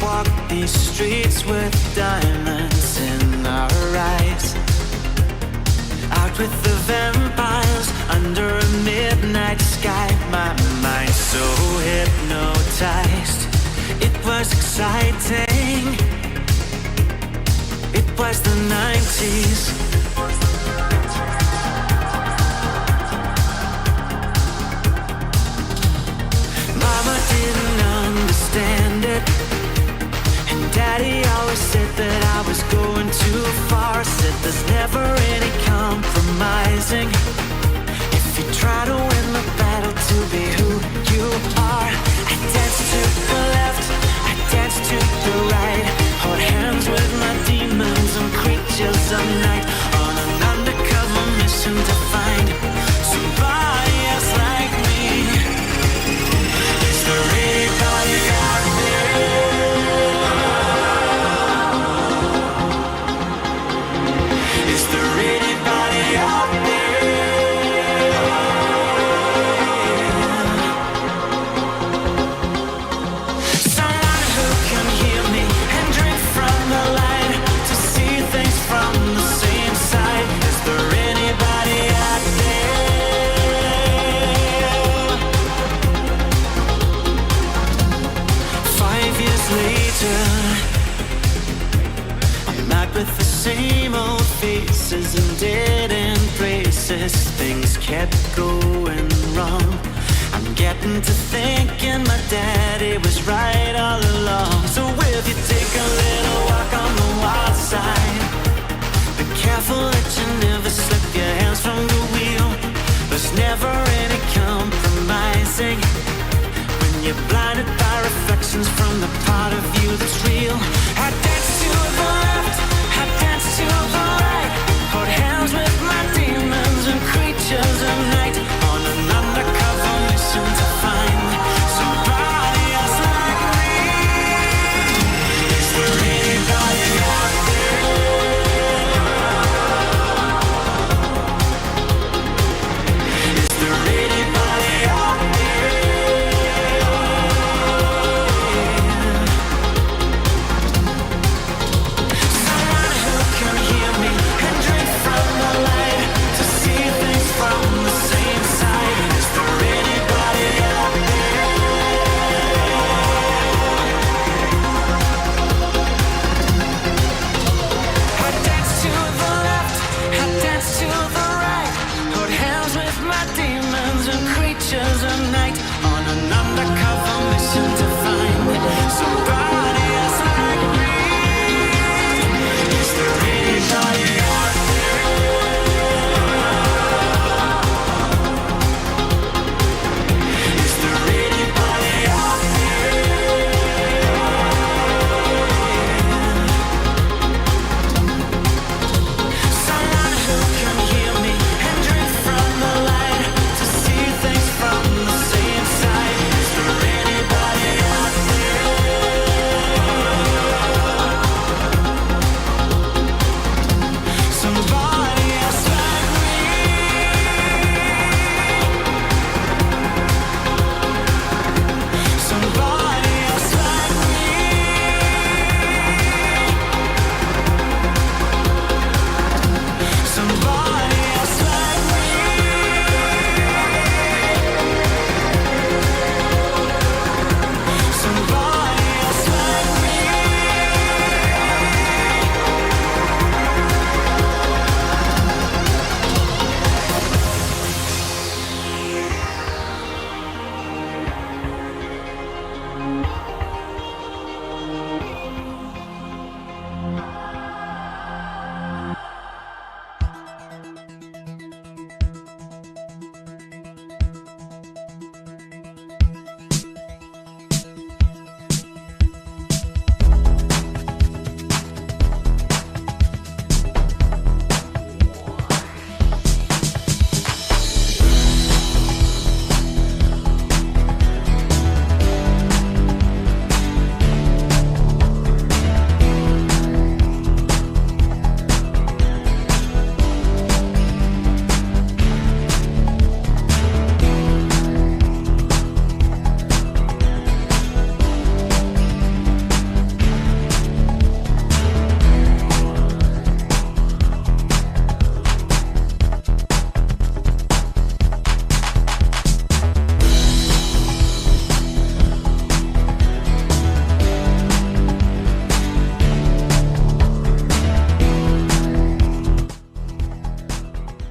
walk these streets with diamonds in our eyes. Out with the vampires under a midnight sky. My mind so hypnotized. It was exciting. It was the 90s. Mama didn't understand it, and Daddy always said that I was going too far. Said there's never any compromising if you try to win the battle to be who you are. I danced to the left, I danced to the right, hold hands with my demons and creatures of night, on an undercover mission to find somebody else like me. Is there anybody out there? Is there anybody out there? Someone who can hear me and drink from the light, to see things from the same side. Is there anybody out there? 5 years later, I'm out with the same old faces and dead end places. Things kept going wrong. I'm getting to thinking my daddy was right all along. So will you take a little walk on the wild side? Be careful that you never slip your hands from the wheel. There's never any compromising when you're blinded by reflections from the part of you that's real. I dance to the left, I dance to the right, hold hands with my demons and creatures of night, on an undercover mission to find somebody else like me. Is there anybody out there? Is there anybody out there?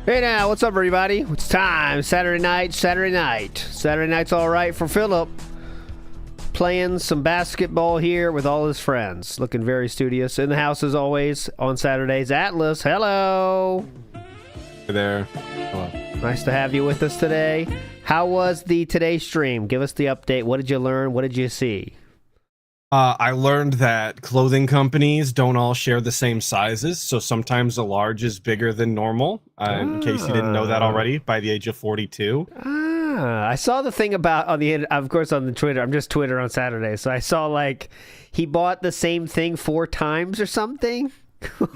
Hey now, what's up everybody? It's time. Saturday night. Saturday night's all right for Philip. Playing some basketball here with all his friends. Looking very studious. In the house as always on Saturdays. Atlas, hello. Hey there. Hello. Nice to have you with us today. How was the Today stream? Give us the update. What did you learn? What did you see? I learned that clothing companies don't all share the same sizes, so sometimes a large is bigger than normal. In case you didn't know that already, by the age of 42. I saw the thing about on the, of course, on the Twitter. I'm just Twitter on Saturday, so I saw like he bought the same thing 4 times or something.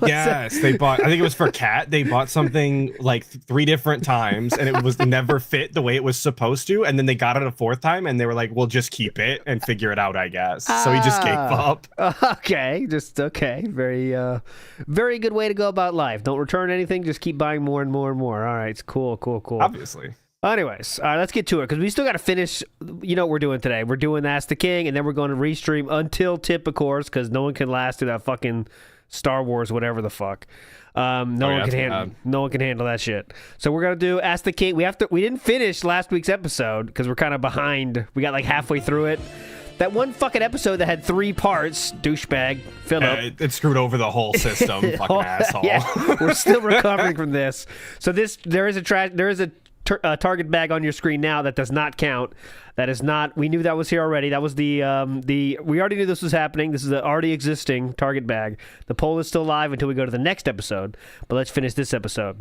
Yes, they bought, I think it was for Cat, they bought something like 3 different times and it was never fit the way it was supposed to, and then they got it a 4th time and they were like, we'll just keep it and figure it out, I guess. So he just gave up. Okay, very good way to go about life. Don't return anything, just keep buying more and more and more. All right, it's cool. Obviously. Anyways, let's get to it, because we still got to finish, you know what we're doing today. We're doing Ack the King, and then we're going to REEstream Until Tip, of course, because no one can last through that fucking Star Wars, whatever the fuck. No one can handle that shit. So we're gonna do Ack the King. We didn't finish last week's episode because we're kind of behind. We got like halfway through it. That one fucking episode that had 3 parts, douchebag Philip. It screwed over the whole system, fucking asshole. Yeah, we're still recovering from this. So there is a target bag on your screen now that does not count. That is not, we knew that was here already. That was we already knew this was happening. This is the already existing target bag. The poll is still live until we go to the next episode, but let's finish this episode.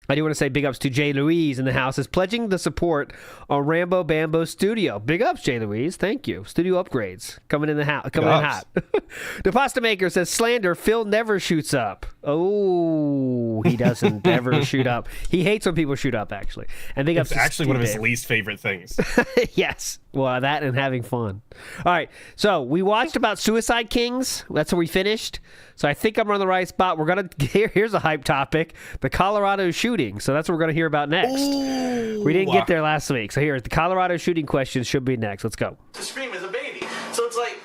I do want to say big ups to Jay Louise in the house is pledging the support on Rambo Bambo Studio. Big ups, Jay Louise. Thank you. Studio upgrades coming in the house. Coming in hot. The Pasta Maker says slander. Phil never shoots up. Oh, he doesn't ever shoot up. He hates when people shoot up, actually. And big ups. It's actually one of his least favorite things. Yes. Well, that and having fun. All right. So we watched about Suicide Kings. That's where we finished. So I think I'm on the right spot. We're going to, here's a hype topic. The Colorado shooting. So that's what we're going to hear about next. Ooh. We didn't get there last week. So here, the Colorado shooting question should be next. Let's go. To scream as a baby. So it's like,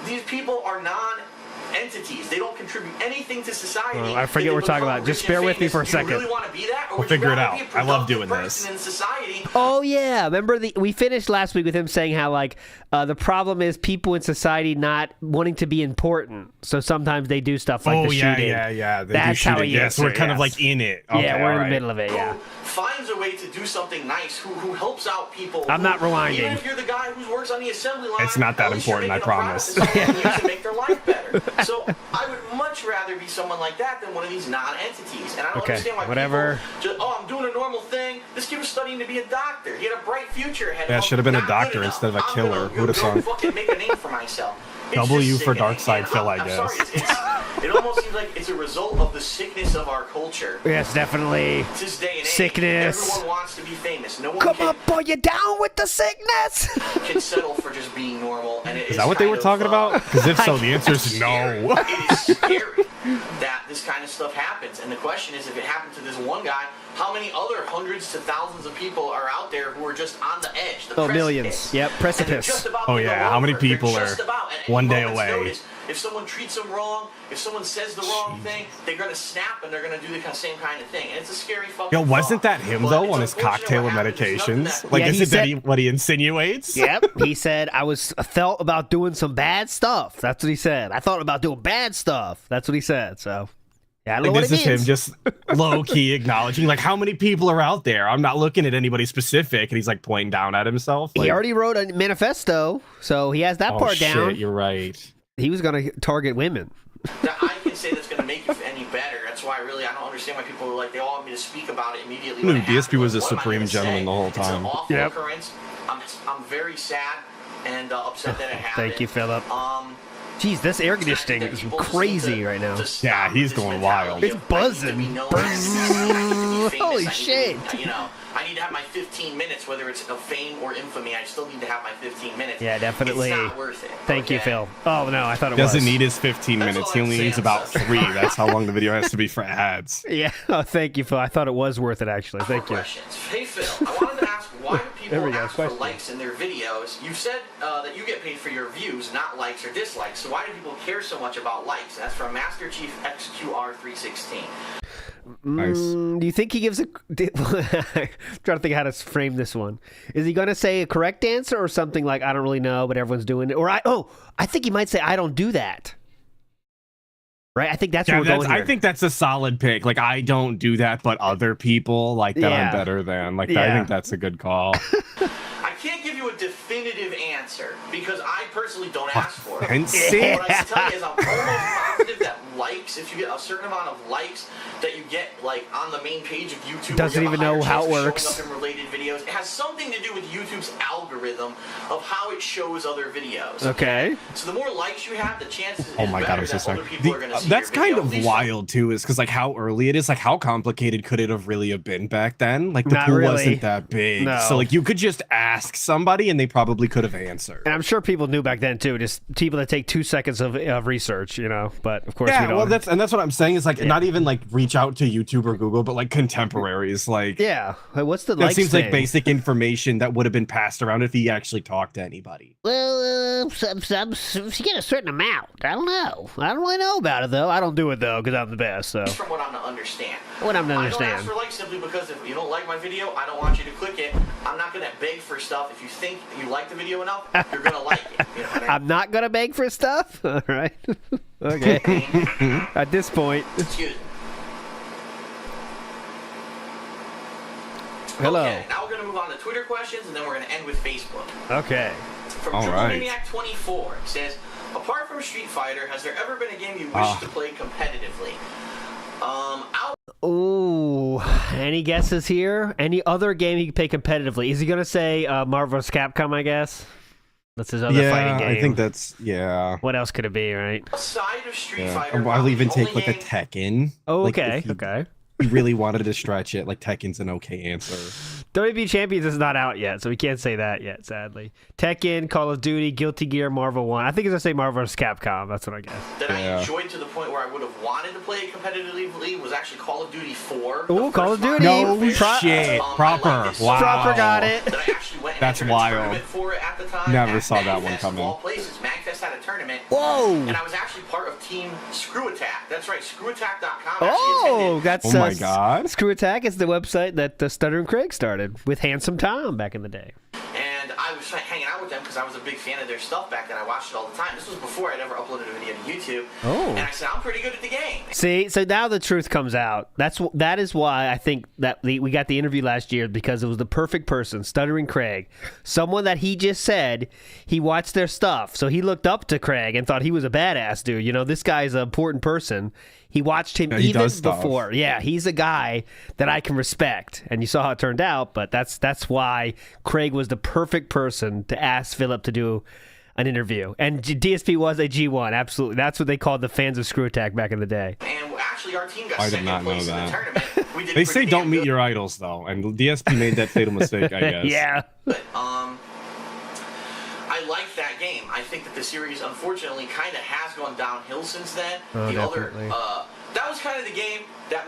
these people are non-entities. They don't contribute anything to society. I forget what we're talking about. Just bear with me for a second. Do you really want to be that? Or we'll figure it out. I love doing this. In society? Oh, yeah. Remember, we finished last week with him saying how, like, the problem is people in society not wanting to be important. So sometimes they do stuff like the shooting. Yeah. That's how he Yes, we're kind of like in it. Okay, yeah, we're in the middle of it, yeah. Finds a way to do something nice, who helps out people. I'm not rewinding. Even if you're the guy who works on the assembly line, it's not that important, I promise. To make their life better. So I would much rather be someone like that than one of these non-entities. And I don't understand why people just, I'm doing a normal thing. This kid was studying to be a doctor. He had a bright future ahead of him. Yeah, should have been a doctor instead of a killer. Who would have thought? Fucking make a name for myself. W for Dark Side Phil, I guess. Sorry, it almost seems like it's a result of the sickness of our culture. Yes, definitely. This day and age, sickness. Everyone wants to be famous. No one Come on, boy, you down with the sickness? Can settle for just being normal. And is that what they were talking about? Because if so, the answer is no. It is scary that this kind of stuff happens. And the question is, if it happened to this one guy, how many other hundreds to thousands of people are out there who are just on the edge? The precipice. Millions. Yep, precipice. Oh, yeah. How many people are one day away? Notice, if someone treats them wrong, if someone says the wrong thing, they're going to snap and they're going to do the same kind of thing. And it's a scary fucking Yo, wasn't that him, though, on his cocktail of medications? Like, isn't that what he insinuates? Yep. He said, I felt about doing some bad stuff. That's what he said. I thought about doing bad stuff. That's what he said. So, yeah, I don't know what it means. This is him just low-key acknowledging, like, how many people are out there? I'm not looking at anybody specific. And he's, like, pointing down at himself. Like, he already wrote a manifesto, so he has that part down. You're right. He was going to target women. I can say that's going to make you any better. That's why I don't understand why people are like, they all want me to speak about it immediately. DSP was a supreme gentleman the whole time. It's an awful occurrence. I'm very sad and upset that it happened. Thank you, Philip. Jeez, this air conditioning is crazy right now. Yeah, he's going wild. It's buzzing. Holy shit. I need to have my 15 minutes, whether it's of fame or infamy. I still need to have my 15 minutes. Yeah, definitely. It's not worth it. Thank you, Phil. Oh, no, I thought it was. Doesn't need his 15 minutes. He only needs about 3. That's how long the video has to be for ads. Yeah. Oh, thank you, Phil. I thought it was worth it, actually. Thank you. Hey, Phil, I wanted to ask, why do people ask for likes in their videos? You said that you get paid for your views, not likes or dislikes. So why do people care so much about likes? And that's from Master Chief XQR316. Nice. Do you think he gives a... I'm trying to think how to frame this one. Is he going to say a correct answer or something like, I don't really know, but everyone's doing it? Or, I think he might say, I don't do that. Right? I think that's where we're going here. I think that's a solid pick. Like, I don't do that, but other people like that I'm better than. Like, I think that's a good call. I can't give you a definitive answer because I personally don't ask for it. And What I can tell you is I'm almost positive that likes, if you get a certain amount of likes that you get like on the main page of YouTube, doesn't even know how it works. Showing up in related videos. It has something to do with YouTube's algorithm of how it shows other videos. Okay. So the more likes you have, the chances oh my God, I'm so that sorry. other people are going to see That's your kind video. of wild too, is because like how early it is. Like, how complicated could it have really have been back then? Like, the Not pool really. wasn't that big, No. so like you could just ask somebody and they probably could have answered. And I'm sure people knew back then too. Just people that take 2 seconds of research, you know. But of course, we don't. Well, that's what I'm saying is like not even like reach out to YouTube or Google, but like contemporaries. Like, yeah. Like, what's the that likes seems thing? like basic information that would have been passed around if he actually talked to anybody. Well, if you get a certain amount, I don't know. I don't really know about it though. I don't do it though because I'm the best. So From what I'm to understand. what I'm to I don't understand. ask for likes simply because if you don't like my video, I don't want you to click it. I'm not going to beg for stuff. If you think you like the video enough, you're going to like it. You know what I mean? I'm not gonna beg for stuff. All right. Okay. At this point. Excuse me. Hello. Okay, now we're going to move on to Twitter questions, and then we're going to end with Facebook. Okay. From All right. Maniac24, it says, apart from Street Fighter, has there ever been a game you wish to play competitively? Ooh. Any guesses here? Any other game he could play competitively? Is he gonna say Marvel vs. Capcom? I guess. That's his other fighting game. I think that's What else could it be? Right. Outside of Street Fighter, Or I'll even the take only like a game- Tekken. Oh, Like, okay. if he- Okay. he really wanted to stretch it, like Tekken's an okay answer. WB Champions is not out yet, so we can't say that yet, sadly. Tekken, Call of Duty, Guilty Gear, Marvel 1. I think it's going to say Marvel vs. Capcom. That's what I guess. that I enjoyed to the point where I would have wanted to play it competitively was actually Call of Duty 4. the Ooh, Call first of Duty. Modern No Warfare. shit. I Proper. liked it so Wow. much Proper got it. That I actually went and That's entered wild. a tournament for it at the time. Never at saw that one Magfest, coming. Of all places, Magfest had a tournament. Whoa. And I was actually part of Team Screw Attack. That's right, ScrewAttack.com. Oh, that's Oh my God. Screw Attack is the website that Stutter and Craig started with Handsome Tom back in the day. And I was hanging out with them because I was a big fan of their stuff back then. I watched it all the time. This was before I'd ever uploaded a video to YouTube. Oh. And I said, I'm pretty good at the game. See, so now the truth comes out. That is why I think that we got the interview last year, because it was the perfect person, Stuttering Craig, someone that he just said he watched their stuff, so he looked up to Craig and thought he was a badass dude. You know, this guy's an important person. He watched him he even does stuff. before. Yeah, he's a guy that I can respect, and you saw how it turned out. But that's why Craig was the perfect person to ask Philip to do an interview. And DSP was a G1, absolutely. That's what they called the fans of Screw Attack back in the day. And actually, our team got I did second not know place in the that. tournament. We did They say pretty don't damn meet good. your idols though, and DSP made that fatal mistake, I guess. Yeah. But, I like that game. I think that the series, unfortunately, kind of has gone downhill since then. Oh, the definitely. that was kind of the game that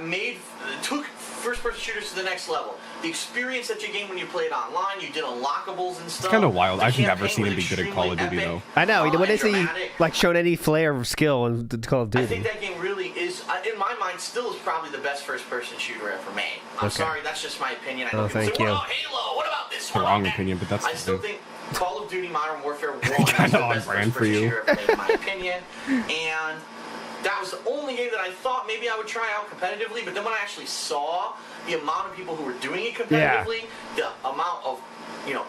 took first-person shooters to the next level. The experience that you gained when you played online, you did unlockables and stuff. It's kind of wild. The I've never campaign seen him was be good at Call of Duty extremely though. I know. When and is he dramatic. like shown any flair of skill in Call of I Duty? think that game really is, in my mind, still is probably the best first-person shooter ever made. I'm Okay. sorry, that's just my opinion. I know Oh, people thank say, you. "What about Halo? What about this?" It's the wrong opinion, but that's I still fine. think Call of Duty Modern Warfare 1 is the Kinda on best brand for first-person you. shooter ever made, in my opinion. And that was the only game that I thought maybe I would try out competitively, but then when I actually saw the amount of people who were doing it competitively, the amount of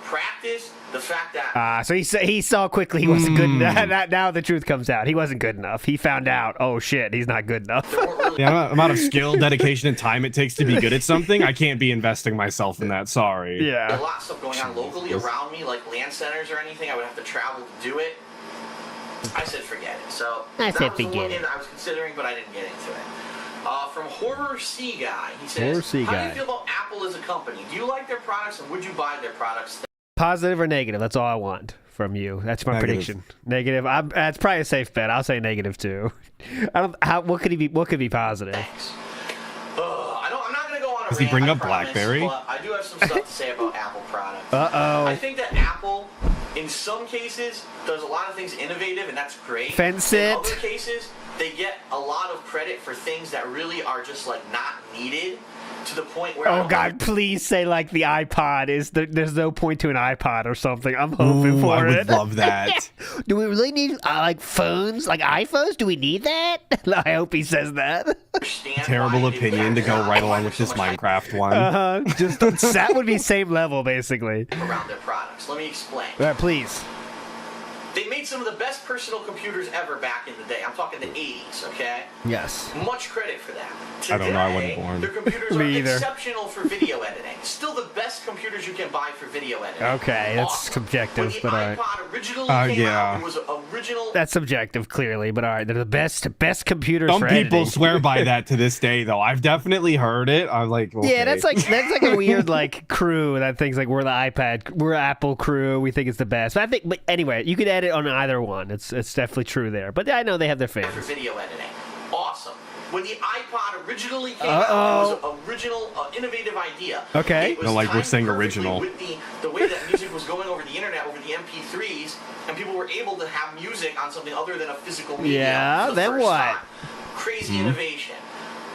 practice, the fact that So he saw quickly he wasn't good enough. Now the truth comes out. He wasn't good enough. He found out, oh shit, he's not good enough. there weren't really The amount of skill, dedication, and time it takes to be good at something, I can't be investing myself in that. Sorry. a Yeah. lot of stuff going on locally around me, like LAN centers or anything. I would have to travel to do it. I said forget it. So I that said was the one forget game it. that I was considering, but I didn't get into it. From Horror Sea Guy, he says, Horror Sea how do Guy. you feel about Apple as a company? Do you like their products, and would you buy their products? Positive or negative? That's all I want from you. That's my Negative. prediction. Negative. That's probably a safe bet. I'll say negative too. I don't. What could he be? What could be positive? Thanks. I'm not going to go on a Does he rant, bring I up promise, BlackBerry? but I do have some stuff to say about Apple products. Uh-oh. I think that Apple, in some cases, does a lot of things innovative, and that's great. Fence In it. other cases, they get a lot of credit for things that really are just like not needed, to the point where Oh God! Please say like the iPod is. There's no point to an iPod or something. I'm hoping for I it. would love that. Do we really need like phones, like iPhones? Do we need that? I hope he says that. Terrible opinion to go right along with this Minecraft one. Just that would be same level basically. around their products. Let me explain. Please. They made some of the best personal computers ever back in the day. I'm talking the 80s, okay? Yes. Much credit for that. I don't know, I wasn't Today, born. their computers Me are either. exceptional for video editing. Still the best computers you can buy for video editing. Okay, that's Awesome. subjective, When the but all right. iPod originally came yeah. out, it was original. That's subjective, clearly, but all right. They're the best computers Some for people editing. swear by that to this day, though. I've definitely heard it. I'm like, okay. Yeah, that's like a weird like crew that thinks like we're the iPad, we're Apple crew. We think it's the best. But anyway, you could edit on either one. It's definitely true there. But I know they have their for fans. video editing. Awesome. When the iPod originally came out, it was an original, innovative idea. Okay. It was No, like, we're timed saying perfectly original. With the way that music was going over the internet, over the MP3s, and people were able to have music on something other than a physical medium. Yeah, for the then first what? time. Crazy innovation.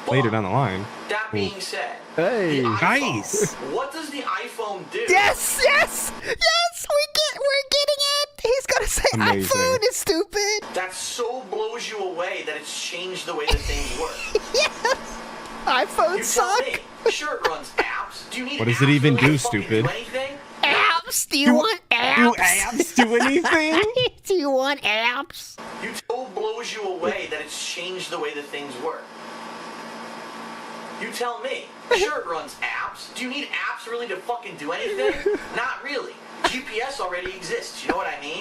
later But, down the line. that being said, Hey. the iPhone, Nice. what does the iPhone do? Yes. We're getting it. He's gonna say Amazing. iPhone is stupid. That so blows you away that it's changed the way that things work. Yes. iPhones You tell suck. me. Sure, it runs apps. Do you need What does it apps even really do, to fucking stupid? Do anything? Apps? Do you want apps? Do apps do anything? Do you want apps? You so blows you away that it's changed the way that things work. You tell me. Sure, it runs apps. Do you need apps really to fucking do anything? Not really. GPS already exists. You know what I mean?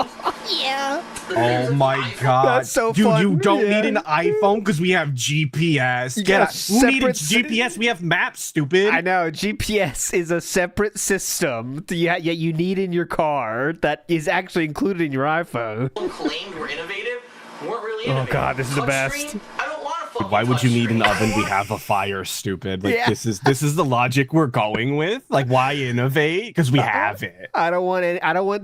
Yeah. Oh my god. That's so Dude, fun. you don't Yeah. need an iPhone because we have GPS. got a Who needed separate GPS? We have maps, stupid. I know. GPS is a separate system that you need in your car that is actually included in your iPhone. Claimed were innovative, weren't really innovative. God, this is the Touchscreen? best. I don't want a fucking Why would you need an touchscreen. oven? We have a fire, stupid. Like Yeah. this is the logic we're going with. Like why innovate? Because we have it. I don't want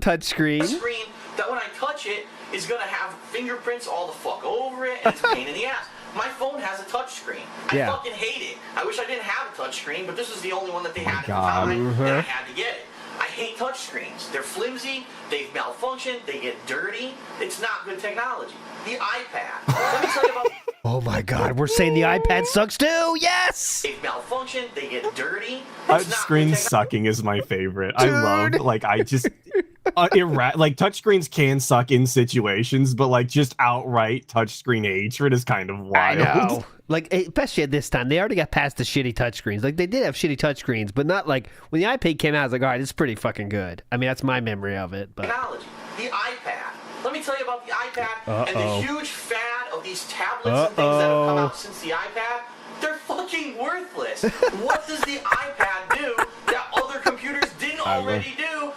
touchscreen. Screen that when I touch it is gonna have fingerprints all the fuck over it, and it's a pain in the ass. My phone has a touch screen. I Yeah. fucking hate it. I wish I didn't have a touch screen, but this is the only one that they had at the God. time, and I had to get it. I hate touch screens. They're flimsy, they've malfunctioned, they get dirty. It's not good technology. The iPad. Let me tell you about Oh my God, we're saying the iPad sucks too. Yes. they've malfunctioned, they get dirty. It's not good Touchscreen technology. sucking is my favorite. I love Dude. like I just like touchscreens can suck in situations, but like just outright touchscreen hatred is kind of wild. I know. Like, especially at this time, they already got past the shitty touchscreens. Like, they did have shitty touchscreens, but not like when the iPad came out. I was like, all right, this is pretty fucking good. I mean, that's my memory of it. But Technology. The iPad. Let me tell you about the iPad and the huge fad of these tablets and things that have come out since the iPad. They're fucking worthless. What does the iPad do that other computers didn't already do?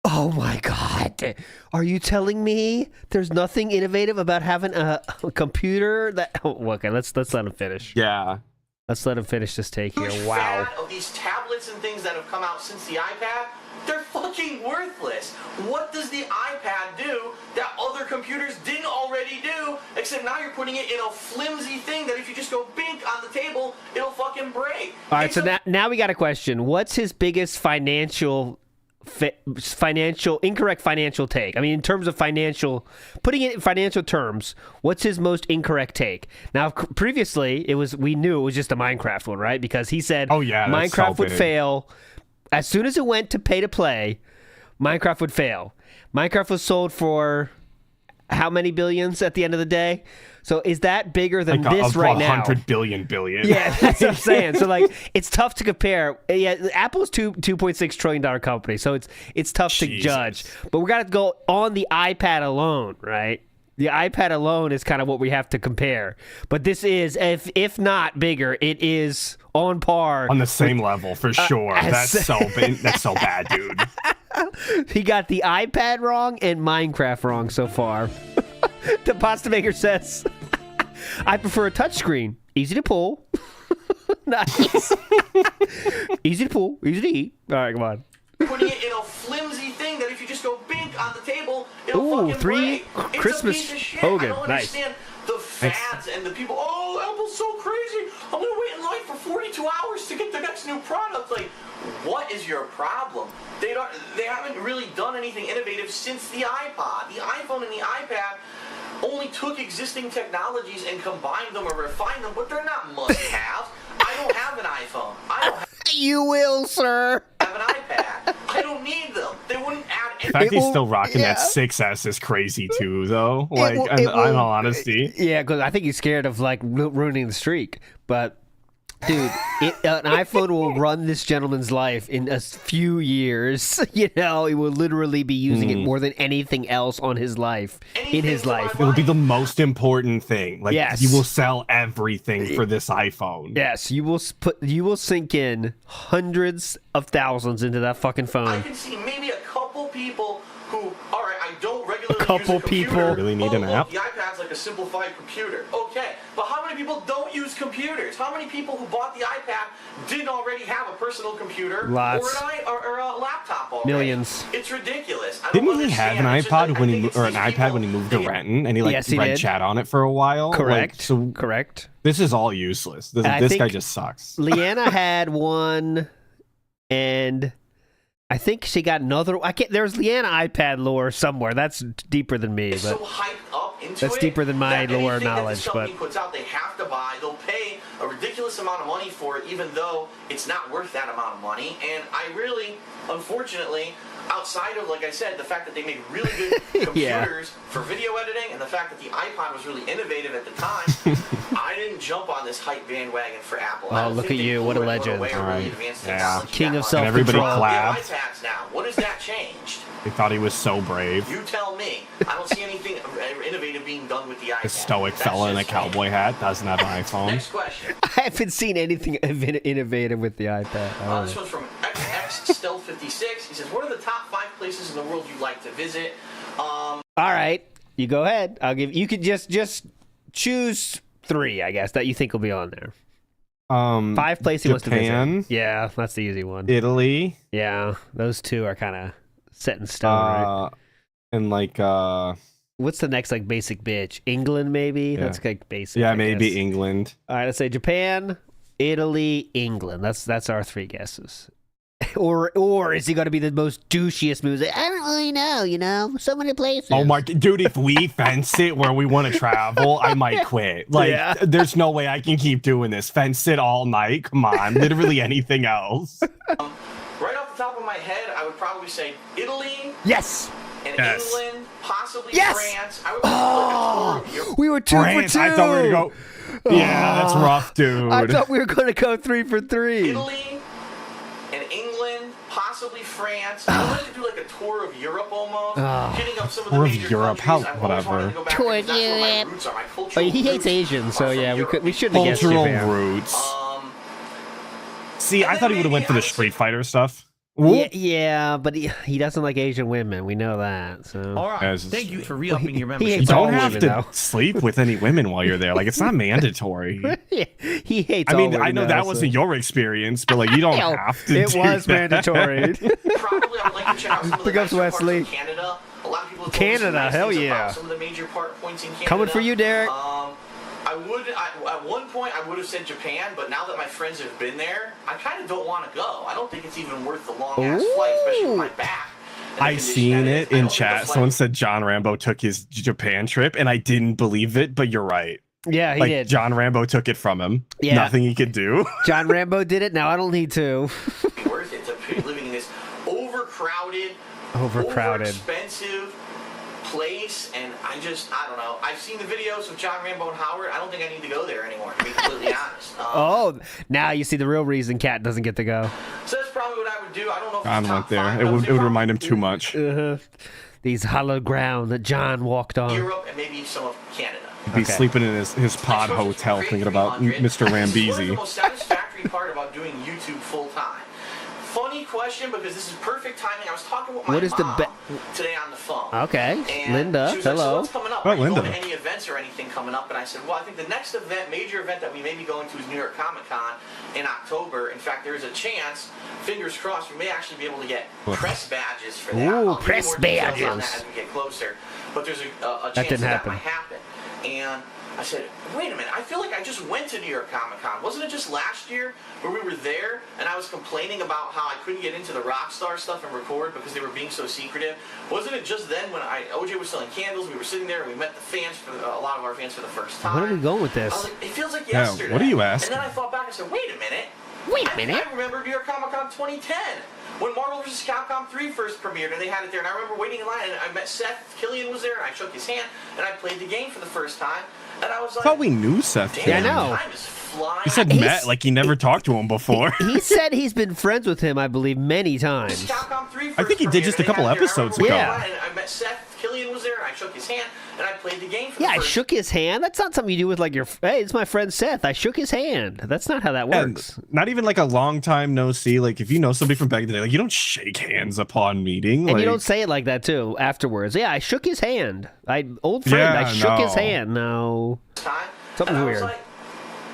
oh my God, are you telling me there's nothing innovative about having a computer that? Oh, okay, let's let him finish. Yeah. Let's let him finish this take here. Huge Wow. fad of these tablets and things that have come out since the iPad. They're fucking worthless. What does the iPad do that other computers didn't already do? Except now you're putting it in a flimsy thing that if you just go bink on the table, it'll fucking break. All right, It's so a now we got a question. What's his biggest incorrect financial take? I mean, in terms of putting it in financial terms, what's his most incorrect take? Now, previously, we knew it was just a Minecraft one, right? Because he said, Oh, yeah, that's so Minecraft would big. fail. As soon as it went to pay to play, Minecraft would fail. Minecraft was sold for how many billions at the end of the day? So is that bigger than Like this right now? 100 billion. Yeah, that's what I'm saying. So like, it's tough to compare. Yeah, Apple's $2.6 trillion company, so it's tough to Jesus. judge. But we got to go on the iPad alone, right? The iPad alone is kind of what we have to compare. But this is, if not bigger, it is on par. On the same level for sure. That's so bad, dude. He got the iPad wrong and Minecraft wrong so far. The pasta maker says, I prefer a touchscreen. Easy to pull. Nice. Easy to pull. Easy to eat. All right, come on. putting it in a flimsy thing that if you just go bink on the table, a Ooh, fucking 3 break. Christmas It's a piece of shit. Hogan. I don't Nice. understand the fads and the people. Oh, Apple's so crazy. I'm gonna wait in line for 42 hours to get the next new product. Like, what is your problem? They haven't really done anything innovative since the iPod. The iPhone and the iPad only took existing technologies and combined them or refined them, but they're not must-haves. I don't have an iPhone. I don't You will, sir. have an iPad. I don't need them. They wouldn't add The fact It he's will- still rocking yeah. that 6S is crazy too, though. Like, will- in it will- all honesty. Yeah, because I think he's scared of like ruining the streak. But dude, an iPhone will run this gentleman's life in a few years. You know, he will literally be using it more than anything else on his life. In his life. It will be the most important thing. Like, Yes. you will sell everything for this iPhone. Yes, you will sink in hundreds of thousands into that fucking I phone. can see maybe a couple people who, all right, I don't regularly couple use a computer. people. Really need Oh, an look, app? The iPad's like a simplified computer. Okay, but how many people don't use computers? How many people who bought the iPad didn't already have a personal computer Lots. or a laptop already? Millions. It's ridiculous. I Didn't don't he have an understand. It's just iPod like, when I he think it's or an these iPad people- when he moved to Renton and he like Yes, he read did. chat on it for a while? Like, Correct. so Correct. this is all useless. This I guy think- just sucks. Leanna had one, and I think she got another. There's Leanna iPad lore somewhere. That's deeper than me, It's but so hyped up into That's it deeper than my that lore anything that knowledge, this company but- puts out, they have to buy. They'll pay a ridiculous amount of money for it, even though it's not worth that amount of money. And I really, unfortunately, outside of, like I said, the fact that they made really good computers for video editing and the fact that the iPod was really innovative at the time, I didn't jump on this hype bandwagon for Apple. I Oh, don't look think at they you, blew what a it legend. away or All really right. advanced Yeah. technology King that of much. And everybody self-control. We have clapped. iPads now. What has that changed? They thought he was so brave. You tell me. I don't see anything innovative being done with the iPad. A stoic That's fella in a just me. cowboy hat doesn't have an iPhone. Next question. I haven't seen anything innovative with the iPad. I don't This know. one's from XX Stealth 56. He says, "What are the top 5 places in the world you'd like to visit?" All right, you go ahead. I'll give. You could just choose 3, I guess, that you think will be on there. 5 places he wants to Japan, visit. Yeah, that's the easy one. Italy, Yeah, those 2 are kind of set in stone, right? and like What's the next like basic bitch? England, maybe. Yeah. That's like basic. yeah, I maybe guess. England. All right, let's say Japan, Italy, England. That's our 3 guesses. Or is he going to be the most douchiest movie? I don't really know. You know, so many places. Oh my dude, if we fence it where we want to travel, I might quit. Like, Yeah. there's no way I can keep doing this. Fence it all night. Come on, literally anything else. Right off the top of my head, I would probably say Italy Yes. and Yes. England, possibly Yes! France. I would probably like a tour of Europe. We were 2 France, for 2. I thought we were gonna go. Yeah, that's rough, dude. I thought we were going to go 3 for 3. Italy and England, possibly France. I'd like to do like a tour of Europe almost, hitting up some of the Tour of major Europe, countries. how- I've always wanted whatever. to go back Tour because that's where my Europe. roots are. My Oh, cultural he hates roots Asians, so are from yeah, Europe. we shouldn't have guessed Cultural Japan. roots. Um, See, and I then thought he would have maybe went for I the would Street say- Fighter stuff. Yeah, but he doesn't like Asian women. We know that. So All right. Yes. Thank you for re-upping your he membership. You hates all don't have women, to though. sleep with any women while you're there. Like, it's not mandatory. he hates. I all mean, women I know now, that so- wasn't your experience, but like, you don't Hell, have to. It do was that. mandatory. Probably, I would like to check out some of the Big ups, nicer parts Wesley. of Canada. A lot of people have told me some Canada, nice hell things yeah. about some of the major points in Canada. Coming for you, Derek. At one point, I would have said Japan, but now that my friends have been there, I kind of don't want to go. I don't think it's even worth the long ass flight, especially with my back. and the I condition seen that it is. I in don't think the chat. flight- Someone said John Rambo took his Japan trip, and I didn't believe it. But you're right. Yeah, he Like, did. John Rambo took it from him. Yeah. Nothing he could do. John Rambo did it. Now I don't need to. be worth it to be living in this overcrowded, expensive place, and I don't know. I've seen the videos of John Rambo and Howard. I don't think I need to go there anymore, to be completely honest. Oh, now you see the real reason Cat doesn't get to go. So that's probably what I would do. I don't know if John it's went top there. 5, It but I would say it would probably remind him too much. These hollow ground that John walked on. Europe and maybe some of Canada. He'd be Okay. sleeping in his pod hotel thinking about Mr. What is the Rambisi. most satisfactory part about doing YouTube full time? funny question because this is perfect timing. I was talking with my What is the mom today on the phone. Okay, And Linda, she was like, so hello. what's coming up? Oh, Are you Linda. going to any events or anything coming up? And I said, well, I think the next event, major event that we may be going to is New York Comic Con in October. In fact, there's a chance, fingers crossed, we may actually be able to get press badges for that. Ooh, I'll give you press more details on badges. that as we get closer. But there's a chance didn't that happen. might happen. And I said, wait a minute, I feel like I just went to New York Comic Con. Wasn't it just last year where we were there and I was complaining about how I couldn't get into the Rockstar stuff and record because they were being so secretive? Wasn't it just then when OJ was selling candles, we were sitting there and we met the fans, a lot of our fans for the first time? Where are we going with I was this? like, it feels like Yeah, yesterday. what do you ask? And then I thought back and said, wait a minute. I remember New York Comic Con 2010. When Marvel vs. Capcom 3 first premiered and they had it there, and I remember waiting in line, and I met Seth Killian was there, and I shook his hand, and I played the game for the first time, and I was like, I thought we knew Seth. damn, Yeah, I know. time is flying. He said He's- met like he never talked to him before. He said he's been friends with him, I believe, many times. Capcom 3 I think he did just a couple episodes ago. Yeah. I met Seth Killian was there, and I shook his hand, and I played the game for Yeah, the I first shook his hand. That's not something you do with like your. Hey, it's my friend Seth. I shook his hand. That's not how that And works. not even like a long time no see. Like if you know somebody from back in the day, like you don't shake hands upon meeting. And like, you don't say it like that too afterwards. Yeah, I shook his hand. Old friend. Yeah, I shook his no. hand. No, time. Something's and I weird. was like,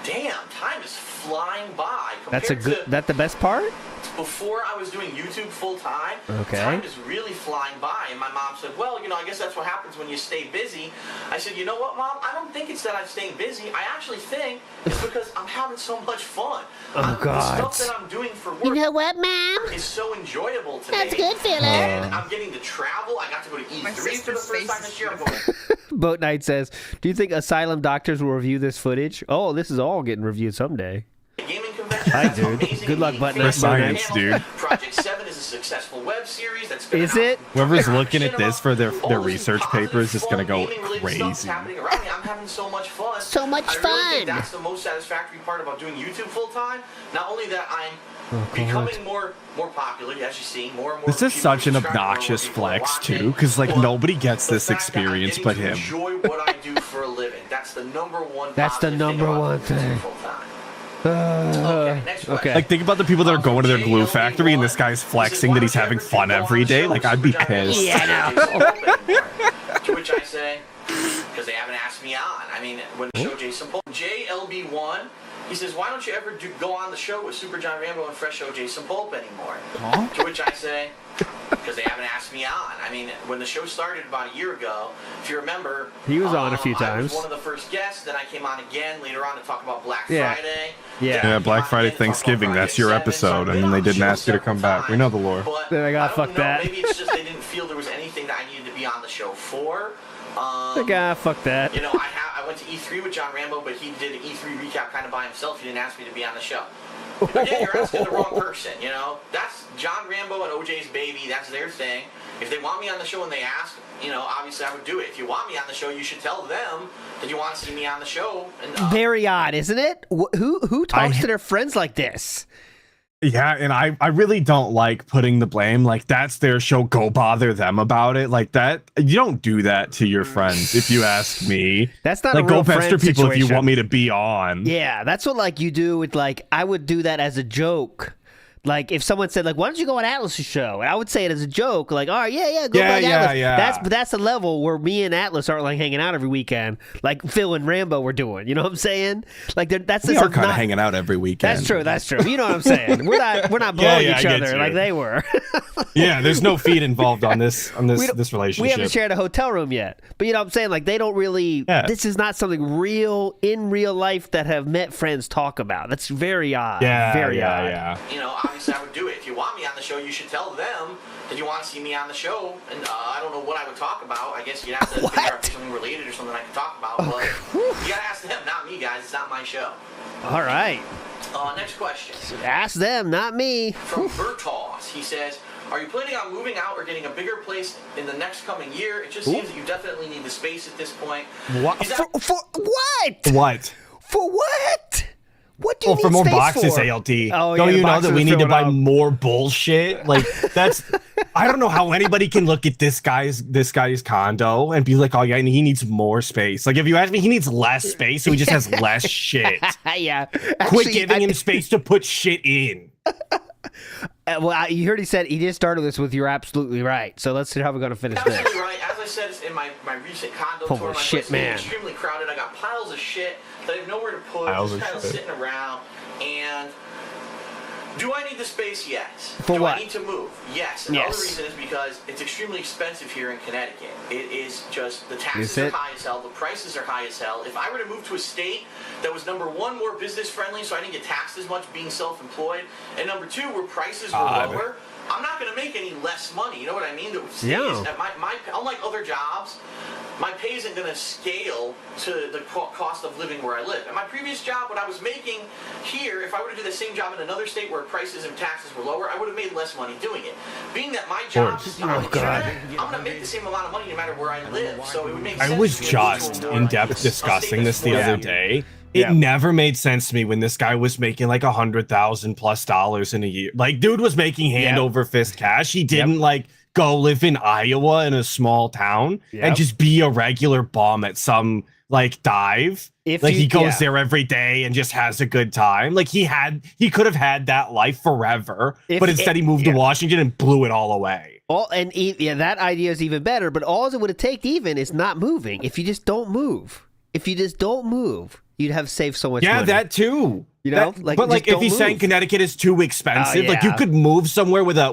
damn, time is flying by. that's a compared good. to That the best part. before I was doing YouTube full time, Okay. time is really flying by. And my mom said, well, I guess that's what happens when you stay busy. I said, you know what, Mom? I don't think it's that I'm staying busy. I actually think it's because I'm having so much fun. Oh, God. The stuff that I'm doing for work You know what, Mom? is so enjoyable to That's me. good, Philip. And I'm getting to travel. I got to go to E3 for the sister's first face time is this year. I'm beautiful. going Boat Knight says, "Do you think asylum doctors will review this footage? Oh, this is all getting reviewed someday." to gaming convention. Hi, That's dude. amazing Good luck, meeting Button fans For Up, on science, the panel. dude. Project 7 is a successful web series that's been Is out it? Whoever's forever. looking at this for their All this research positive, papers is gonna fun, go gaming-related stuff's crazy. happening around me. I'm having so much fun. So much I really fun. think that's the most satisfactory part about doing YouTube full time. Not only that I'm Oh, becoming more popular, as you see, more and more. This is people such an subscribe, more and more obnoxious people are flex watching. too, because like But nobody gets the this fact that I'm experience getting but to him. Enjoy what I do for a living. That's the number one. That's the positive number thing about one doing thing. YouTube full-time. Okay, next question. okay. Like think about the people that are going to their glue factory and this guy's flexing that he's having fun every day. Like I'd be pissed. Yeah, I To which I say, because they haven't asked me on. I mean, when the show Jason Pope, JLB1, he says, why don't you ever go on the show with Super John Rambo and Fresh Show Jason Pope anymore? To which I say, because they haven't asked me on. I mean, when the show started about a year ago, if you remember, He was on a few I times. was one of the first guests. Then I came on again later on to talk about Black Yeah. Friday. Yeah. Then I Yeah, came Black on Friday, again to talk about Thanksgiving, Friday that's your 7. episode, So I've been and on they the didn't show ask you to come several back. We know the lore. But Then I gotta don't fuck know, that. Maybe it's just they didn't feel there was anything that I needed to be on the show for. Fuck that. You know, I went to E3 with John Rambo, but he did an E3 recap kind of by himself. He didn't ask me to be on the show. Again, you're asking the wrong person, you know? That's John Rambo and OJ's baby. That's their thing. If they want me on the show and they ask, obviously I would do it. If you want me on the show, you should tell them that you want to see me on the show. And, Very odd, isn't it? Who talks to their friends like this? Yeah, and I really don't like putting the blame. Like that's their show. Go bother them about it. Like that. You don't do that to your friends. If you ask me, That's not like a real go pester friend people if you situation. want me to be on. Yeah, that's what like you do with like I would do that as a joke. Like if someone said like, "Why don't you go on Atlas's show?" and I would say it as a joke, like, "Oh yeah, go Yeah, on yeah, Atlas." yeah. That's the level where me and Atlas aren't like hanging out every weekend, like Phil and Rambo were doing. You know what I'm saying? Like that's We just are kind of not- hanging out every weekend. That's true. That's true. You know what I'm saying? We're not Yeah, blowing yeah, I each get other you. like they were. Yeah, there's no feed involved on this We don't- this relationship. We haven't shared a hotel room yet, but you know what I'm saying? Like they don't really. Yeah. This is not something real in real life that have met friends talk about. That's very odd. Yeah, very odd. yeah. obviously I would do it. If you want me on the show, you should tell them that you want to see me on the show. And I don't know what I would talk about. I guess you'd have to figure out if there's something related or something I could talk about. But you gotta ask them, not me, guys. It's not my show. All right. Next question. Ask them, not me. From Bertos, he says, are you planning on moving out or getting a bigger place in the next coming year? It just seems that you definitely need the space at this point. What? He's For what? What? For what? What do you Well, need for more space boxes, for? ALT. Oh, Don't yeah, you know boxes that we are need to filling buy up. more bullshit? Like that's I don't know how anybody can look at this guy's condo and be like, oh yeah, and he needs more space. Like if you ask me, he needs less space, so he just has less shit. Yeah. Quit Actually, giving him space to put shit in. Well, you heard he said he just started this with "You're absolutely right." So let's see how we're going to finish this. Absolutely right. As I said in my recent condo tour, my shit, place man. is extremely crowded. I got piles of shit that I have nowhere to put, Piles just of kind of shit. sitting around. And do I need the space? Yes. For do what? I need to move? Yes. And Yes. the other reason is because it's extremely expensive here in Connecticut. It is just, the taxes Is are it? high as hell, the prices are high as hell. If I were to move to a state that was number one, more business friendly, so I didn't get taxed as much being self-employed, and number two, where prices were lower, I'm not going to make any less money. You know what I mean? The state Yeah. is, unlike other jobs, my pay isn't going to scale to the cost of living where I live. And my previous job, what I was making here, if I were to do the same job in another state where prices and taxes were lower, I would have made less money doing it. Being that my job is on the internet, I'm going to make the same amount of money no matter where I live. So it would make sense. I was to move just to a in more- depth a state discussing that's this the more other valuable. day. It never made sense to me when this guy was making like $100,000+ in a year. Like, dude was making hand over fist cash. He didn't like go live in Iowa in a small town and just be a regular bum at some like dive. If like you- he goes there every day and just has a good time. Like he could have had that life forever, but instead he moved to Washington and blew it all away. That idea is even better. But all it would have taken even is not moving. If you just don't move, you'd have saved so much money. Yeah, that too. You know, but like if he's saying Connecticut is too expensive, like you could move somewhere with a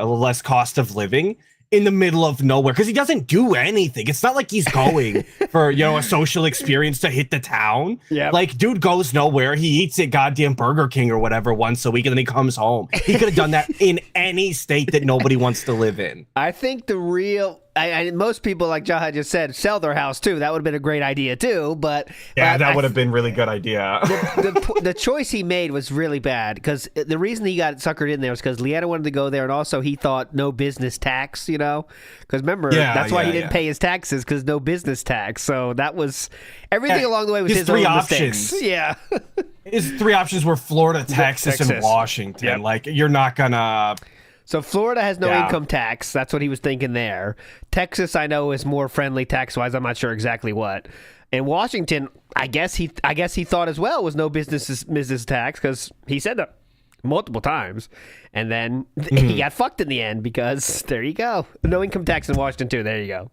less cost of living in the middle of nowhere, because he doesn't do anything. It's not like he's going for a social experience to hit the town. Yeah, like dude goes nowhere. He eats at goddamn Burger King or whatever once a week, and then he comes home. He could have done that in any state that nobody wants to live in. I think the real. Most people, like Jaha just said, sell their house too. That would have been a great idea too. But that would have been really good idea. the choice he made was really bad, because the reason he got suckered in there was because Leanna wanted to go there, and also he thought no business tax. Because remember, that's why he didn't pay his taxes, because no business tax. So that was everything along the way was his three own options. mistakes. Yeah. His three options were Florida, Texas, and Washington. Yep. Like you're not gonna. So Florida has no income tax. That's what he was thinking there. Texas, I know, is more friendly tax-wise. I'm not sure exactly what. And Washington, I guess he thought as well was no business tax, because he said that multiple times. And then he got fucked in the end, because there you go. No income tax in Washington too. There you go.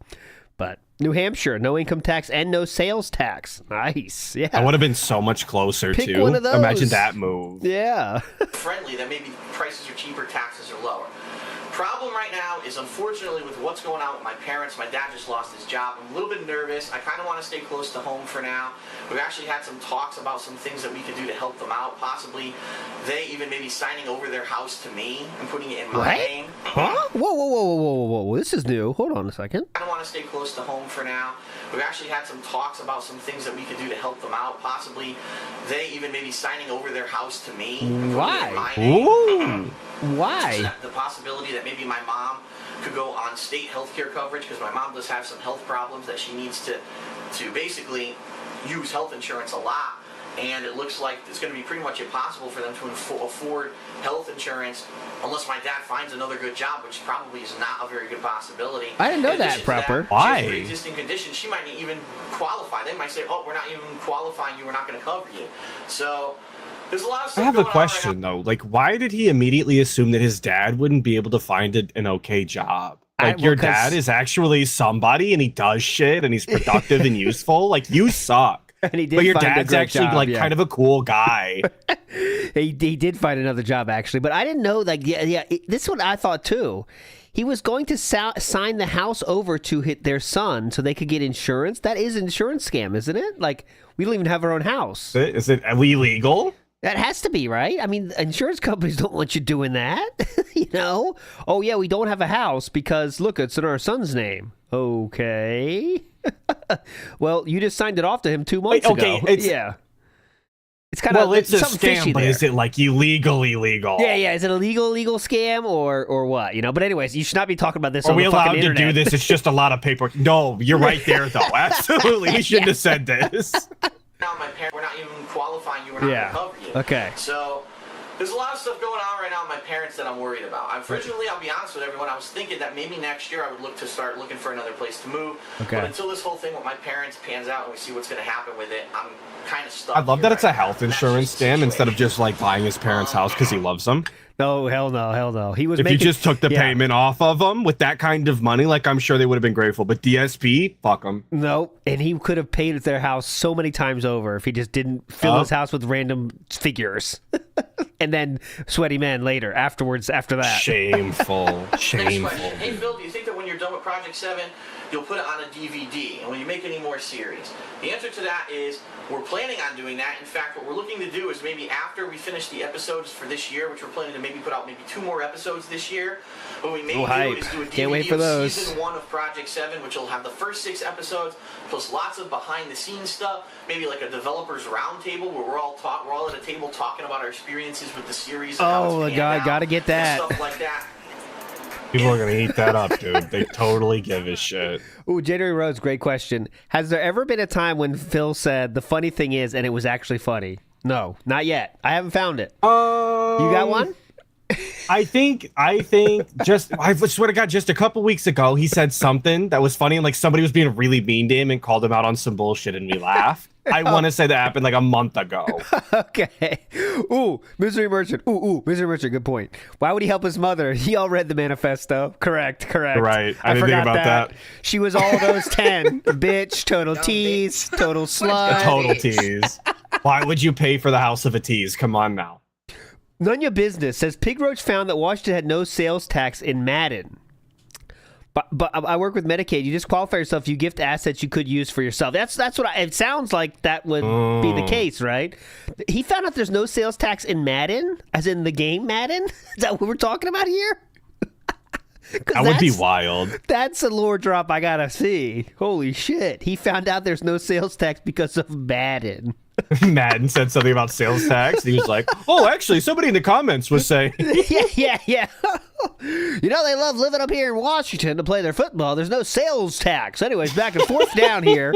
But New Hampshire, no income tax and no sales tax. Nice. Yeah. I would have been so much closer Pick to. one of those. Imagine that move. Yeah. Friendly, that maybe prices are cheaper, taxes are lower. Problem right now is, unfortunately, with what's going on with my parents, my dad just lost his job. I'm a little bit nervous. I kind of want to stay close to home for now. We've actually had some talks about some things that we could do to help them out. Possibly they even maybe signing over their house to me and putting it in my name. Huh? Whoa. This is new. Hold on a second. I don't want to stay close to home for now. We've actually had some talks about some things that we could do to help them out. Possibly they even maybe signing over their house to me. And putting it in my name. Ooh. Why? The possibility that maybe my mom could go on state health care coverage, because my mom does have some health problems that she needs to basically use health insurance a lot. And it looks like it's going to be pretty much impossible for them to afford health insurance unless my dad finds another good job, which probably is not a very good possibility. I didn't know In that, addition to Proper. She Why? has pre-existing conditions. She might not even qualify. They might say, "Oh, we're not even qualifying you. We're not going to cover you." So there's a lot of I stuff have a going on right question though. Like, why did he immediately assume that his dad wouldn't be able to find an okay job? Like, your dad is actually somebody, and he does shit, and he's productive and useful. Like, you suck. And he did but your find a dad's great actually job, like yeah. kind of a cool guy. He did find another job, actually, but I didn't know. Like, this is what I thought too. He was going to sign the house over to their son so they could get insurance. That is an insurance scam, isn't it? Like, we don't even have our own house. Is it illegal? That has to be, right? I mean, insurance companies don't want you doing that. Oh yeah, we don't have a house because look, it's in our son's name. Okay. Well, you just signed it off to him 2 months ago. Yeah. It's kind of it's a something fishy scam, but there. is it like illegal? Yeah. Is it a legal scam or what? But anyways, you should not be talking about this. Are on we the allowed fucking to internet. do this? It's just a lot of paperwork. No, you're right there though. Absolutely, we shouldn't have said this. now. My parents, we're not even qualifying you. We're not going to cover you. Okay. So There's a lot of stuff going on right now with my parents that I'm worried about. Originally, I'll be honest with everyone, I was thinking that maybe next year I would look to start looking for another place to move. Okay. But until this whole thing with my parents pans out and we see what's going to happen with it, I'm kind of stuck. I love that it's a right health now. insurance scam instead of just like buying his parents' house because he loves them. No, hell no, hell no. He was If making, you just took the yeah. payment off of them with that kind of money, like I'm sure they would have been grateful. But DSP, fuck them. No, and he could have paid at their house so many times over if he just didn't fill his house with random figures. And then sweaty men later, afterwards, after that. Shameful. Shameful. Next question. Hey Phil, do you think that when you're done with Project 7, you'll put it on a DVD? And will you make any more series? The answer to that is we're planning on doing that. In fact, what we're looking to do is maybe after we finish the episodes for this year, which we're planning to maybe put out maybe 2 more episodes this year, what we may do is do a Can't wait DVD for of those. season 1 of Project 7, which will have the first 6 episodes, plus lots of behind-the-scenes stuff, maybe like a developers roundtable where we're all at a table talking about our experiences with the series. And how it's Oh, panned God, out gotta get that. and stuff like that. People are going to eat that up, dude. They totally give a shit. Ooh, January Rose, great question. Has there ever been a time when Phil said the funny thing is, and it was actually funny? No, not yet. I haven't found it. You got one? I think just, I swear to God, just a couple weeks ago, he said something that was funny, and like somebody was being really mean to him and called him out on some bullshit, and we laughed. I want to say that happened like a month ago. Okay. Ooh, Misery Merchant. Ooh, Misery Merchant. Good point. Why would he help his mother? He all read the manifesto. Correct. Right. I didn't think forgot about that. She was all those 10. Bitch, total tease, total slut. A total tease. Why would you pay for the house of a tease? Come on now. None of your business says Pig Roach found that Washington had no sales tax in Madden. But I work with Medicaid. You just qualify yourself. You gift assets you could use for yourself. That's what it sounds like. That would be the case, right? He found out there's no sales tax in Madden, as in the game Madden. Is that what we're talking about here? That would be wild. That's a lore drop I gotta see. Holy shit! He found out there's no sales tax because of Madden. Madden said something about sales tax. And he was like, "Oh, actually, somebody in the comments was saying." Yeah. You know, they love living up here in Washington to play their football. There's no sales tax. Anyways, back and forth down here.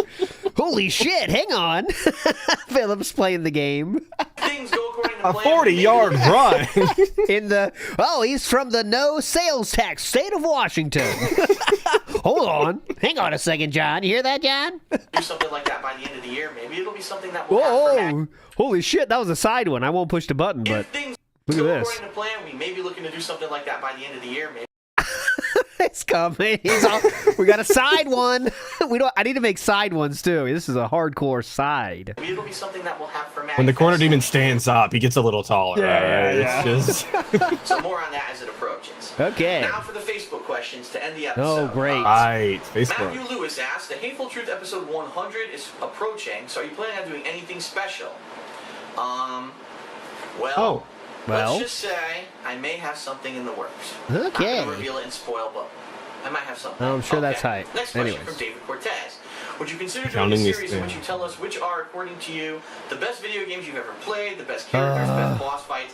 Holy shit, hang on. Philip's playing the game. Things go according to A plan. 40-yard run. He's from the no sales tax state of Washington. Hold on. Hang on a second, John. You hear that, John? Do something like that by the end of the year. Maybe it'll be something that will have for Mac. Holy shit, that was a side one. I won't push the button, but If things look at go this. according to plan, we may be looking to do something like that by the end of the year. Maybe. It's coming. We got a side one. I need to make side ones too. This is a hardcore side. Maybe it'll be something that we'll have for Mac. When the corner demon stands up, he gets a little taller. Yeah. It's just... So more on that as it approaches. Okay. Now for the Facebook questions to end the episode. Oh, great. Right, Facebook. Matthew Lewis asks, the Hateful Truth episode 100 is approaching, so are you planning on doing anything special? Let's just say I may have something in the works. Okay. I'm not gonna reveal it and spoil, but I might have something. I'm sure that's hype. Next question Anyways. from David Cortez. Would you consider doing a Counting these series in which you things. tell us which are, according to you, the best video games you've ever played, the best characters, best boss fights?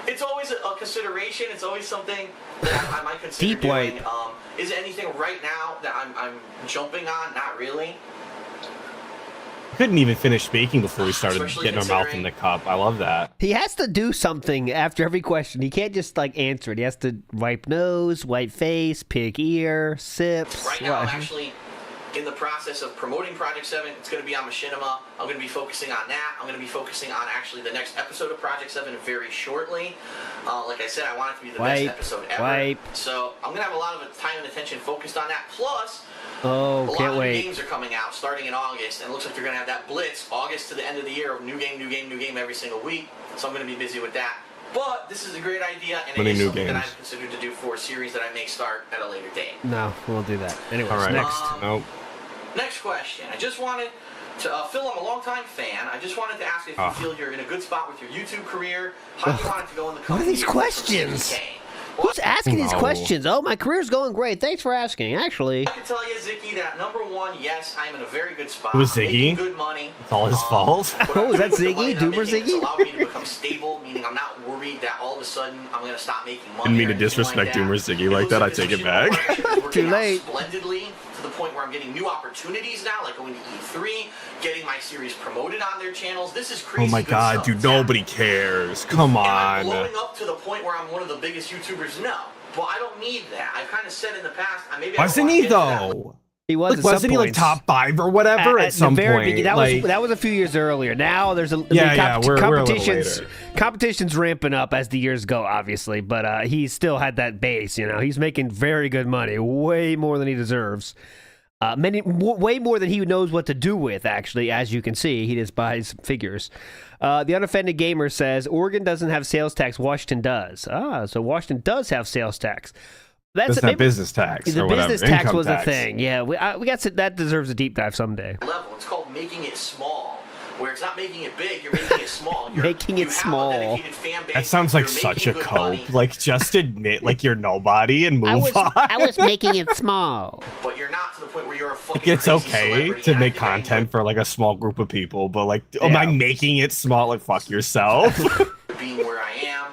It's always a consideration. It's always something that I might consider Deep doing. wipe. Is there anything right now that I'm jumping on? Not really. Couldn't even finish speaking before we started Especially getting our mouth in the cup. I love that. He has to do something after every question. He can't just answer it. He has to wipe nose, wipe face, pick ear, sips. Right now, I'm actually in the process of promoting Project 7. It's going to be on Machinima. I'm going to be focusing on that. I'm going to be focusing on actually the next episode of Project 7 very shortly. Like I said, I want it to be the best episode ever. So I'm going to have a lot of time and attention focused on that. Plus, a lot of new games are coming out starting in August, and it looks like they're going to have that blitz August to the end of the year of new game every single week. So I'm going to be busy with that. But this is a great idea, and it is something that I've considered to do for a series that I may start at a later date. No, we'll do that. Anyways, All right. next. Nope. Next question. I just wanted to, Phil, I'm a longtime fan. I just wanted to ask if you feel you're in a good spot with your YouTube career. How do you want it to go in the coming What are these years from questions? 60K? Who's asking these No. questions? Oh, my career's going great. Thanks for asking. Actually, I can tell you, Zicky, that number one, yes, I'm in a very good spot. Who's I'm making Ziggy? good money. It's all his fault. What Oh, I'm is that doing with the Ziggy? money that I'm Doomer making, Ziggy? It's allowed me to become stable, meaning I'm not worried that all of a sudden I'm going to stop making money. Didn't mean or to anything disrespect like Doomer Ziggy like that. I take it back. Too late. Splendidly to the point where I'm getting new opportunities now, like going to E3, getting my series promoted on their channels. This is crazy. Oh my God, dude, nobody cares. Come on. I'm blowing up to the point where I'm one of the biggest YouTubers. No, well, I don't need that. I've kind of said in the past, wasn't he though? He was. Like, wasn't he like top 5 or whatever at some point? That was a few years earlier. Now there's a competition's ramping up as the years go, obviously. But he still had that base. You know, he's making very good money, way more than he deserves. Way more than he knows what to do with. Actually, as you can see, he just buys figures. The Unoffended Gamer says Oregon doesn't have sales tax. Washington does. So Washington does have sales tax. That's not business tax. The or whatever. business tax Income was tax. a thing. Yeah, we got that deserves a deep dive someday. Level. It's called making it small, where it's not making it big, you're making it small. Making it small. That sounds like such a cope. Like, just admit like you're nobody and move on. I was making it small. But you're not to the point where you're a fucking Like, it's okay to make content for like a small group of people, but like, am I making it small? Like, fuck yourself. Being where I am.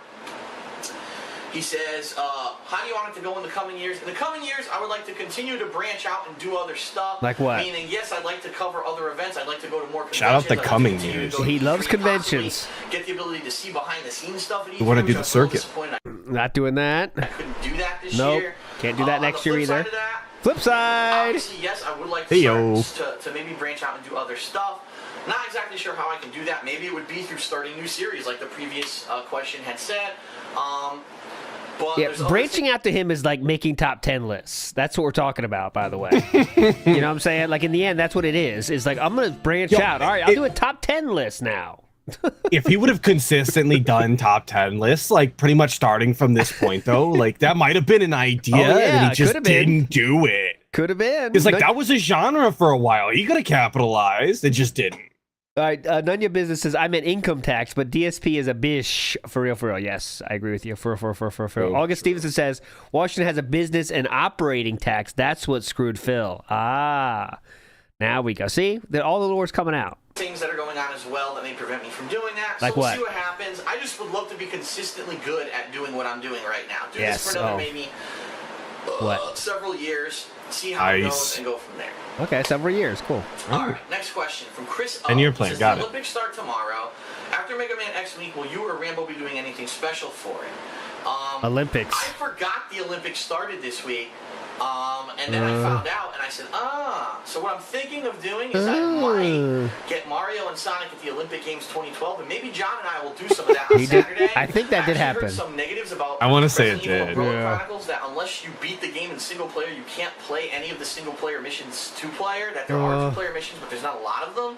He says, how do you want it to go in the coming years? In the coming years, I would like to continue to branch out and do other stuff. Like what? Meaning, yes, I'd like to cover other events. I'd like to go to more conventions. Shout out the I'd coming like to years. go to He loves E3, conventions. Get the ability to see behind the scenes stuff. You want to do the circuit? Not doing that. I couldn't do that this Nope. year. Can't do that next year either. That, Flip side. obviously, yes, I would like to, start to maybe branch out and do other stuff. Not exactly sure how I can do that. Maybe it would be through starting new series, like the previous question had said. But yeah, branching out to him is like making top 10 lists. That's what we're talking about, by the way. You know what I'm saying? Like, in the end, that's what it is. It's like, I'm going to branch out. All right, I'll do a top 10 list now. If he would have consistently done top 10 lists, like pretty much starting from this point, though, like that might have been an idea, and he just didn't do it. Could have been. It's like that was a genre for a while. He could have capitalized. It just didn't. All right, Nunya Business says, I meant income tax, but DSP is a bish. For real. Yes, I agree with you. For real. August Stevenson says, Washington has a business and operating tax. That's what screwed Phil. Ah, now we go. See, all the lore's coming out. Things that are going on as well that may prevent me from doing that. Like so we'll what? see what happens. I just would love to be consistently good at doing what I'm doing right now. Do this for another maybe several years. See how it goes and go from there. Okay, several years. Cool. All right, next question from Chris. And your plan, got it. The Olympics start tomorrow. After Mega Man X week, will you or Rambo be doing anything special for it? Olympics. I forgot the Olympics started this week. And then I found out, and I said, so what I'm thinking of doing is I might get Mario and Sonic at the Olympic Games 2012, and maybe John and I will do some of that on Saturday. I think that did happen. Heard some negatives about I want to say it Resident Evil did. Umbrella Chronicles, that unless you beat the game in single player, you can't play any of the single player missions two-player, that there are two-player missions, but there's not a lot of them.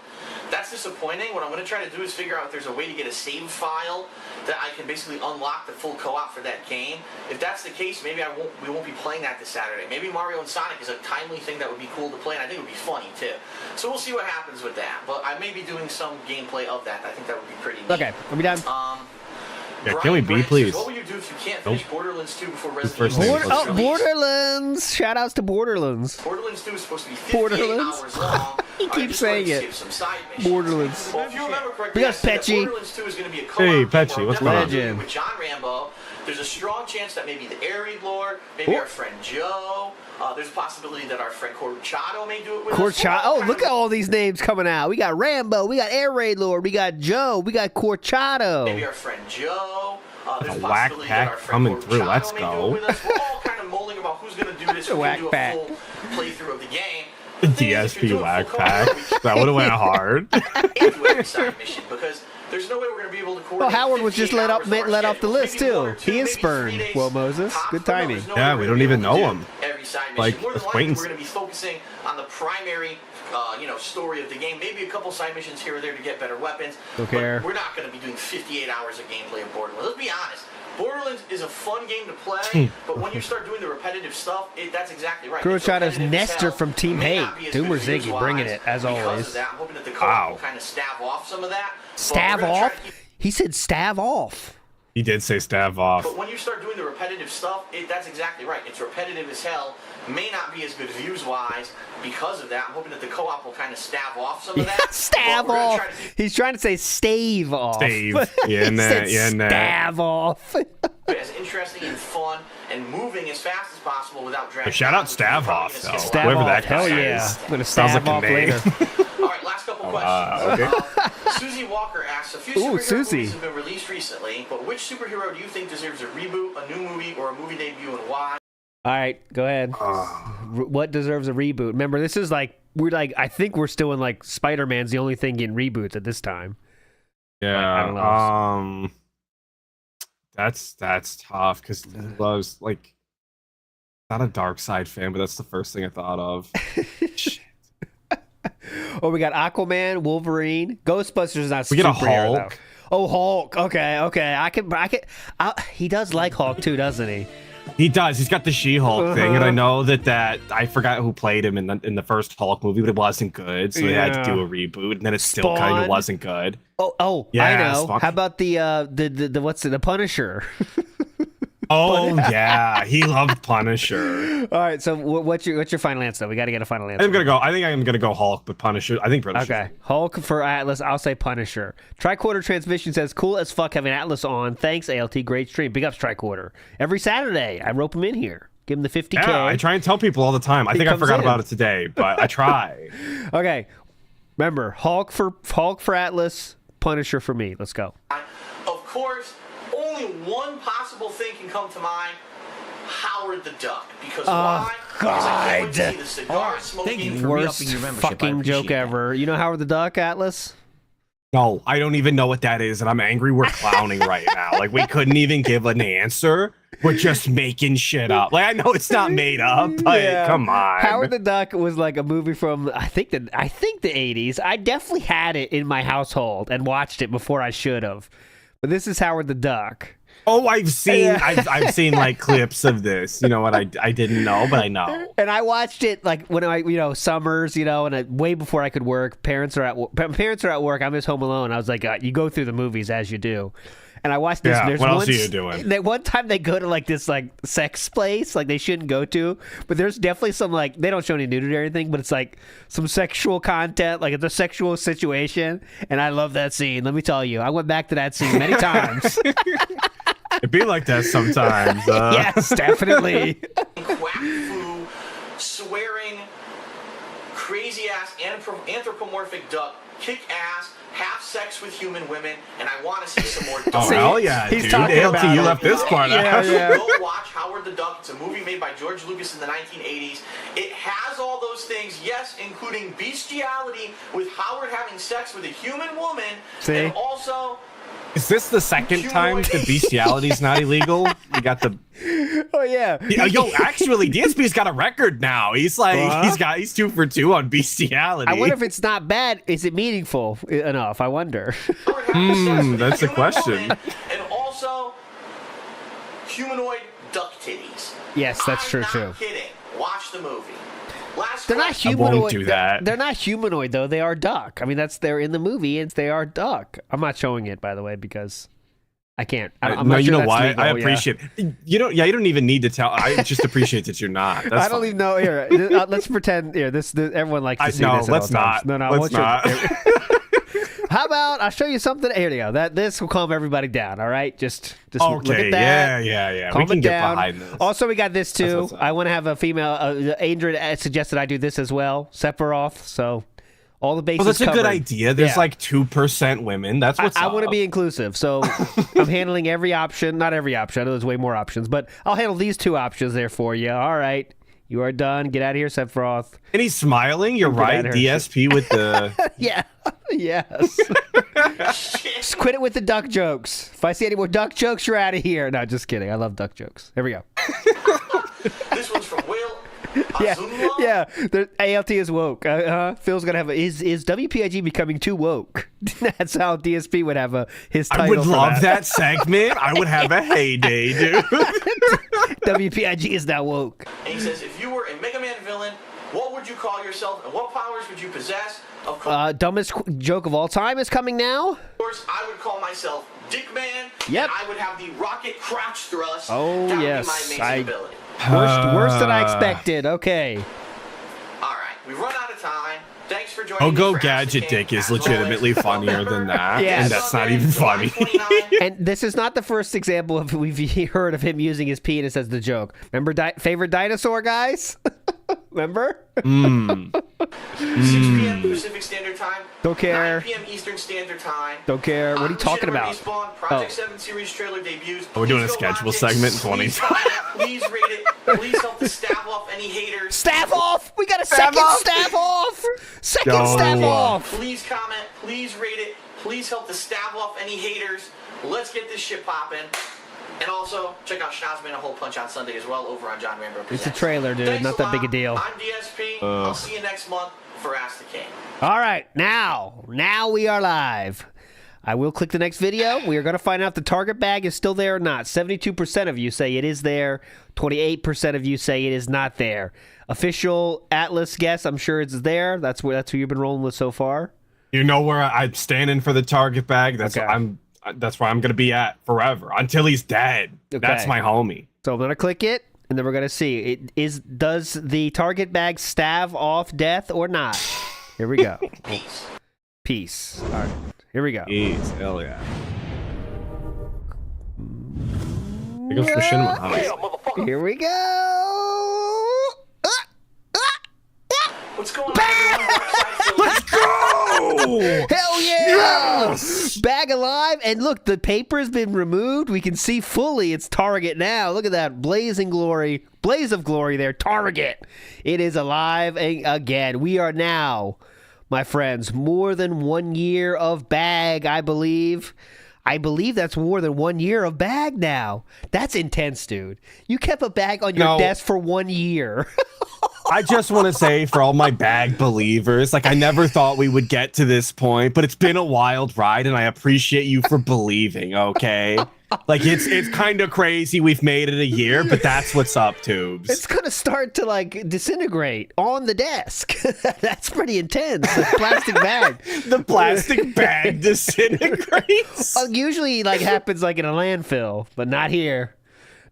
That's disappointing. What I'm going to try to do is figure out if there's a way to get a save file that I can basically unlock the full co-op for that game. If that's the case, maybe we won't be playing that this Saturday. Maybe Mario and Sonic is a timely thing that would be cool to play, and I think it would be funny too. So we'll see what happens with that. But I may be doing some gameplay of that. I think that would be pretty neat. Okay, are we done? Yeah, can we be, please? What will you do if you can't finish Borderlands 2 before Resident Evil 6 is released? Borderlands! Shout outs to Borderlands. Borderlands 2 is supposed to be 58 hours long. He keeps saying it. Borderlands. Well, if you remember correctly, We got Petchy. Borderlands 2 is going to be a co-op Hey, game Petchy, where what's I'm going on? definitely with John Rambo. There's a strong chance that maybe the Air Raid Lord, maybe our friend Joe. There's a possibility that our friend Corchado may do it with us. Corchado. Oh, look at all these names coming out. We got Rambo. We got Air Raid Lord. We got Joe. We got Corchado. Maybe our friend Joe. There's a Whack possibility pack that our friend coming through. Corchado Let's may go. do it with us. We're all kind of mulling about who's going to do this. Who's going to do Whack a full playthrough of the game. The thing is, if you're DSP doing whack full pack. co-op, That would have went hard. into every side mission because there's no way we're going to be able to coordinate. Well, Howard was just 58 let hours off the of our list schedule. too. Maybe 1 or 2, He is maybe spurned. 3 days. WhoaMoses. Top, Good but no, timing. there's no Yeah, way we we're don't gonna even be able to know do him. Every side mission. Like, More than likely, acquaintance. we're going to be focusing on the primary, story of the game. Maybe a couple side missions here or there to get better weapons. Don't but care. we're not going to be doing 58 hours of gameplay of Borderlands. Let's be honest. Borderlands is a fun game to play, but when you start doing the repetitive stuff, that's exactly right. Corchado's Nestor from Team Hate. Doomer Ziggy bringing it, as always. I'm hoping that the co-op will kind of stave off some of that. Stab off? He said stab off. He did say stab off. But when you start doing the repetitive stuff, that's exactly right. It's repetitive as hell. May not be as good views-wise because of that. I'm hoping that the co-op will kind of stave off some of that. Stab off. He's trying to say stave off. Stave. He said Yeah, stab off. as interesting and fun and moving as fast as possible without dragging. Shout out Stavhoff, though. Stab Whoever off, that guy hell yeah. is. I'm gonna Sounds stab like a off name. later. All right, last couple questions. Okay. Susie Walker asks, a few Ooh, superhero Susie. movies have been released recently, but which superhero do you think deserves a reboot, a new movie, or a movie debut, and why? All right, go ahead. What deserves a reboot? Remember, this is like I think we're still in like Spider-Man's the only thing getting reboots at this time. Yeah. I don't know. That's tough because he loves like not a Dark Side fan, but that's the first thing I thought of. Shit. Oh, we got Aquaman, Wolverine, Ghostbusters is not We get a superhero, though. Hulk. Oh, Hulk. Okay. He does like Hulk too, doesn't he? He does. He's got the She-Hulk thing, and I know that I forgot who played him in the first Hulk movie, but it wasn't good, so they had to do a reboot, and then it still kind Spawn. of wasn't good. Oh, Yeah, I know. Spawn. How about the what's it? The Punisher. Oh yeah, he loved Punisher. All right. So what's your final answer? We got to get a final answer. I think I'm gonna go Hulk, but Punisher. I think Punisher. Okay, Hulk for Atlas. I'll say Punisher. Tricorder Transmission says, cool as fuck having Atlas on. Thanks, ALT. Great stream. Big ups, Tricorder. Every Saturday, I rope him in here. Give him the 50K. Yeah, I try and tell people all the time. I think I comes forgot in. about it today, but I try. Okay, remember, Hulk for Atlas, Punisher for me. Let's go. Of course, only one possible thing can come to mind. Howard the Duck. Because why? Because I can't wait to see the cigar smoking. Thank you for Worst re-upping your membership. I fucking appreciate joke that. ever. You know Howard the Duck, Atlas? No, I don't even know what that is, and I'm angry we're clowning right now. Like, we couldn't even give an answer. We're just making shit up. Like, I know it's not made up, but come on. Howard the Duck was like a movie from I think the 80s. I definitely had it in my household and watched it before I should have. But this is Howard the Duck. Oh, I've seen I've seen like clips of this. You know what? I didn't know, but I know. And I watched it like when summers, and way before I could work. Parents are at work. I'm just home alone. I was like, you go through the movies as you do. And I watched this. Yeah, There's what else one, are you doing? One time they go to like this like sex place like they shouldn't go to, but there's definitely some like they don't show any nudity or anything, but it's like some sexual content, like it's a sexual situation. And I love that scene. Let me tell you, I went back to that scene many times. It'd be like that sometimes. Yes, definitely. Quack fu, swearing, crazy ass anthropomorphic duck, kick ass, have sex with human women, and I want to see some more duck. Oh, hell yeah, he's dude. talking ALT, about you it. left this part out. Yeah. Go watch Howard the Duck. It's a movie made by George Lucas in the 1980s. It has all those things, yes, including bestiality with Howard having sex with a human woman, See? and also... Is this the second time the bestiality's not illegal? You got the Oh yeah. yo. Actually, DSP's got a record now. He's like he's 2 for 2 on bestiality. I wonder if it's not bad. Is it meaningful enough? I wonder. Howard having sex with that's a human question. woman, and also humanoid duck titties. Yes, that's I'm true. not kidding. Watch the movie. Last They're not question. humanoid. won't do that. They're not humanoid though. They are duck. I mean, they're in the movie, and they are duck. I'm not showing it by the way because I can't. I'm no, not you sure know that's why? legal, I yeah. appreciate. You don't even need to tell. I just appreciate that you're not. That's I don't fine. even know. Here, let's pretend. Here, this everyone likes to see no, this. at let's all times. not. No, Let's not. How about I'll show you something? Here you go. This will calm everybody down. All right, just look Okay, at that. yeah. Calm We can it get down. behind this. Also, we got this too. what's up. I want to have a female. Adrian suggested I do this as well. Sephiroth. So all the bases. Well, that's a covered. good idea. There's Yeah. like 2% women. That's what's I up. want to be inclusive, so I'm handling every option. Not every option. I know there's way more options, but I'll handle these 2 options there for you. All right. You are done. Get out of here, Sephiroth. And he's smiling. You're Get right. outta here. DSP with the. Yeah. Yes. Just quit it with the duck jokes. If I see any more duck jokes, you're out of here. No, just kidding. I love duck jokes. Here we go. This one's from Will. Yeah, Azumla. yeah. The ALT is woke. Phil's gonna have is WPIG becoming too woke? That's how DSP would have his title. I would for love that segment. I would have a heyday, dude. WPIG is now woke. And he says, if you were a Mega Man villain, what would you call yourself, and what powers would you possess? Of Dumbest joke of all time is coming now. course, I would call myself Dick Man. Yep. And I would have the rocket crotch thrust. Oh, that yes. would be my amazing ability. Worse than I expected. Okay. All right, we've run out of time. Thanks for joining me Go for Ask the Gadget King. Dick is As always, legitimately funnier than that, Yes. and that's not even funny. July 29th. And this is not the first example of we've heard of him using his penis as the joke. Remember favorite dinosaur, guys? Remember? 6 p.m. Pacific Standard Time. Don't care. 9 p.m. Eastern Standard Time. Don't care. What are you talking about? Respawn, Project 7 series trailer debuts. We're doing a Please go schedule watch it. segment in Please 2020. comment, please rate it. Please help to stave off any haters. Staff off! We got a second off! staff off! Second Go. staff off! Please comment. Please rate it. Please help to stave off any haters. Let's get this shit popping. And also, check out Shazman a Hole Punch on Sunday as well over on John Rambo Presents. It's a trailer, dude. Thanks Not that big a deal. I'm DSP. I'll see you next month for Ask the King. All right, now we are live. I will click the next video. We are going to find out if the target bag is still there or not. 72% of you say it is there. 28% of you say it is not there. Official Atlas guess, I'm sure it's there. That's who you've been rolling with so far. You know where I'm standing for the target bag. That's Okay. That's where I'm gonna be at forever until he's dead. Okay. That's my homie. So I'm going to click it, and then we're going to see. Does the target bag stave off death or not? Here we go. Peace. All right. Here we go. Jeez, hell yeah. Here goes the cinema house. Here we go. What's going on, everyone? Let's go! Hell yeah! Bag alive, and look, the paper has been removed. We can see fully its target now. Look at that blaze of glory there. Target. It is alive again. We are now, my friends, more than 1 year of bag, I believe. I believe that's more than 1 year of bag now. That's intense, dude. You kept a bag on your desk for 1 year. I just want to say for all my bag believers, like I never thought we would get to this point, but it's been a wild ride and I appreciate you for believing, okay? Like it's kind of crazy we've made it a year, but that's what's up, Tubes. It's going to start to like disintegrate on the desk. That's pretty intense. The plastic bag. The plastic bag disintegrates. Usually like happens like in a landfill, but not here.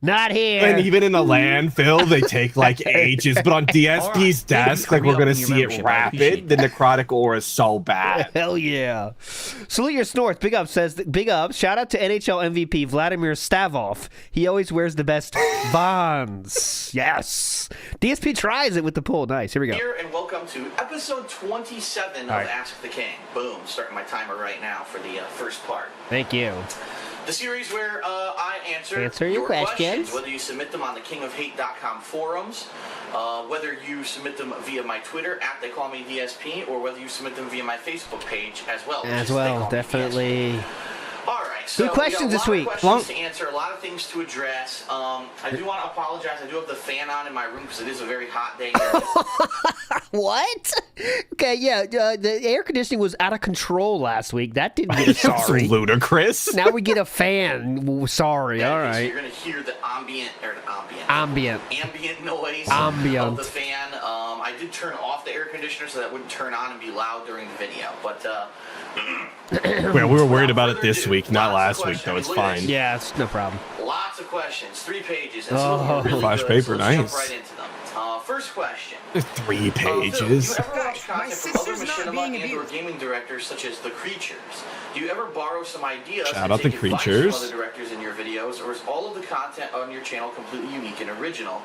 Not here. And even in a landfill, they take like ages. But on DSP's desk, like we're gonna see it rapid. The necrotic ore is so bad. Hell yeah. Salute your snorts. Big up says, big up. Shout out to NHL MVP Vladimir Stavov. He always wears the best Vans. Yes. DSP tries it with the pull. Nice. Here we go. Here and welcome to episode 27 of Ask the King. Boom. Starting my timer right now for the first part. Thank you. The series where I answer your questions, questions, whether you submit them on the kingofhate.com forums, whether you submit them via my Twitter @TheyCallMeDSP, or whether you submit them via my Facebook page as well. Definitely. All right, so good questions this week. We got a lot of questions to answer, a lot of things to address. I do want to apologize. I do have the fan on in my room because it is a very hot day here. What? Okay, yeah. The air conditioning was out of control last week. That didn't get a That's sorry. ludicrous. Now we get a fan. Sorry. All right. So you're going to hear the ambient noise of the fan. I did turn off the air conditioner so that wouldn't turn on and be loud during the video. But Well, we were worried about it this week, not last week, though. It's fine. Yeah, it's no problem. Lots of questions, 3 pages. And some of them are really Flash good, paper, so let's nice. jump right into them. First question. 3 pages. Do you ever watch content from other machinima and/or gaming directors such as The Creatures? Do you ever borrow some ideas Shout and out The take advice Creatures. from other directors in your videos, or is all of the content on your channel completely unique and original?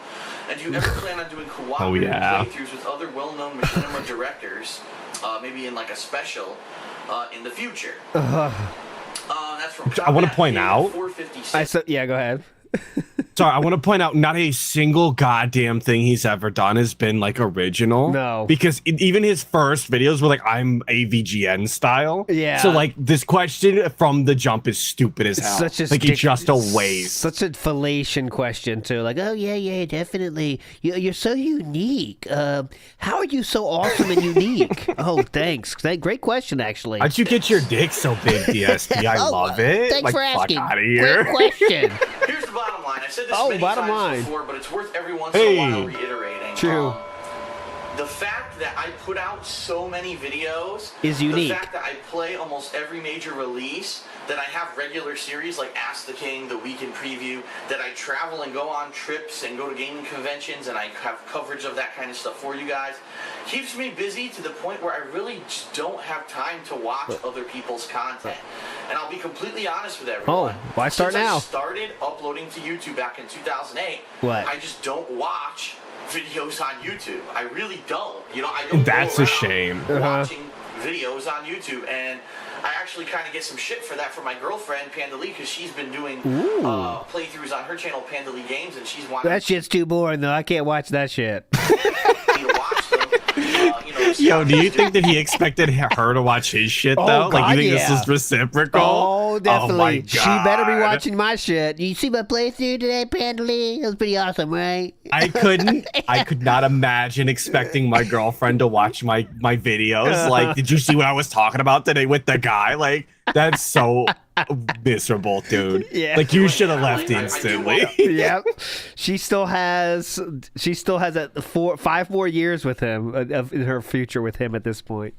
And do you ever plan on doing cooperative playthroughs with other well-known machinima directors, maybe in like a special in the future? That's from I want to point out. 456. Yeah, go ahead. Sorry, I want to point out not a single goddamn thing he's ever done has been like original. No. Because even his first videos were like, I'm AVGN style. Yeah. So like this question from the jump is stupid as hell. Such a like it's just a waste. Such a fellation question too. Like, oh yeah, definitely. You're so unique. How are you so awesome and unique? Oh, thanks. Great question, actually. How'd you get your dick so big, DSP? I love it. Thanks like, for asking. Fuck out of here. Great question. Here's the bottom line. I've said this many bottom times line. before, but it's worth every once in a while reiterating. True. The fact that I put out so many videos is unique. The fact that I play almost every major release, that I have regular series like Ask the King, the Weekend Preview, that I travel and go on trips and go to gaming conventions and I have coverage of that kind of stuff for you guys. keeps me busy to the point where I really just don't have time to watch other people's content. And I'll be completely honest with everyone. Oh, why start Since now? I started uploading to YouTube back in 2008. What? I just don't watch videos on YouTube. I really don't. You know, I don't. That's go a around shame. Watching videos on YouTube, and I actually kind of get some shit for that from my girlfriend Panda Lee, because she's been doing playthroughs on her channel Panda Lee Games, and she's wanting That shit's too boring though. I can't watch that shit. me to watch them. Yo, do you think that he expected her to watch his shit though? Like, God, you think yeah. this is reciprocal? Oh, definitely. Oh my She better be God. watching my shit. You see my playthrough today, Pandaloo? It was pretty awesome, right? I could not imagine expecting my girlfriend to watch my videos. Like, did you see what I was talking about today with the guy? Like, that's so miserable, dude. Yeah. Like, you should have left instantly. Yep. She still has 5 more years with him of her future with him at this point.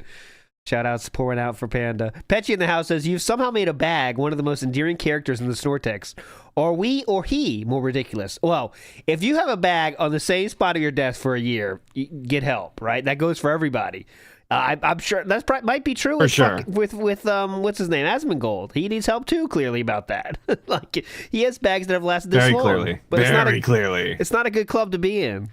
Shout outs pouring out for Panda. Petchy in the house says, you've somehow made a bag one of the most endearing characters in the Snortex. Are we or he more ridiculous? Well, if you have a bag on the same spot of your desk for a year, get help, right? That goes for everybody. I'm sure that might be true For sure. with what's his name, Asmongold. He needs help too, clearly, about that. Like, he has bags that have lasted this Very long. clearly. But Very clearly. It's not a good club to be in.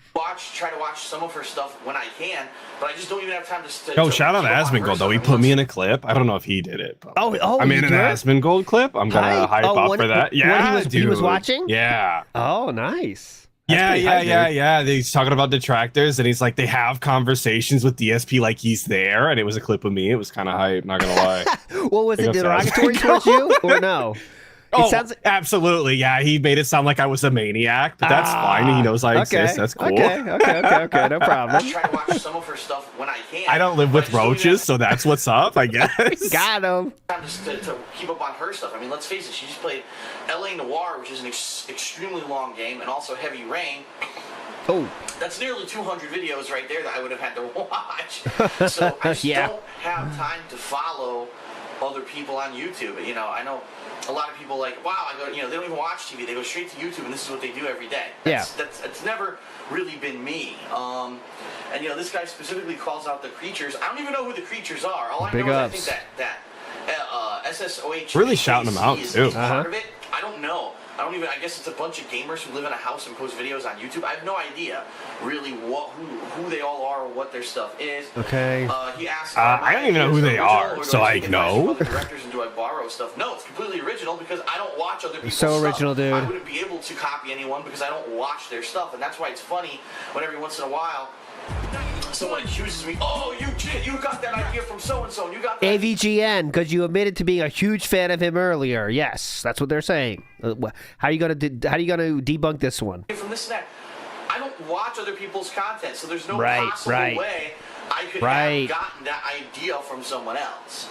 try to watch some of her stuff when I can, but I just don't even have time to. Yo, shout out to Asmongold though. He put me in a clip. I don't know if he did it. But I'm in an Asmongold clip. I'm gonna hype up for that. Yeah, he was watching. Yeah. Oh, nice. Yeah. He's talking about detractors, and he's like, they have conversations with DSP like he's there, and it was a clip of me. It was kind of hype, not gonna lie. Well, was it Big derogatory ups, towards you or no? Absolutely. Yeah, he made it sound like I was a maniac, but that's fine. He knows I exist. That's cool. Okay. No problem. I try to watch some of her stuff when I can. I don't live with roaches, so that's what's up, I guess. Got him. Just to keep up on her stuff. I mean, let's face it, she just played LA Noire, which is an extremely long game, and also Heavy Rain. Oh. That's nearly 200 videos right there that I would have had to watch. So I just don't have time to follow other people on YouTube. You know, I know a lot of people like, wow, they don't even watch TV. They go straight to YouTube, and this is what they do every day. That's never really been me. And this guy specifically calls out the creatures. I don't even know who the creatures are. All I know is I think that SSOH really shouting them out too. Part of it. I don't know. I guess it's a bunch of gamers who live in a house and post videos on YouTube. I have no idea really who they all are or what their stuff is. Okay. He asked, I don't even know who they are, so I know. Directors and do I borrow stuff? No, it's completely original because I don't watch other people's so stuff. Original, dude. I wouldn't be able to copy anyone because I don't watch their stuff, and that's why it's funny when every once in a while someone accuses me, oh, you got that idea from so-and-so, and you got that. AVGN, because you admitted to being a huge fan of him earlier. Yes, that's what they're saying. How are you gonna debunk this one? From this and that. I don't watch other people's content, so there's no possible way I could have gotten that idea from someone else.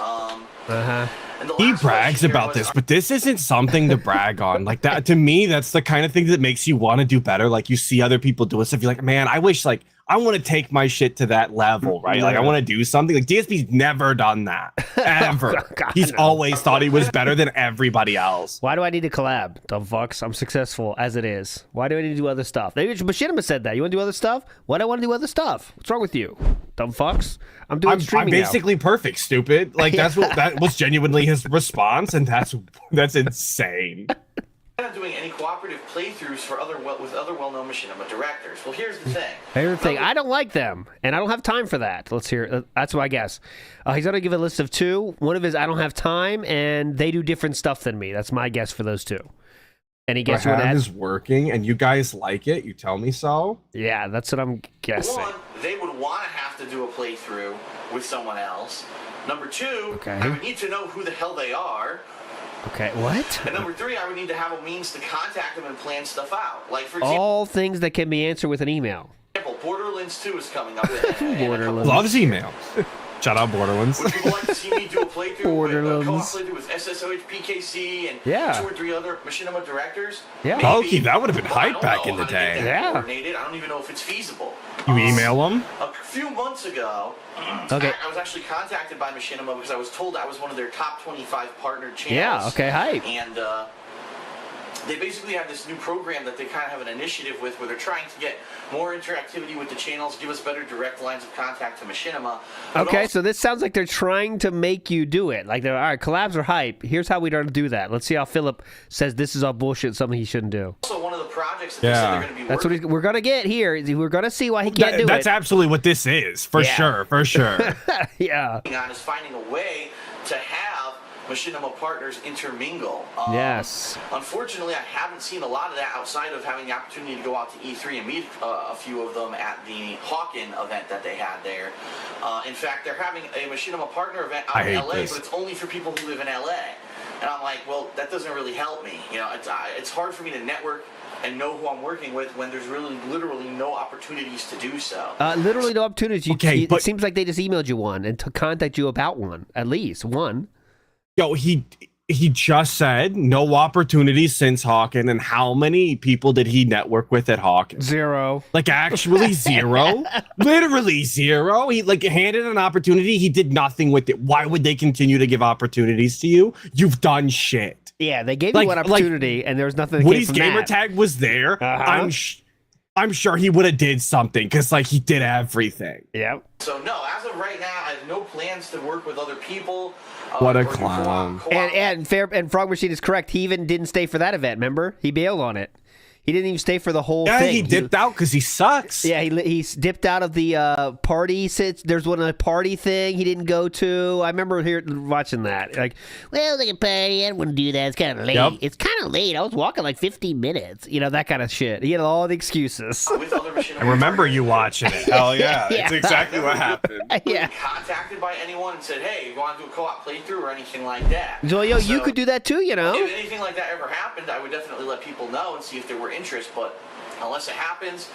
He brags about this, but this isn't something to brag on. Like, that, to me, that's the kind of thing that makes you want to do better. Like, you see other people doing stuff, you're like, man, I wish, like, I want to take my shit to that level, right? Like, I want to do something. Like, DSP's never done that, ever. He's always thought he was better than everybody else. Why do I need to collab, dumb fucks? I'm successful as it is. Why do I need to do other stuff? Machinima said that. You want to do other stuff? Why do I want to do other stuff? What's wrong with you, dumb fucks? I'm streaming I'm basically perfect, stupid. Like, that was genuinely his response, and that's insane. I'm not doing any cooperative playthroughs with other well-known machinima directors. Well, here's the thing. Here's the thing. I don't like them, and I don't have time for that. Let's hear. That's what I guess. He's going to give a list of 2. One of his, I don't have time, and they do different stuff than me. That's my guess for those 2. And he gets what is working, and you guys like it. You tell me so. Yeah, that's what I'm guessing. One, they would want to have to do a playthrough with someone else. Number 2, I would need to know who the hell they are. Okay, what? And number 3, I would need to have a means to contact them and plan stuff out. Like, for example, all things that can be answered with an email. Borderlands 2 is coming up. Borderlands. Loves emails. Shout out Borderlands. Would people like to see me do a playthrough Borderlands. with SSOH, PKC, and 2 or 3 other machinima directors? Yeah. Loki, that would have been hype back in the day. Yeah. I don't even know if it's feasible. You email them? A few months ago, I was actually contacted by Machinima because I was told I was one of their top 25 partnered channels. Yeah, okay, hype. And they basically have this new program that they kind of have an initiative with where they're trying to get more interactivity with the channels, give us better direct lines of contact to Machinima. Okay, so this sounds like they're trying to make you do it. Like, they're, all right, collabs are hype. Here's how we don't do that. Let's see how Philip says this is all bullshit, something he shouldn't do. Also, one of the projects that they said they're going to be That's what we're going to get here. We're going to see why he can't do it. That's absolutely what this is, for sure, for sure. Yeah. On is finding a way to have Machinima partners intermingle. Yes. Unfortunately, I haven't seen a lot of that outside of having the opportunity to go out to E3 and meet a few of them at the Hogan event that they had there. In fact, they're having a Machinima partner event out in LA, but it's only for people who live in LA. And I'm like, well, that doesn't really help me. You know, it's hard for me to network and know who I'm working with when there's really literally no opportunities to do so. Literally no opportunities. Okay, it seems like they just emailed you one and to contact you about one, at least one. Yo, he just said no opportunities since Hawken, and how many people did he network with at Hawken? 0. Like, actually 0? Literally 0? He, like, handed an opportunity, he did nothing with it. Why would they continue to give opportunities to you? You've done shit. Yeah, they gave you one opportunity, and there was nothing that Woody's came from gamer that. tag was there. I'm sure he would have did something, because, like, he did everything. Yep. So, no, as of right now, I have no plans to work with other people. What a clown. And Frog Machine is correct. He even didn't stay for that event, remember? He bailed on it. He didn't even stay for the whole thing. Yeah, he dipped out because he sucks. Yeah, he dipped out of the party. There's a party thing he didn't go to. I remember watching that. Like, well, like a party, I don't want to do that. It's kind of late. Yep. It's kind of late. I was walking like 15 minutes. You know, that kind of shit. He had all the excuses. I remember you watching it. Hell yeah. It's exactly what happened. Yeah. Contacted by anyone and said, hey, you want to do a co-op playthrough or anything like that? So, you could do that too, you know? If anything like that ever happened, I would definitely let people know and see if there were interest, but unless it happens,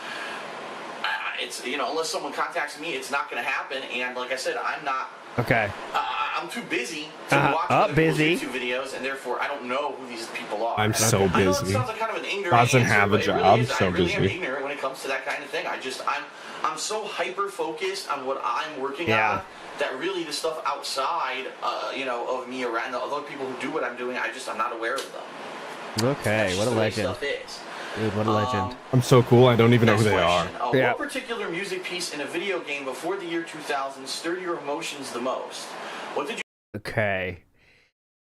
it's, you know, unless someone contacts me, it's not going to happen. And like I said, I'm not. Okay. I'm too busy to watch other people's YouTube videos, and therefore I don't know who these people are. I'm so busy. I know it sounds like kind of an ignorant Doesn't answer, have a but it job, really is. so I really busy. am ignorant when it comes to that kind of thing. I'm so hyper focused on what I'm working on that really the stuff outside, you know, of me around the other people who do what I'm doing, I'm not aware of them. Okay, what a legend. Stuff is. Dude, what a legend. I'm so cool, I don't even know who they are. What particular music piece in a video game before the year 2000 stirred your emotions the most? What did you... Okay.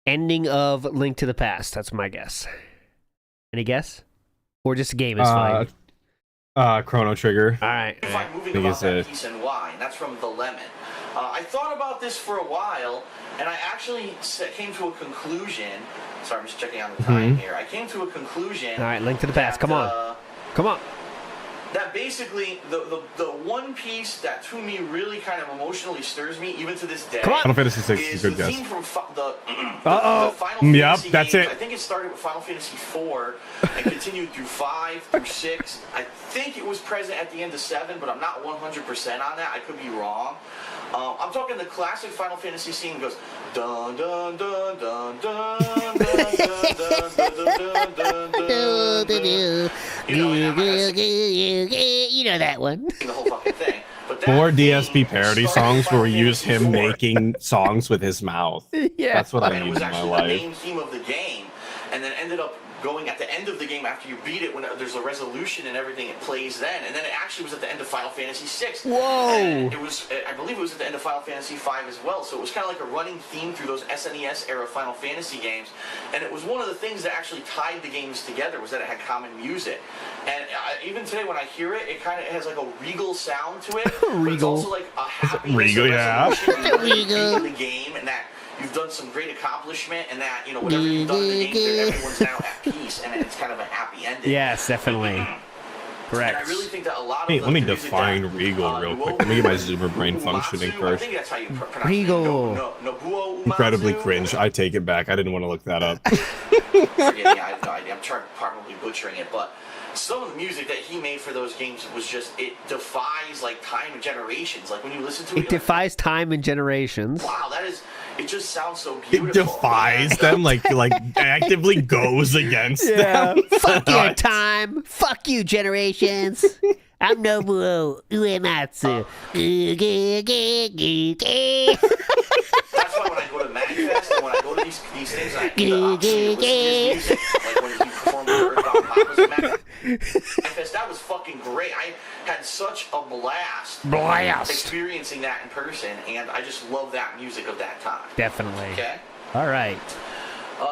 Ending of Link to the Past. That's my guess. Any guess? Or just a game is fine. Chrono Trigger. All right. Find moving about that piece and why? And that's from The Lemon. I thought about this for a while, and I actually came to a conclusion. Sorry, I'm just checking on the time here. I came to a conclusion. All right, Link to the Past. Come on. Come on. That basically, the one piece that to me really kind of emotionally stirs me, even to this day, Come on. Final Fantasy 6 is a good the guess. theme from the Final Fantasy that's games. it. I think it started with Final Fantasy 4 and continued through 5 through 6. I think it was present at the end of 7, but I'm not 100% on that. I could be wrong. I'm talking the classic Final Fantasy scene goes dun dun dun dun dun dun dun dun dun dun dun. You know that one. The whole fucking thing. But 4 DSP parody songs where we use him making songs with his mouth. Yeah. That's what I And it need was in my actually the life. main theme of the game, and then ended up going at the end of the game after you beat it when there's a resolution and everything. It plays then, and then it actually was at the end of Final Fantasy 6. Whoa! And it was, I believe, it was at the end of Final Fantasy 5 as well. So it was kind of like a running theme through those SNES era Final Fantasy games, and it was one of the things that actually tied the games together was that it had common music. And even today, when I hear it, it kind of has like a regal sound to it. But it's Regal. also like a happiness, Regal, yeah. Regal. The game, and that you've done some great accomplishment, and that, you know, whatever you've done in the game, everyone's now at peace, and it's kind of a happy ending. Yes, definitely. Correct. And I really think that a lot of Hey, the let me music define that, real quick. Let me get my zoomer brain functioning I first. think that's how you pronounce Regal. it. Nobuo Uematsu. Incredibly cringe. I take it back. I didn't want to look that up. Forget me, I have no idea. I'm probably butchering it, but some of the music that he made for those games was just, it defies like time and generations. Like when you listen to it, It defies time and generations. wow, it just sounds so It beautiful. defies them, like actively goes against them. Fuck you, time. Fuck you, generations. I'm Nobuo Uematsu. That's that's why when I go to MagFest and when I go to these things, and I get the opportunity to listen to his music, like when he performed with Earthbound Papas at MagFest, that was fucking great. I had such a blast experiencing that in person, and I just love that music of that time. Definitely. Okay? All right.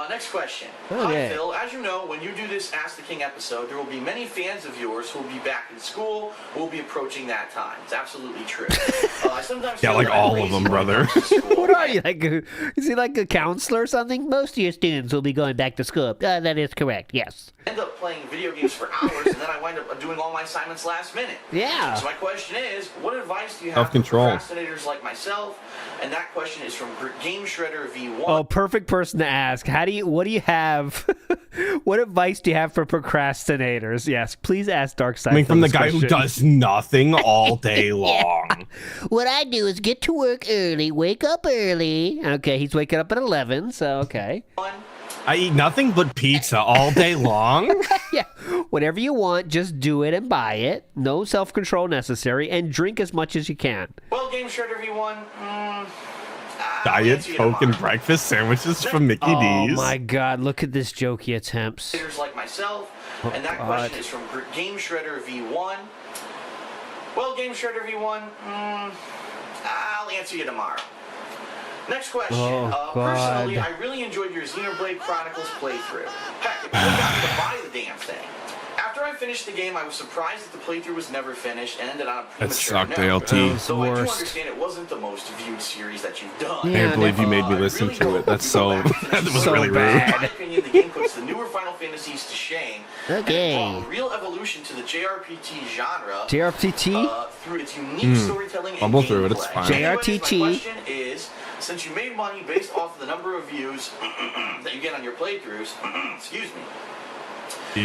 Next question. Okay. Hi, Phil. As you know, when you do this Ask the King episode, there will be many fans of yours who will be back in school. We'll be approaching that time. It's absolutely true. I sometimes Yeah, like all of them, brother. What are you, like? Is he like a counselor or something? Most of your students will be going back to school. That is correct. Yes. I end up playing video games for hours, and then I wind up doing all my assignments last minute. Yeah. So my question is, what advice do you have for Self-control. procrastinators like myself? And that question is from Game Shredder V1. Oh, perfect person to ask. What do you have? What advice do you have for procrastinators? Yes, please ask Darkside. Coming from the guy who does nothing all day long. Yeah. What I do is get to work early, wake up early. Okay, he's waking up at 11, so okay. I eat nothing but pizza all day long. Yeah, whatever you want, just do it and buy it. No self-control necessary, and drink as much as you can. Well, Game Shredder V1, Diet Coke and breakfast sandwiches from Mickey Oh D's. my God, look at this joke he attempts. like myself, and that question is from Game Shredder V1. Well, Game Shredder V1, I'll answer you tomorrow. Next question. Personally, I really enjoyed your Xenoblade Chronicles playthrough. Heck, if you got to buy the damn thing. After I finished the game, I was surprised that the playthrough was never finished and ended on a premature That sucked, note. ALT. So I do understand it wasn't the most viewed series that you've done. I can't believe you made me listen to it. That's so... that was really rude. In my opinion, the game puts the newer Final Fantasies to shame. Okay. And brought real evolution to the JRPG genre. JRPG? Through its unique storytelling and Fumble through it, gameplay. it's fine. JRPG. My question is, since you made money based off of the number of views that you get on your playthroughs, excuse me,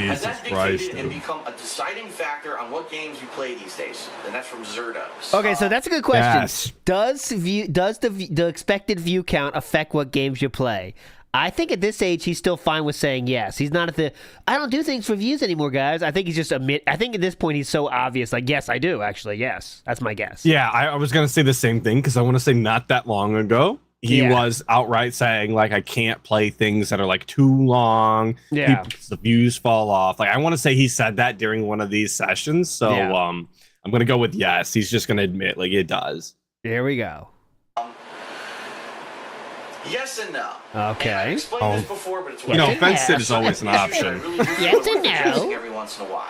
has that dictated and become a deciding factor on what games you play these days? And that's from Zerdos. Okay, so that's a good question. Yes. Does the expected view count affect what games you play? I think at this age he's still fine with saying yes. He's not at the I don't do things for views anymore, guys. I think he's just I think at this point he's so obvious. Like, yes, I do actually. Yes, that's my guess. Yeah, I was gonna say the same thing because I want to say not that long ago he was outright saying like I can't play things that are like too long. Yeah, the views fall off. Like I want to say he said that during one of these sessions. So I'm gonna go with yes. He's just gonna admit like it does. Here we go. Yes and no. Okay. And I've explained this before, but it's offensive is always an option. Yes and no. Every once in a while.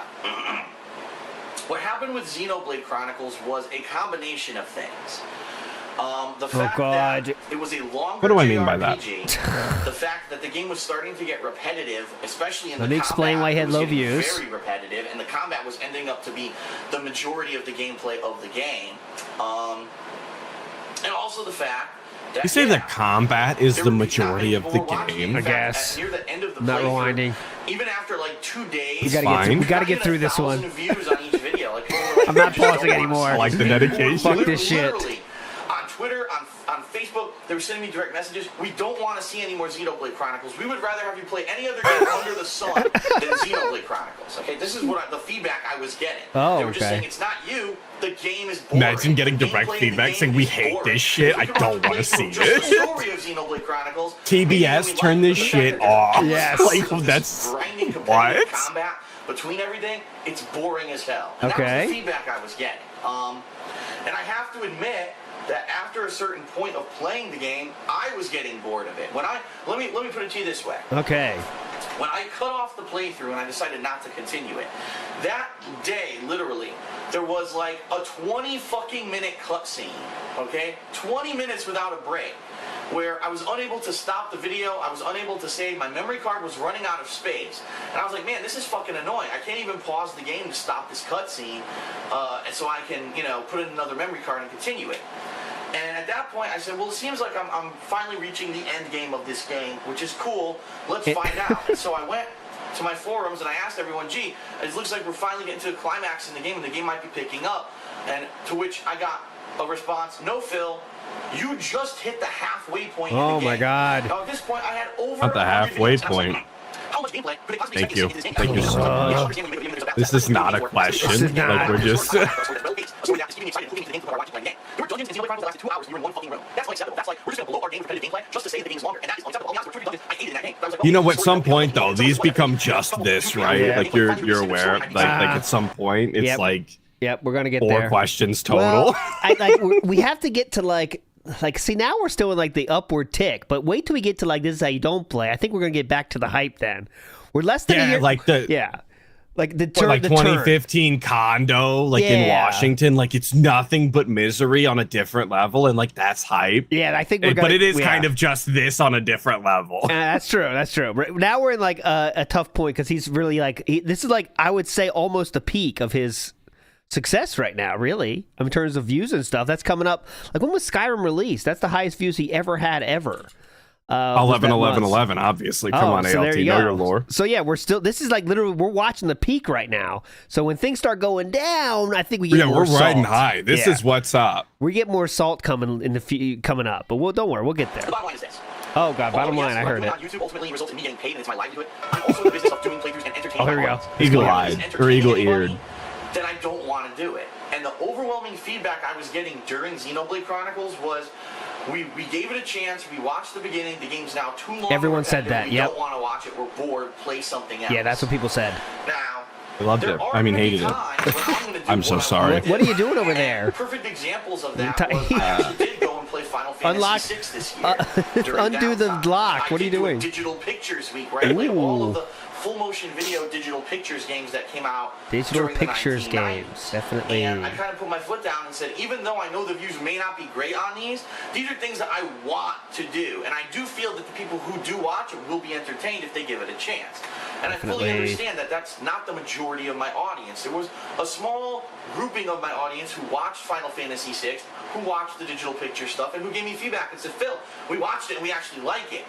What happened with Xenoblade Chronicles was a combination of things. The fact that it was a longer What do I mean by that? The fact that the game was starting to get repetitive, especially in the Let me explain why he had low views. Very repetitive, and the combat was ending up to be the majority of the gameplay of the game. And also the fact that, you say the combat is the majority of the game? I guess. Near the end of the Not rewinding. Even after like 2 days, We gotta get through this one. Views on each video. Like, I'm not pausing anymore. I like the dedication. Fuck this shit. Literally, on Twitter, on Facebook, they were sending me direct messages. We don't want to see any more Xenoblade Chronicles. We would rather have you play any other game under the sun than Xenoblade Chronicles. Okay, this is what the feedback I was getting. Oh, they were just okay. saying it's not you. The game is boring. Imagine getting direct feedback saying we hate this shit. I don't want to see this. this. Story of Xenoblade Chronicles. TBS, turn this shit off. Yes. Like that's what? Combat between everything, it's boring as hell. And that was the feedback I was getting. And I have to admit that after a certain point of playing the game, I was getting bored of it. Let me put it to you this way. Okay. When I cut off the playthrough and I decided not to continue it, that day, literally, there was like a 20 fucking minute cutscene, okay? 20 minutes without a break, where I was unable to stop the video, I was unable to save, my memory card was running out of space. And I was like, man, this is fucking annoying. I can't even pause the game to stop this cutscene, and so I can, put in another memory card and continue it. And at that point, I said, well, it seems like I'm finally reaching the end game of this game, which is cool. Let's find out. And so I went to my forums and I asked everyone, gee, it looks like we're finally getting to a climax in the game and the game might be picking up. And to which I got a response, no, Phil, you just hit the halfway point in the game. Oh, my God. Now, at this point, I had over Not the halfway point. How much gameplay could they possibly Thank you. expect to see Thank you so much. This is not a question. Like we're just. Xenoblade Chronicles lasted 2 hours and you're in one fucking room. That's unacceptable. That's like, we're just gonna blow our game repetitive gameplay just to say the game is longer. And that is unacceptable. I'll be honest, with you, I hated that game. I was like, You know, at some point though, these become just this, right? Yeah. Like you're aware, like at some point, it's like Yep, we're gonna get 4 there. questions total. Well, we have to get to like see, now we're still in like the upward tick, but wait till we get to like this is how you don't play. I think we're gonna get back to the hype then. We're less than a year. Like the like the Or like 2015 condo, like in Washington, like it's nothing but misery on a different level, and like that's hype. Yeah, I think we're but it is kind of just this on a different level. That's true. That's true. Now we're in like a tough point because he's really like this is like I would say almost the peak of his success right now, really, in terms of views and stuff. That's coming up. Like, when was Skyrim released? That's the highest views he ever had ever. 11, obviously. Come on, so ALT, know your lore. So yeah, this is like literally, we're watching the peak right now. So when things start going down, I think we get more salt. Riding high. This is what's up. We get more salt coming coming up, but don't worry, we'll get there. The bottom line is this. Oh god, bottom line, I heard it. On YouTube ultimately results in me getting paid, and it's my livelihood. I'm also in the business of doing playthroughs and entertaining. Here we go. Eagle-eyed or eagle-eared. Then I don't want to do it. And the overwhelming feedback I was getting during Xenoblade Chronicles was, we gave it a chance, we watched the beginning, the game's now too long. Everyone said that, We don't want to watch it, we're bored, play something else. Yeah, that's what people said. Now, I loved it. I mean, hated it. I'm so sorry. What are you doing over there? Perfect examples of that was I actually did go and play Final Fantasy VI this year. Undo the lock. What are you doing? Digital Pictures Week, right? Like all of the full motion video digital pictures games that came out. Digital during pictures the 1990s. games, definitely. And I kind of put my foot down and said, even though I know the views may not be great on these are things that I want to do. And I do feel that the people who do watch it will be entertained if they give it a chance. And Definitely. I fully understand that that's not the majority of my audience. There was a small grouping of my audience who watched Final Fantasy VI, who watched the digital picture stuff, and who gave me feedback and said, Phil, we watched it and we actually like it.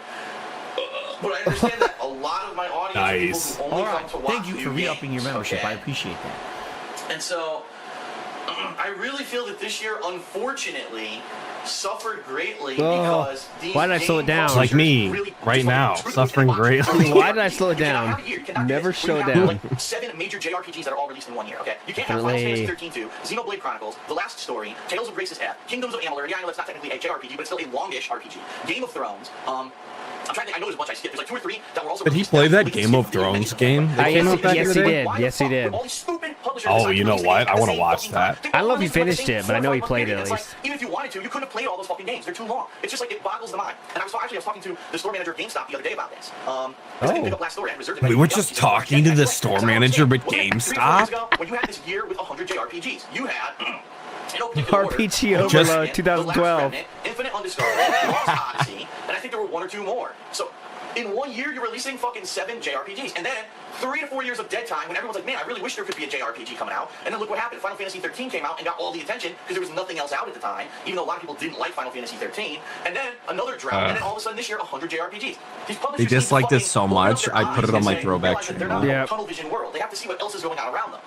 But I understand that a lot of my audience are people who only come to watch. Thank you for re-upping your membership. I appreciate that. And so I really feel that this year, unfortunately, suffered greatly because these why did I slow it down? It's like me right now, suffering greatly. Why did I slow it down? Never slow down. Like 7 major JRPGs that are all released in 1 year, okay? You can't have Final Fantasy 13 2, Xenoblade Chronicles, The Last Story, Tales of Grace's F, Kingdoms of Amalur. Yeah, I know that's not technically a JRPG, but it's still a longish RPG. Game of Thrones, I'm trying to think, I know there's a bunch I skipped. There's like 2 or 3 that were also. Did he play that Game of Thrones game? Yes, he did. Yes, he did. Oh, you know what? I want to watch that. I don't know if he finished it, but I know he played it at least. Even if you wanted to, you couldn't have played all those fucking games. They're too long. It's just like, it boggles the mind. And I was talking to the store manager of GameStop the other day about this. I didn't pick up Last Story. I reserved it. We were just talking to the store manager at GameStop? When you had this year with 100 JRPGs, you had. RPG Overload 2012. Infinite Undiscovered, Lost Odyssey, and I think there were 1 or 2 more. So in 1 year, you're releasing fucking 7 JRPGs, and then 3 to 4 years of dead time when everyone's like, man, I really wish there could be a JRPG coming out. And then look what happened. Final Fantasy 13 came out and got all the attention because there was nothing else out at the time, even though a lot of people didn't like Final Fantasy 13. And then another drought, and then all of a sudden this year, 100 JRPGs. They dislike this so much, I put it on my throwback channel. Yeah. Tunnel vision world. They have to see what else is going on around them.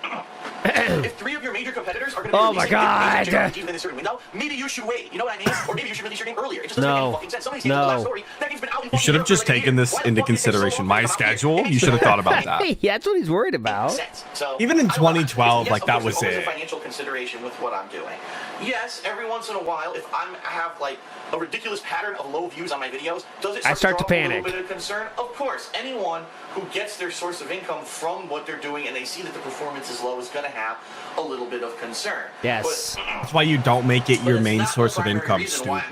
If 3 of your major competitors are going to be releasing JRPGs in a certain window, maybe you should wait. You know what I mean? Or maybe you should release your game earlier. It just doesn't make any fucking sense. Somebody's The Last Story. That game's been out in You should have just taken this into consideration. My schedule, you should have thought about that. Yeah, that's what he's worried about. So, even in 2012, like that was always it. A financial consideration with what I'm doing. Yes, every once in a while, if I have like a ridiculous pattern of low views on my videos, does it start to draw panic. a little bit of concern? Of course, anyone who gets their source of income from what they're doing and they see that the performance is low is going to have a little bit of concern. Yes. But, That's why you don't make it your main source of income, stupid.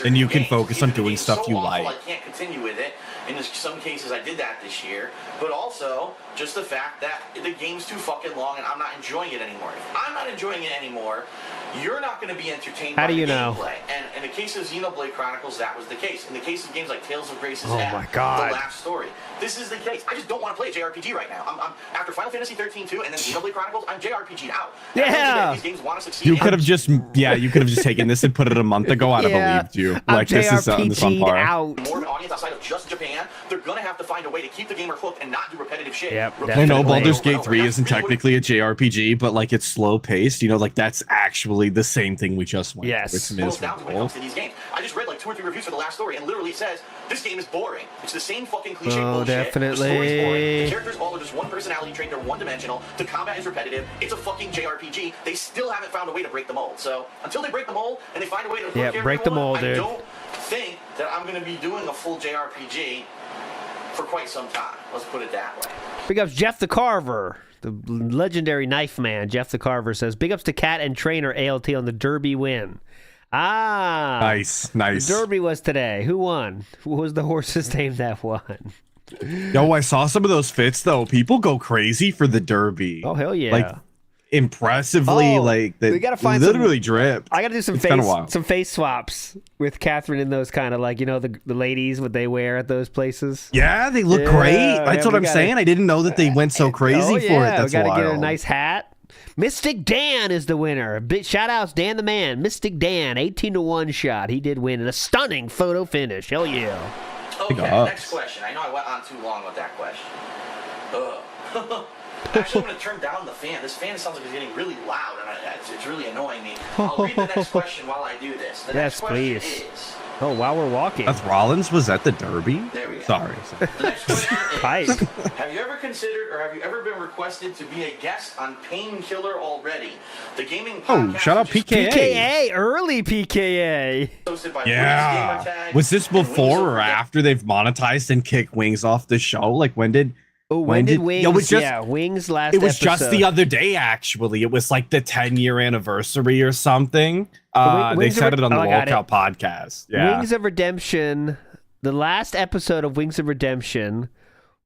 And you can focus on doing stuff you like. I can't continue with it. In some cases, I did that this year. But also, just the fact that the game's too fucking long and I'm not enjoying it anymore. If I'm not enjoying it anymore, you're not going to be entertained by the gameplay. And in the case of Xenoblade Chronicles, that was the case. In the case of games like Tales of Grace's F, The Last Story, this is the case. I just don't want to play a JRPG right now. I'm after Final Fantasy 13 2 and then Xenoblade Chronicles, I'm JRPG'd out. Yeah. These games want to succeed. You could have just, taken this and put it a month ago. I'd have believed you. Like, this is on par. Out. More of an audience outside of just Japan. They're going to have to find a way to keep the gamer hooked and not do repetitive shit. Yep, I know Baldur's Gate 3 isn't technically a JRPG, but like it's slow paced. You know, like that's actually the same thing we just went. Yes. It's miserable. These games. I just read like 2 or 3 reviews for the last story, and literally it says this game is boring. It's the same fucking cliche bullshit. Definitely. The story's boring. The characters all are just one personality trait. They're one-dimensional. The combat is repetitive. It's a fucking JRPG. They still haven't found a way to break the mold. So until they break the mold and they find a way to break the mold, dude. I don't think that I'm going to be doing a full JRPG for quite some time. Let's put it that way. Big ups Jeff the Carver, the legendary knife man. Jeff the Carver says, big ups to Cat and Trainer ALT on the Derby win. Nice. The Derby was today. Who won? Who was the horse's name that won? Yo, I saw some of those fits though. People go crazy for the Derby. Oh hell yeah! Like impressively, like they gotta find literally dripped. I gotta do some face swaps with Catherine in those kind of like the ladies what they wear at those places. Yeah, they look great. That's what I'm saying. I didn't know that they went so crazy for it. That's we gotta wild. get a nice hat. Mystic Dan is the winner. Big shout outs, Dan the Man. Mystic Dan, 18-1 shot. He did win in a stunning photo finish. Hell yeah. Okay, next question. I know I went on too long with that question. Actually, I'm going to turn down the fan. This fan sounds like it's getting really loud, and it's really annoying me. I'll read the next question while I do this. The next question is... Oh, while we're walking. Beth Rollins was at the Derby? There we go. Sorry. The next question is, have you ever considered or have you ever been requested to be a guest on Painkiller Already? The gaming podcast. Oh, shout out PKA. PKA, early PKA. Hosted by Yeah. Was this before or after they've monetized and kicked Wings off the show? Like when did... When did Wings? It was just, Wings last. It was episode. just the other day, actually. It was like the 10-year anniversary or something. They said it on the Walkout podcast. Yeah. Wings of Redemption. The last episode of Wings of Redemption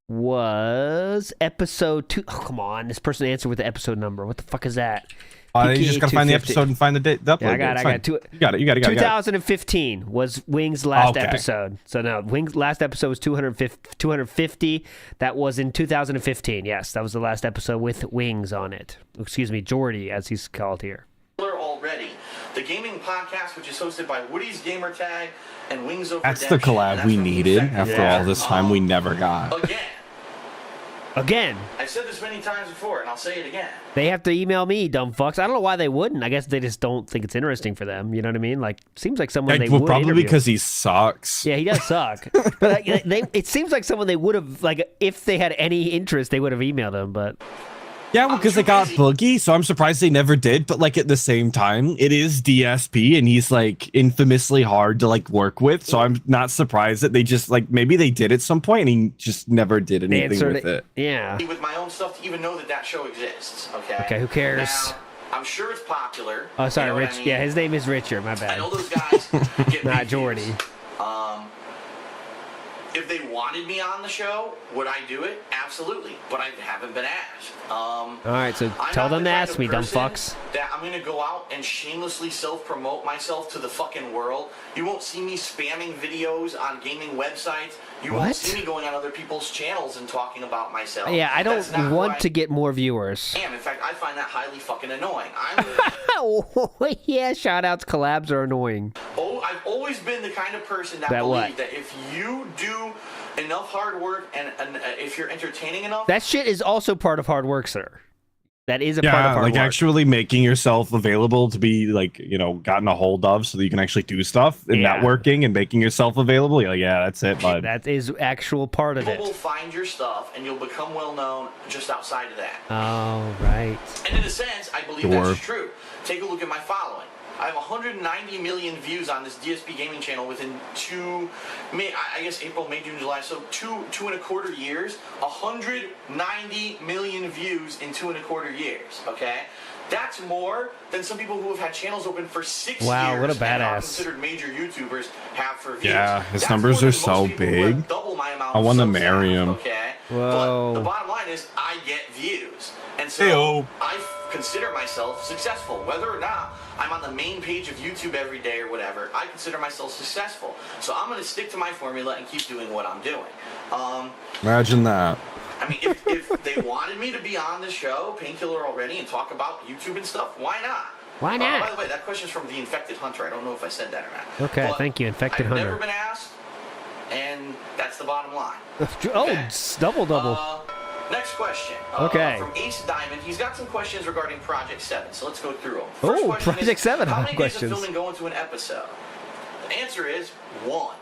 was episode 2. Oh, come on! This person answered with the episode number. What the fuck is that? You just gotta find the episode and find the date. Yeah, I got it. You got it. 2015 was Wings' last episode. So now Wings' last episode was 250. That was in 2015. Yes, that was the last episode with Wings on it. Excuse me, Jordy, as he's called here. Already, the gaming podcast, which is hosted by Woody's Gamertag and Wings of That's Redemption. the collab we needed after all this time we never got. Again. I've said this many times before, and I'll say it again. They have to email me, dumb fucks. I don't know why they wouldn't. I guess they just don't think it's interesting for them. You know what I mean? Like, seems like someone they would probably interview. because he sucks. Yeah, he does suck. But it seems like someone they would have, like, if they had any interest, they would have emailed him. But yeah, well, because they got Boogie, so I'm surprised they never did. But like at the same time, it is DSP, and he's like infamously hard to like work with. So I'm not surprised that they just like maybe they did at some point, and he just never did anything with it. Yeah. With my own stuff to even know that show exists. Okay. Okay. Who cares? Now, I'm sure it's popular. Oh, sorry, you know Rich. I mean? Yeah, his name is Richard. My bad. I know those guys get not Jordy. If they wanted me on the show, would I do it? Absolutely, but I haven't been asked. All right, so tell them to ask me, dumb fucks. That I'm gonna go out and shamelessly self-promote myself to the fucking world. You won't see me spamming videos on gaming websites. You won't see me going on other people's channels and talking about myself. Yeah, I don't want to get more viewers. In fact, I find that highly fucking annoying. Yeah, shout-outs, collabs are annoying. I've always been the kind of person that believes that if you do enough hard work and if you're entertaining enough... That shit is also part of hard work, sir. That is a part of hard work. Yeah, like actually making yourself available to be like, gotten a hold of so that you can actually do stuff and networking and making yourself available. You're like, yeah, that's it, bud. That is actual part of it. People will find your stuff and you'll become well known just outside of that. Oh, right. And in a sense, I believe that's true. Take a look at my following. I have 190 million views on this DSP gaming channel within I guess April, May, June, July. So two and a quarter years, 190 million views in 2.25 years. Okay, that's more than some people who have had channels open for 6 years. Wow, what a badass! And are considered major YouTubers have for views. Yeah, his numbers are so big. I want to marry him. Okay, whoa. but the bottom line is I get views, and so I consider myself successful, whether or not I'm on the main page of YouTube every day or whatever. I consider myself successful, so I'm going to stick to my formula and keep doing what I'm doing. Imagine that. I mean, if they wanted me to be on the show, Painkiller Already, and talk about YouTube and stuff, why not? Why not? By the way, that question's from the Infected Hunter. I don't know if I said that or not. Okay, but thank you, Infected Hunter. I've never been asked, and that's the bottom line. Okay. Double. Next question. Okay. From Ace Diamond. He's got some questions regarding Project 7, so let's go through them. Project 7 how many questions. days of filming go into an episode? answer is 1.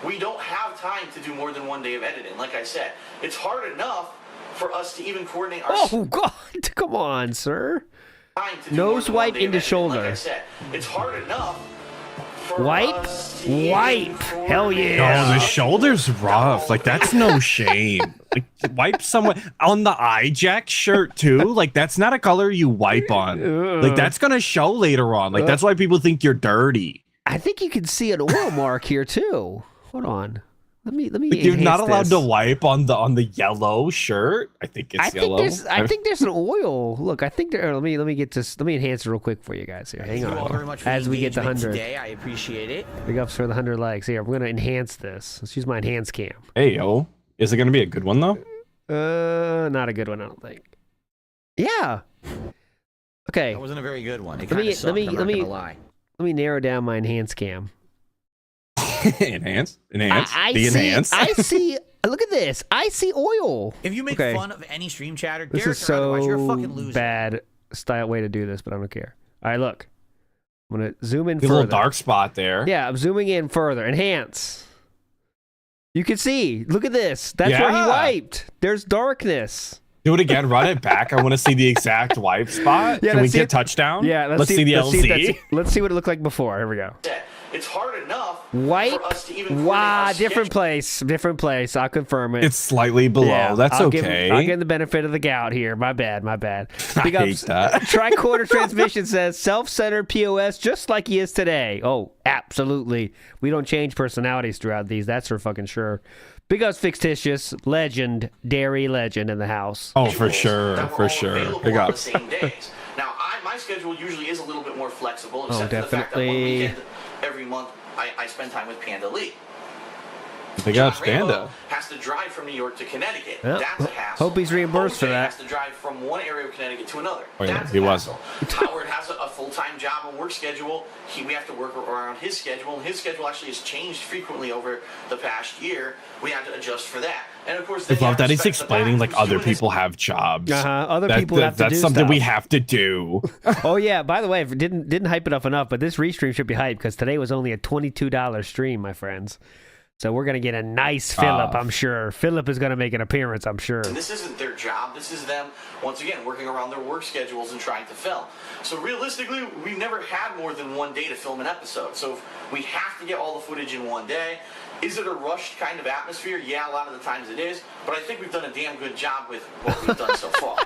We don't have time to do more than 1 day of editing. Like I said, it's hard enough for us to even coordinate our... Oh, God. Come on, sir. Nose wipe into shoulder. Like I said, it's hard enough for wipe? us to Wipe. Hell yeah. Oh, the shoulder's rough. Like, that's no shame. Like, wipe someone on the eye jack shirt, too. Like, that's not a color you wipe on. Like, that's going to show later on. Like, that's why people think you're dirty. I think you can see an oil mark here, too. Hold on. Let me. Like, you're not allowed to wipe on the yellow shirt. I think it's yellow. I think there's an oil. Look, I think there. Let me get this. Let me enhance it real quick for you guys here. Hang on. Thank you all very much for As we get to 100. today, I appreciate it. Big ups for the 100 likes. Here, we're gonna enhance this. Let's use my enhance cam. Hey, yo, is it gonna be a good one though? Not a good one, I don't think. Yeah. Okay. That wasn't a very good one. It Let me- kind of sucked. I'm not gonna lie. Let me narrow down my enhance cam. Enhance. I see. Look at this. I see oil. If you make Okay. fun of any stream chatter, This Derek is or otherwise, you're a so fucking loser. bad style way to do this, but I don't care. All right, look. I'm gonna zoom in There's a further. little dark spot there. Yeah, I'm zooming in further. Enhance. You can see. Look at this. That's where he Yeah. wiped. There's darkness. Do it again. Run it back. I want to see the exact wipe spot. Yeah, Can we let's see get it. touchdown? Yeah, Let's see the LZ. Let's see what it looked like before. Here we go. It's hard enough Wipe. for us to even Wow, coordinate our different place. Different place. I'll confirm it. It's slightly below. Yeah, That's I'll okay. I'll give him the benefit of the gout here. My bad. My bad. I hate that. Tricorder Transmission says self-centered POS just like he is today. Oh, absolutely. We don't change personalities throughout these. That's for fucking sure. Big ups Fictitious, legend, dairy legend in the house. Oh, for sure. that were For all sure. available Big on the ups. same days. Now, my schedule usually is a little bit more flexible, except for the fact that one definitely. weekend every month I spend time with Panda Lee. Big John ups, Rambo Panda. has to drive from New York to Connecticut. Yeah. That's a hassle. Hope he's reimbursed for OJ that. has to drive from one area of Connecticut to another. Oh, yeah, That's he a was. hassle. Howard has a full-time job and work schedule. We have to work around his schedule, and his schedule actually has changed frequently over the past year. We had to adjust for that. And of course, I then you love have to that he's expect the explaining guy like who's other doing his people have jobs. Other people have to that's do something we stuff. have to do. Oh yeah. By the way, if it didn't hype it up enough, but this REEstream should be hyped because today was only a $22 stream, my friends. So we're gonna get a nice Philip, I'm sure. Philip is gonna make an appearance, I'm sure. And this isn't their job. This is them, once again, working around their work schedules and trying to film. So realistically, we've never had more than 1 day to film an episode. So if we have to get all the footage in 1 day. Is it a rushed kind of atmosphere? Yeah, a lot of the times it is. But I think we've done a damn good job with what we've done so far.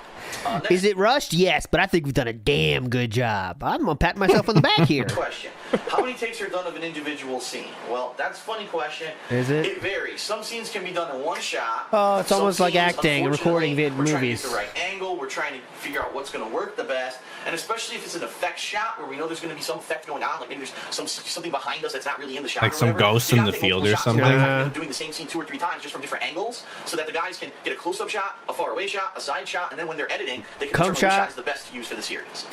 Is it rushed? Yes, but I think we've done a damn good job. I'm gonna pat myself on the back here. Question. How many takes are done of an individual scene? Well, that's a funny question. Is it? It varies. Some scenes can be done in one shot. Oh, it's Some almost like scenes, acting, recording unfortunately, we're movies. trying to get the right angle. We're trying to figure out what's going to work the best. And especially if it's an effect shot where we know there's going to be some effect going on, like maybe there's something behind us that's not really in the shot. Like or some whatever. ghost You in gotta the take field multiple or shots. something. You might have doing the same scene 2 or 3 times just from different angles so that the guys can get a close-up shot, a far-away shot, a side shot, and then when they're editing, they can Come determine which shot. shot is the best to use for the series.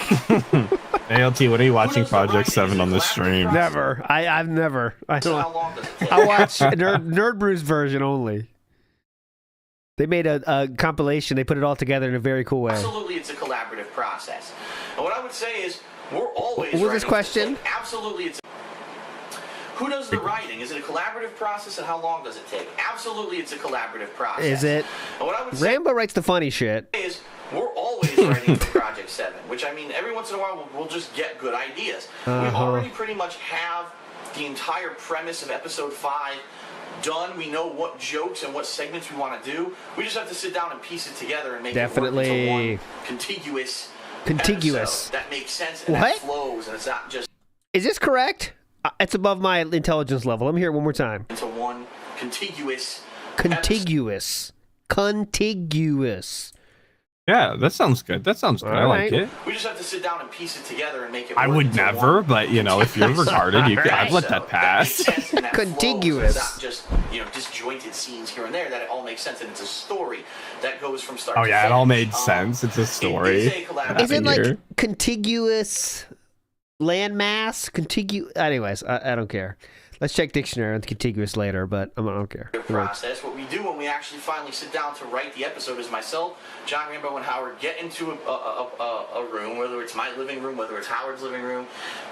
ALT, when are you watching Project 7 on this stream? Never. I've never. I So don't. how long does it take? I watch Nerd Brew's version only. They made a compilation. They put it all together in a very cool way. Absolutely, it's a collaborative process. And what I would say is, we're always What was this writing question? to take. Absolutely, it's... Who does the writing? Is it a collaborative process, and how long does it take? Absolutely, it's a collaborative process. Is it? And what I would say Rambo writes the funny shit. is, we're always writing for Project 7, which, I mean, every once in a while, we'll just get good ideas. We already pretty much have the entire premise of Episode 5 done. We know what jokes and what segments we want to do. We just have to sit down and piece it together and make it work Definitely. into one contiguous episode that makes sense and What? that flows, and it's not just Is this correct? It's above my intelligence level. Let me hear it one more time. into one contiguous Contiguous. Contiguous. Yeah, that sounds good. That sounds good. I like Alright. it. We just have to sit down and piece it together and make it I work would into never, one but you know, if you're retarded, you could, I'd let that makes pass. sense and that flows, and Contiguous. it's not just, disjointed scenes here and there, that it all makes sense, and it's a story that goes from start Oh to yeah, it finish. all made sense. It's a story. It is a collaborative Is it like Here. contiguous landmass? Anyways, I don't care. Let's check dictionary on contiguous later, but I don't care. process. What we do when we actually finally sit down to write the episode is myself, John Rambo, and Howard get into a room, whether it's my living room, whether it's Howard's living room,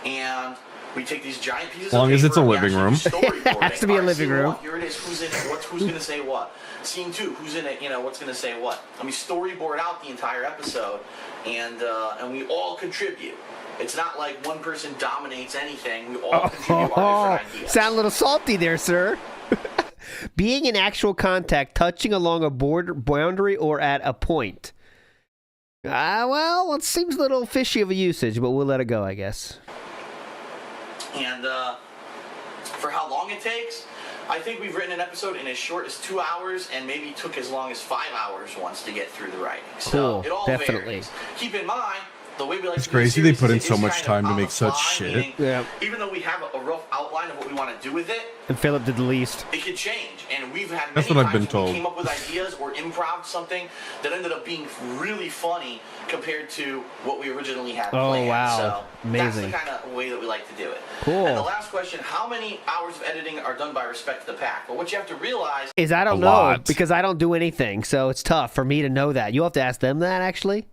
and We take these giant pieces As long of as it's paper, a we living actually room. storyboard Has it. to be a All right, living scene room. one, here it is. Who's in it? Who's going to say what? Scene 2, who's in it? You know, what's going to say what? And we storyboard out the entire episode, and we all contribute. It's not like one person dominates anything. We all contribute our different ideas. Sound a little salty there, sir. Being in actual contact, touching along a border boundary or at a point. Well, it seems a little fishy of a usage, but we'll let it go, I guess. And for how long it takes, I think we've written an episode in as short as 2 hours and maybe took as long as 5 hours once to get through the writing. So Cool, it all definitely. varies. Keep in mind, the way we like It's to do the crazy they series put in is so it's much kind of time to on the make such fly, shit. meaning Yeah. Even though we have a rough outline of what we want to do with it, And Philip did the least. it could change. And we've had That's many what I've been times when we told. came up with ideas or improv something that ended up being really funny compared to what we originally had Oh, planned. wow. So Amazing. that's the kind of way that we like to do it. Cool. And the last question, how many hours of editing are done by Respect to the Pack? Well, what you have to realize Is I don't A know lot. because I don't do anything, so it's tough for me to know that. You'll have to ask them that, actually.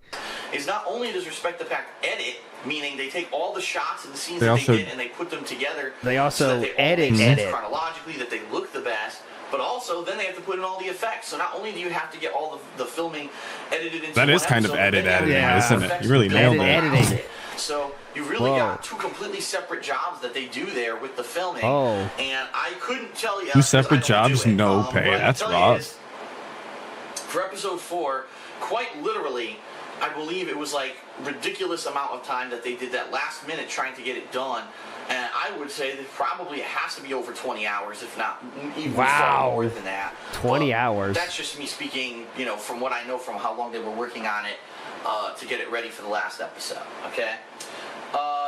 is not only does Respect the Pack edit, meaning they take all the shots and the scenes They that also- they did and they put them together. They so also that they all edit make sense it. chronologically, that they look the best. But also, then they have to put in all the effects. So not only do you have to get all the filming edited into That one is kind of episode, edit then you editing, have isn't it? effects You really built nailed around it. Editing. it. So you really Whoa. got two completely separate jobs that they do there with the filming. Oh. And I couldn't tell you. 2 'cause I separate don't do jobs, it. no What pay. I can That's tell you rough. is, for episode 4, quite literally, I believe it was like ridiculous amount of time that they did that last minute trying to get it done. And I would say that probably it has to be over 20 hours, if not even Wow. far more than that. 20 But hours. That's just me speaking, you know, from what I know from how long they were working on it to get it ready for the last episode. Okay.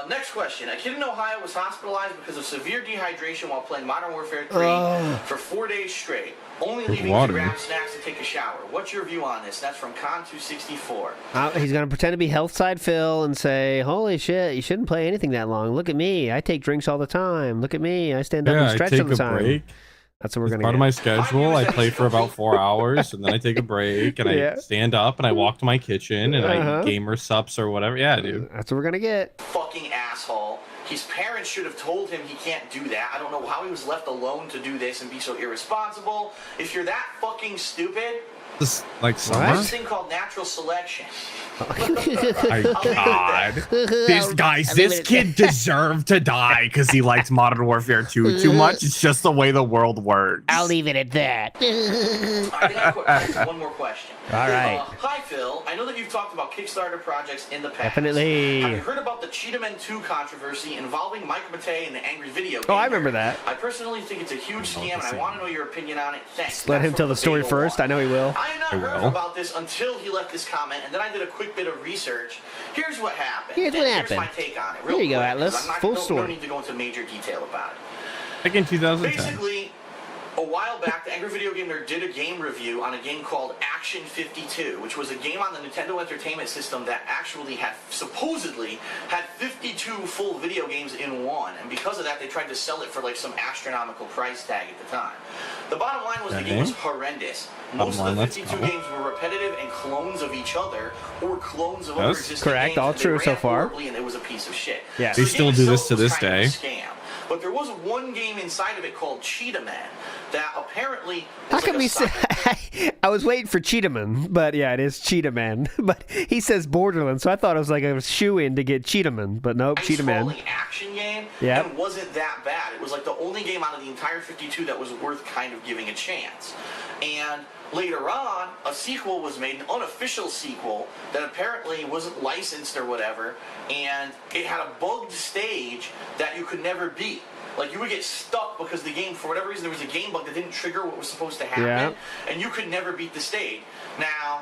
Next question. A kid in Ohio was hospitalized because of severe dehydration while playing Modern Warfare 3 for 4 days straight, only leaving water. to grab snacks to take a shower. What's your view on this? That's from Con264. He's going to pretend to be health side Phil and say, holy shit, you shouldn't play anything that long. Look at me. I take drinks all the time. Look at me. I stand up and Yeah, I stretch take all the a time. break. That's what we're As going to part get. of my schedule, I play for about 4 hours, and then I take a break, and Yeah. I stand up, and I walk to my kitchen, and Uh-huh. I gamer sups or whatever. Yeah, dude. That's what we're going to get. Fucking asshole. His parents should have told him he can't do that. I don't know how he was left alone to do this and be so irresponsible. If you're that fucking stupid, Just like there's summer. this thing called natural selection. My God. This kid deserved to die because he liked Modern Warfare 2 too much. It's just the way the world works. I'll leave it at that. I got one more question. All right. Hi, Phil. I know that you've talked about Kickstarter projects in the past. Definitely. Have you heard about the Cheetah 2 controversy involving Mike Matei and the Angry Video Gamer? Oh, I remember that. I personally think it's a huge scam, and I want to know your opinion on it. Thanks. Let him That's tell from the story Beta first. 1. I know he will. I had not I heard will. about this until he left this comment, and then I did a quick bit of research. Here's what happened. Here's what and happened. Here's my take on it. Real Here you go, quick, Atlas. 'cause I'm not, Full no story. need to go into major detail about it. Like in 2010. Basically, a while back, the Angry Video Gamer did a game review on a game called Action 52, which was a game on the Nintendo Entertainment System that actually had supposedly had 52 full video games in one. And because of that, they tried to sell it for like some astronomical price tag at the time. The bottom line was the game was horrendous. Most of the 52 games were repetitive and clones of each other or clones of other That's existing correct. games, All and they true so ran far. horribly, and it was a piece of shit. Yeah. So They the still game do this itself to was this kind of a day. scam. But there was one game inside of it called Cheetah Man that apparently How was can like we a say? sci- I was waiting for Cheetahman, but yeah, it is Cheetahman. But he says Borderlands, so I thought it was like a shoe-in to get Cheetahman, but nope, Cheetahman. scrolling action game Yep. and wasn't that bad. It was like the only game out of the entire 52 that was worth kind of giving a chance. And later on, a sequel was made, an unofficial sequel that apparently wasn't licensed or whatever, and it had a bugged stage that you could never beat. Like, you would get stuck because the game, for whatever reason, there was a game bug that didn't trigger what was supposed to happen, Yeah. and you could never beat the stage. Now,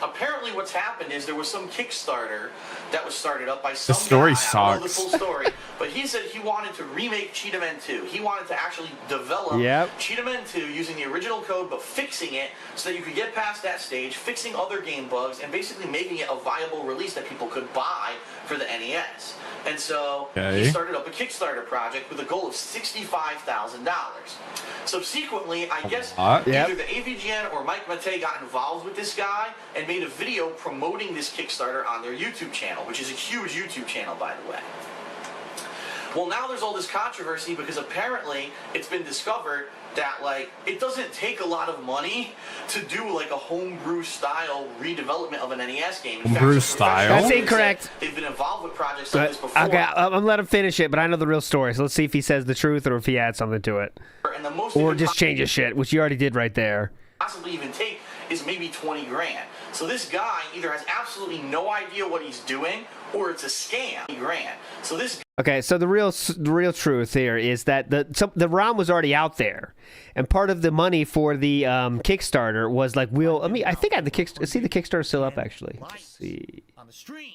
apparently what's happened is there was some Kickstarter that was started up by some story guy. I don't know the sucks. full story, but he said he wanted to remake Cheetah Man 2. He wanted to actually develop Yep. Cheetah Man 2 using the original code, but fixing it so that you could get past that stage, fixing other game bugs, and basically making it a viable release that people could buy for the NES. And so Okay. he started up a Kickstarter project with a goal of $65,000. Subsequently, I guess lot. Yep. either the AVGN or Mike Matei got involved with this guy and made a video promoting this Kickstarter on their YouTube channel, which is a huge YouTube channel, by the way. Well, now there's all this controversy because apparently it's been discovered that, like, it doesn't take a lot of money to do, like, a homebrew style redevelopment of an NES game. Homebrew style? That's incorrect. They've been involved with projects like this before. Okay, I'm gonna let him finish it, but I know the real story, so let's see if he says the truth or if he adds something to it. And the most Or just changes shit, which you already did right there. Possibly even take is maybe 20 grand. So this guy either has absolutely no idea what he's doing or it's a scam. So this. Okay, so the real truth here is that the ROM was already out there, and part of the money for the Kickstarter was like I think I had the Kickstarter. See, the Kickstarter still up actually. Let's see. On the stream.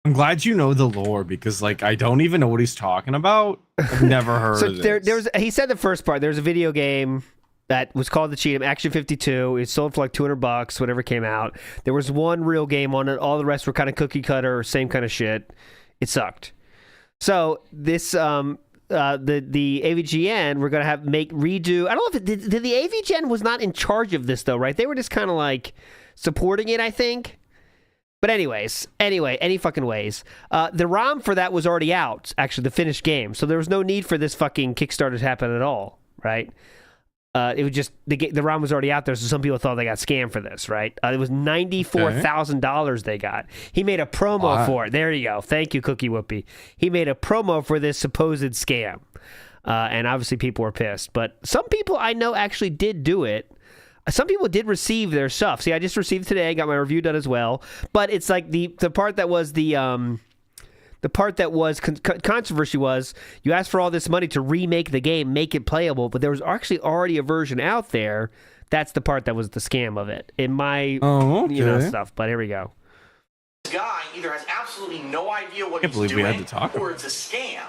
I'm glad you know the lore because, like, I don't even know what he's talking about. I've never heard of this. He said the first part. There's a video game that was called the Cheatham Action 52. It sold for like $200, whatever came out. There was one real game on it. All the rest were kind of cookie cutter, same kind of shit. It sucked. So this the AVGN we're gonna redo. I don't know if did the AVGN was not in charge of this though, right? They were just kind of like supporting it, I think. But anyways, any fucking ways. The ROM for that was already out, actually, the finished game. So there was no need for this fucking Kickstarter to happen at all, right? It was just the ROM was already out there, so some people thought they got scammed for this, right? It was $94,000 they got. He made a promo for it. There you go. Thank you, Cookie Whoopie. He made a promo for this supposed scam, and obviously people were pissed. But some people I know actually did do it. Some people did receive their stuff. See, I just received today. I got my review done as well. But it's like the part that was the part that was controversy was you asked for all this money to remake the game, make it playable, but there was actually already a version out there. That's the part that was the scam of it in my stuff. But here we go. This guy either has absolutely no idea what he's doing, or it's a scam,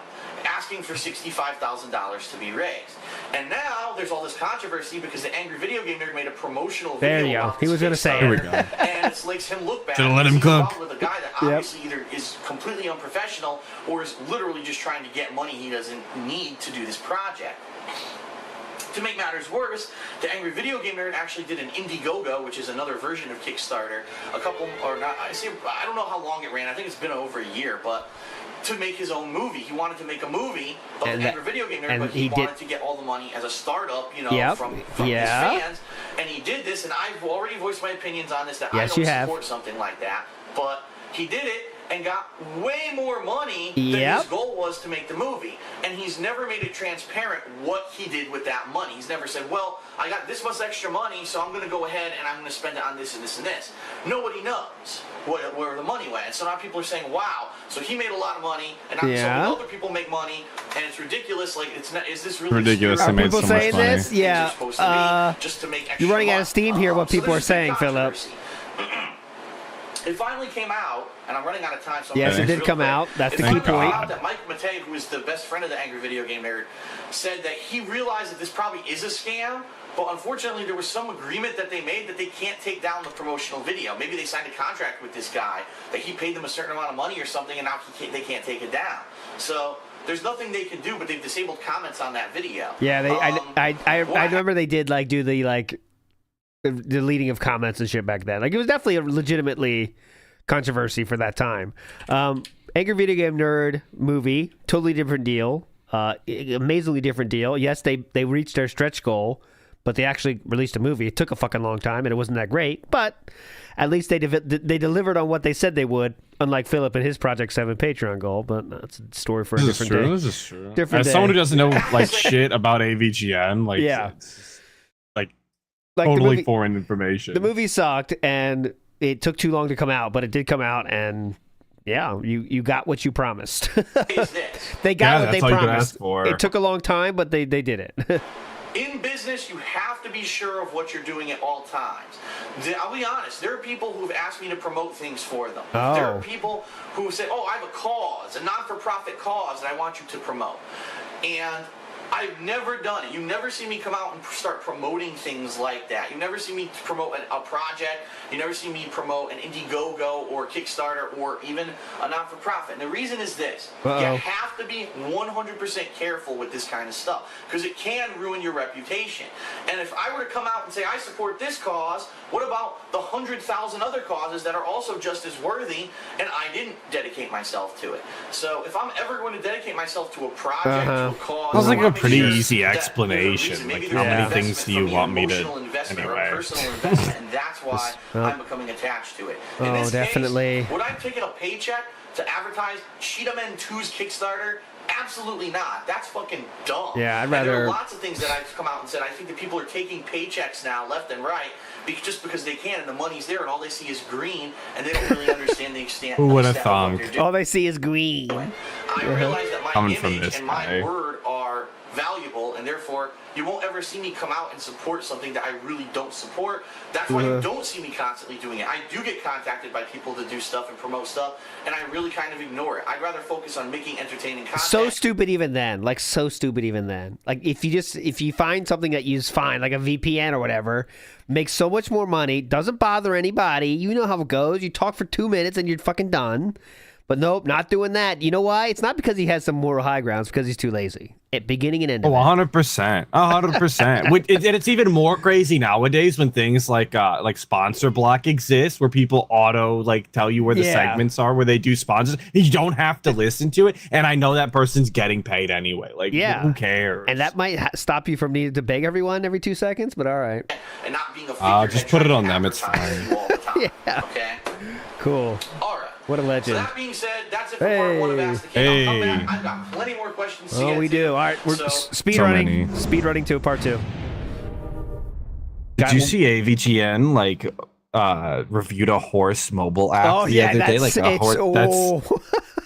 asking for $65,000 to be raised. And now there's all this controversy because the Angry Video Game Nerd made a promotional video. There you go. He was going to say it. Here we go. And it makes him look bad. Should've let him cook. With a guy that obviously either is completely unprofessional or is literally just trying to get money he doesn't need to do this project. To make matters worse, the Angry Video Game Nerd actually did an Indiegogo, which is another version of Kickstarter. I don't know how long it ran. I think it's been over a year, but to make his own movie. He wanted to make a movie of the Angry Video Game Nerd, but he wanted to get all the money as a startup, from his fans. And he did this, and I've already voiced my opinions on this, that I don't support something like that. But he did it and got way more money than his goal was to make the movie. And he's never made it transparent what he did with that money. He's never said, well, I got this much extra money, so I'm going to go ahead and I'm going to spend it on this and this and this. Nobody knows where the money went. And so now people are saying, wow, so he made a lot of money, and now so other people make money, and it's ridiculous. Like, it's not, is this really ridiculous? Are made people so saying much money. this? Yeah. Just to make extra you're running money. out of steam here, what people are saying, Philip. It finally came out, and I'm running out of time. So yes, it did come out. That's the key point. That Mike Matei, who is the best friend of the Angry Video Game Nerd, said that he realized that this probably is a scam, but unfortunately there was some agreement that they made that they can't take down the promotional video. Maybe they signed a contract with this guy that he paid them a certain amount of money or something, and now they can't take it down. So there's nothing they can do, but they've disabled comments on that video. Yeah, I remember they did do the deleting of comments and shit back then. Like, it was definitely a legitimately controversy for that time. Angry Video Game Nerd movie, totally different deal. Amazingly different deal. Yes, they reached their stretch goal, but they actually released a movie. It took a fucking long time, and it wasn't that great. But at least they delivered on what they said they would, unlike Philip and his Project 7 Patreon goal. But that's a story for a different day. This is true. Different As day. someone who doesn't know shit about AVGN, totally foreign information. The movie sucked, and it took too long to come out, but it did come out, and you got what you promised. They got what they promised. It took a long time, but they did it. In business, you have to be sure of what you're doing at all times. I'll be honest, there are people who've asked me to promote things for them. Oh. There are people who say, oh, I have a cause, a non-for-profit cause that I want you to promote. And I've never done it. You never see me come out and start promoting things like that. You never see me promote a project. You never see me promote an Indiegogo or Kickstarter or even a not-for-profit. And the reason is this. You have to be 100% careful with this kind of stuff because it can ruin your reputation. And if I were to come out and say, I support this cause, what about the 100,000 other causes that are also just as worthy and I didn't dedicate myself to it? So if I'm ever going to dedicate myself to a project, to a cause... That was like a pretty easy explanation. Like, how many things do you want me to... Anyway. Personal investment, and that's why I'm becoming attached to it. In this definitely. Case, would I have taken a paycheck to advertise Cheetah Men 2's Kickstarter? Absolutely not. That's fucking dumb. Yeah, I'd And rather... there are lots of things that I've come out and said, I think that people are taking paychecks now, left and right, just because they can, and the money's there, and all they see is green, and they don't really understand the extent Who would have of thunk? what they're doing. All they see is green. I realize that my Coming from image this and guy. my word are valuable, and therefore you won't ever see me come out and support something that I really don't support. That's why you don't see me constantly doing it. I do get contacted by people to do stuff and promote stuff, and I really kind of ignore it. I'd rather focus on making entertaining content. So stupid even then. Like, so stupid even then. Like, if you find something that you find, like a VPN or whatever, makes so much more money, doesn't bother anybody, you know how it goes. You talk for 2 minutes and you're fucking done. But nope, not doing that. You know why? It's not because he has some moral high grounds, because he's too lazy. At beginning and end of it. 100%. 100%. And it's even more crazy nowadays when things like sponsor block exists, where people auto tell you where the segments are, where they do sponsors. You don't have to listen to it, and I know that person's getting paid anyway. Who cares? And that might stop you from needing to beg everyone every 2 seconds, but all right. And not being a just put it on them. It's fine. Yeah. Okay. Cool. All right. What a legend. So that being said, that's it for part one of Ask the King. I'll come back. I've got plenty more questions to get we to. do. All right, we're speed running to part 2. Did you see AVGN reviewed a horse mobile app the other day? Like a horse.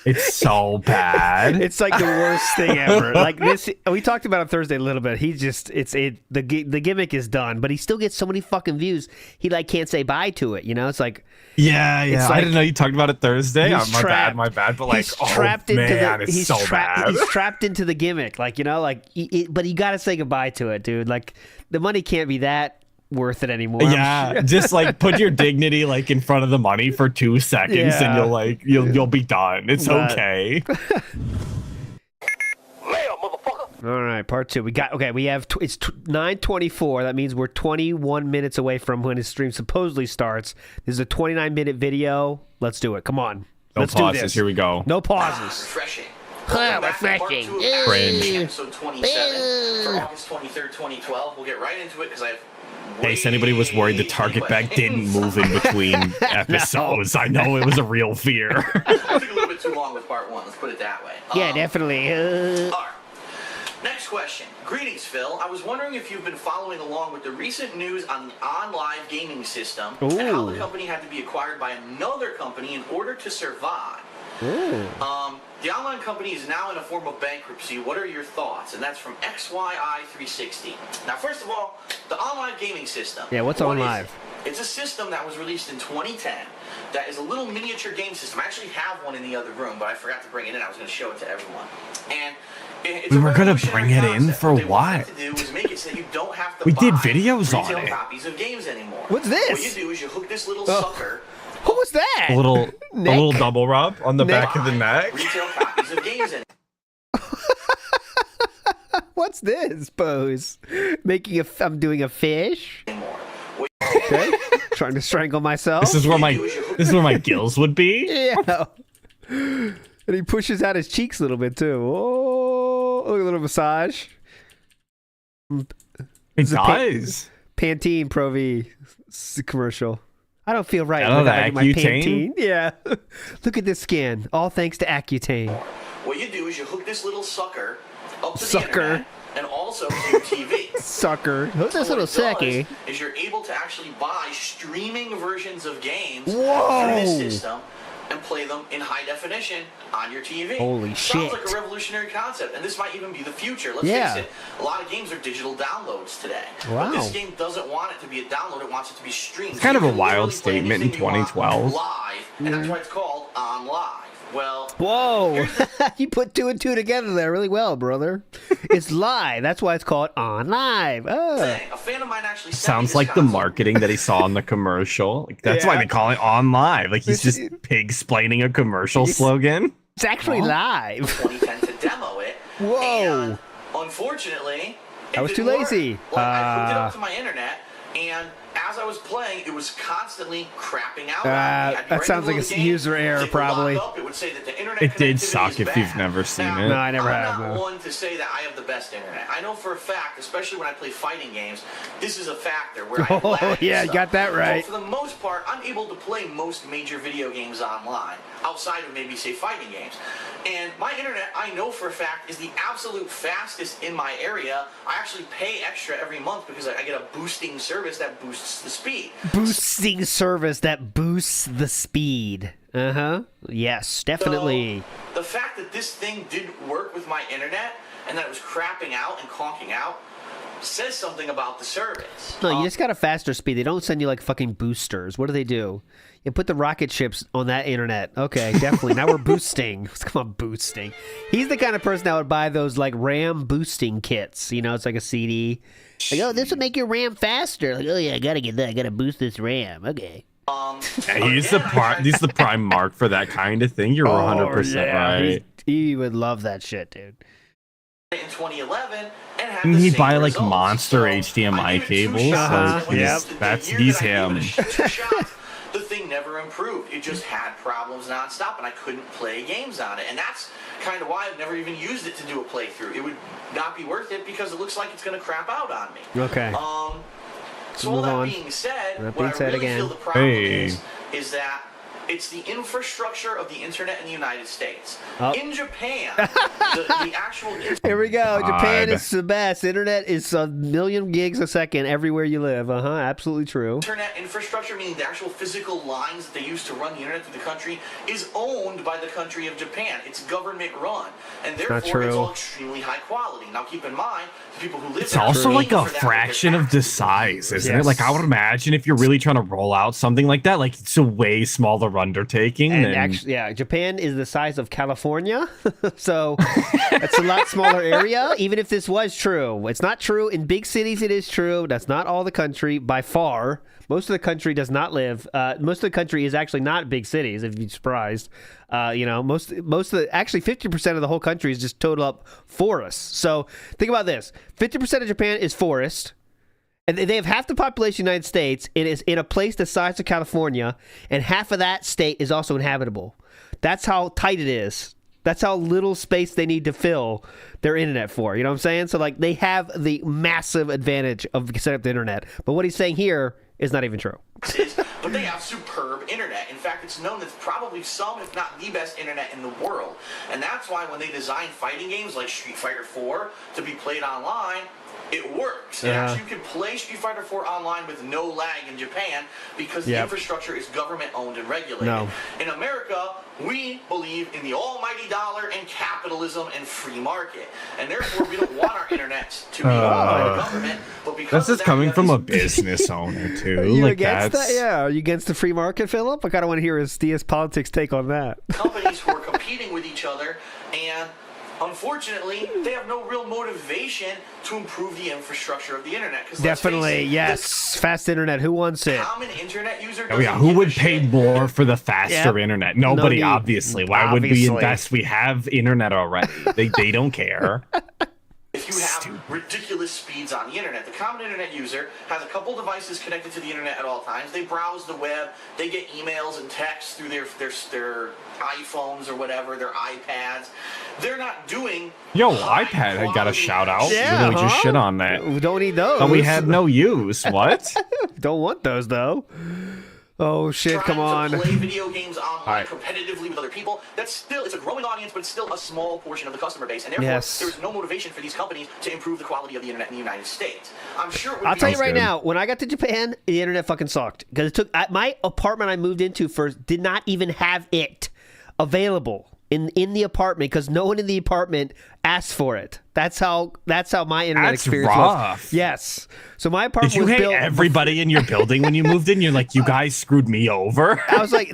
It's so bad. It's like the worst thing ever. Like this, we talked about it Thursday a little bit. The gimmick is done, but he still gets so many fucking views. He can't say bye to it. You know, it's like yeah. I didn't know you talked about it Thursday. My bad. But he's trapped into it's so bad. He's trapped into the gimmick. But you got to say goodbye to it, dude. Like the money can't be that worth it anymore. Yeah, just put your dignity in front of the money for 2 seconds, and you'll be done. It's okay. All right, part 2. We have it's 9:24. That means we're 21 minutes away from when his stream supposedly starts. This is a 29-minute video. Let's do it. Come on. Let's do this. Here we go. No pauses. Refreshing. Refreshing. Cringe. Episode 27 for August 23rd, 2012. We'll get right into it because I have In case anybody was worried the target bag didn't move in between episodes, I know it was a real fear. I took a little bit too long with part 1. Let's put it that way. Yeah, definitely. All right. Next question. Greetings, Phil. I was wondering if you've been following along with the recent news on the OnLive gaming system and how the company had to be acquired by another company in order to survive. The online company is now in a form of bankruptcy. What are your thoughts? And that's from XYI360. Now, first of all, the online gaming system. Yeah, what's OnLive? It's a system that was released in 2010 that is a little miniature game system. I actually have one in the other room, but I forgot to bring it in. I was going to show it to everyone. And we were going to bring it in for what? We did videos on it. Copies of games anymore. What's this? What you do is you hook this little sucker. What was that? A little double rub on the back of the neck. Retail copies of games anymore. What's this pose? I'm doing a fish. Okay. Trying to strangle myself. This is where my gills would be. Yeah. And he pushes out his cheeks a little bit too. Oh, a little massage. It does. Pantene Pro V commercial. I don't feel right without having my Accutane? Pantene. Yeah. Look at this skin. All thanks to Accutane. What you do is you hook this little sucker up to the internet and also to your TV. Sucker. Hook this little sucky. Is you're able to actually buy streaming versions of games through Whoa. this system and play them in high definition on your TV. Holy shit. Sounds like a revolutionary concept, and this might even be the future. Let's face it, a lot of games are digital downloads today. Wow. But this game doesn't want it to be a download, it wants it to be streamed. It's kind of a wild statement in 2012. Live, and that's why it's called OnLive. Well, Whoa! You put 2 and 2 together there really well, brother. It's live. That's why it's called On Live. Oh. a fan of mine actually sent me Sounds this like the console. marketing that he saw in the commercial. Like, that's why they call it On Live. Like he's just pig-splaining a commercial slogan. It's actually live. 2010 to demo it. Whoa. And unfortunately, I was too didn't work. lazy. Like, I hooked it up to my internet, and as I was playing, it was constantly crapping out. on me. I'd be that sounds ready like to a load the game, user error, it would probably. lock up, it would say that the internet It did connectivity suck is if bad. you've never seen Now, it. No, I never I'm have. not No. one to say that I have the best internet. I know for a fact, especially when I play fighting games, this is a factor where I have Oh, lag yeah, and you got that stuff. right. But for the most part, I'm able to play most major video games online, outside of maybe, say, fighting games. And my internet, I know for a fact, is the absolute fastest in my area. I actually pay extra every month because I get a boosting service that boosts the speed. Boosting service that boosts the speed. Yes, definitely. So, the fact that this thing didn't work with my internet and that it was crapping out and conking out says something about the service. No, you just got a faster speed. They don't send you like fucking boosters. What do? You put the rocket ships on that internet. Okay, definitely. Now we're boosting. Come on, boosting. He's the kind of person that would buy those like RAM boosting kits. You know, it's like a CD. Like, oh, this will make your RAM faster. Like, oh yeah, I gotta get that. I gotta boost this RAM. Okay. He's the prime mark for that kind of thing. You're 100% right. He would love that shit, dude. In 2011, and had Didn't the he same buy like results. monster So, I HDMI gave it 2 cables? shots. Like, Yep. he's him. 2 shots, the thing never improved. It just had problems nonstop, and I couldn't play games on it. And that's kind of why I've never even used it to do a playthrough. It would not be worth it because it looks like it's going to crap out on me. Okay. So all Move that on. being said, That what being I said really again. feel the problem Hey. is that it's the infrastructure of the internet in the United States. Oh. In Japan, the actual Here we go. Japan God. is the best. Internet is a million gigs a second everywhere you live. Absolutely true. internet infrastructure, meaning the actual physical lines that they use to run the internet through the country, is owned by the country of Japan. It's government run, and therefore true. it's all extremely high quality. Now keep in mind, the people who live It's there are also paying like a for that with their fraction of the taxes. size, isn't Yes. it? Like I would imagine if you're really trying to roll out something like that, like it's a way smaller undertaking And than actually, yeah, Japan is the size of California, so it's a lot smaller area. Even if this was true, it's not true in big cities. It is true. That's not all the country by far. Most of the country does not live. Most of the country is actually not big cities. If you're surprised, most of the actually 50% of the whole country is just total up forests. So think about this: 50% of Japan is forest. And they have half the population of the United States. It is in a place the size of California, and half of that state is also inhabitable. That's how tight it is. That's how little space they need to fill their internet for. You know what I'm saying? So, like, they have the massive advantage of setting up the internet. But what he's saying here is not even true. But they have superb internet. In fact, it's known that it's probably some, if not the best internet in the world. And that's why when they design fighting games like Street Fighter 4 to be played online, it works. And actually, you can play Street Fighter 4 online with no lag in Japan because the infrastructure is government owned and regulated. No. In America, we believe in the almighty dollar and capitalism and free market. And therefore, we don't want our internet to be owned by the government. But because that's of just that, coming we from a have these business owner too. Are you Like against that's that? Yeah. Are you against the free market, Philip? I kind of want to hear his DS Politics take on that. companies who are competing with each other, and unfortunately, they have no real motivation to improve the infrastructure of the internet. 'Cause let's face Definitely, it, yes. Fast internet. Who wants it? the common internet user Oh yeah, doesn't who give would a pay shit. more for the faster Yep. internet? Nobody, need. obviously. Why would we Obviously. invest? We have internet already. They don't care. If you have ridiculous speeds on the internet, the common internet user has a couple devices connected to the internet at all times. They browse the web, they get emails and texts through their iPhones or whatever, their iPads. They're not doing Yo, high iPad had got a quality shout out. Yeah, Even though we just huh? shit on that. We don't need those. But we had no use. What? Don't want those though. Oh shit! Come on. trying to play video games online right. competitively with other people. It's a growing audience, but it's still a small portion of the customer base, and therefore Yes. there's no motivation for these companies to improve the quality of the internet in the United States. I'm sure it would I'll be tell you Sounds right good. now, when I got to Japan, the internet fucking sucked because it took my apartment I moved into first did not even have it available in the apartment because no one in the apartment asked for it. That's how my internet That's experience rough. was. Yes. So my apartment Did you was hate built. everybody in your building when you moved in? You're like, you guys screwed me over. I was like,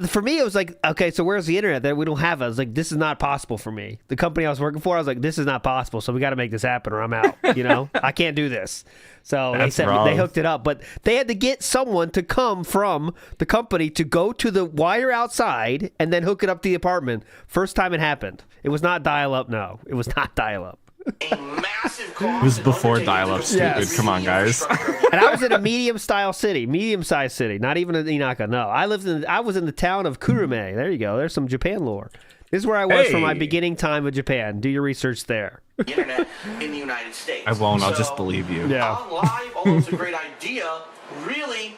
for me, it was like, okay, so where's the internet? That we don't have it. I was like, this is not possible for me. The company I was working for, I was like, this is not possible. So we got to make this happen, or I'm out. You know, I can't do this. So That's they rough. hooked it up, but they had to get someone to come from the company to go to the wire outside and then hook it up to the apartment. First time it happened. It was not dial-up. No, it was not dial-up. A massive cost. It was before undertaking dial-up, to stupid. Yes. Come on, guys. And I was in a medium-sized city, not even in Inaka. No, I was in the town of Kurume. There you go. There's some Japan lore. This is where I was for my Hey. beginning time of Japan. Do your research there. The internet in the United States. I won't. I'll just So, believe you. Yeah. On live, although it's a great idea, really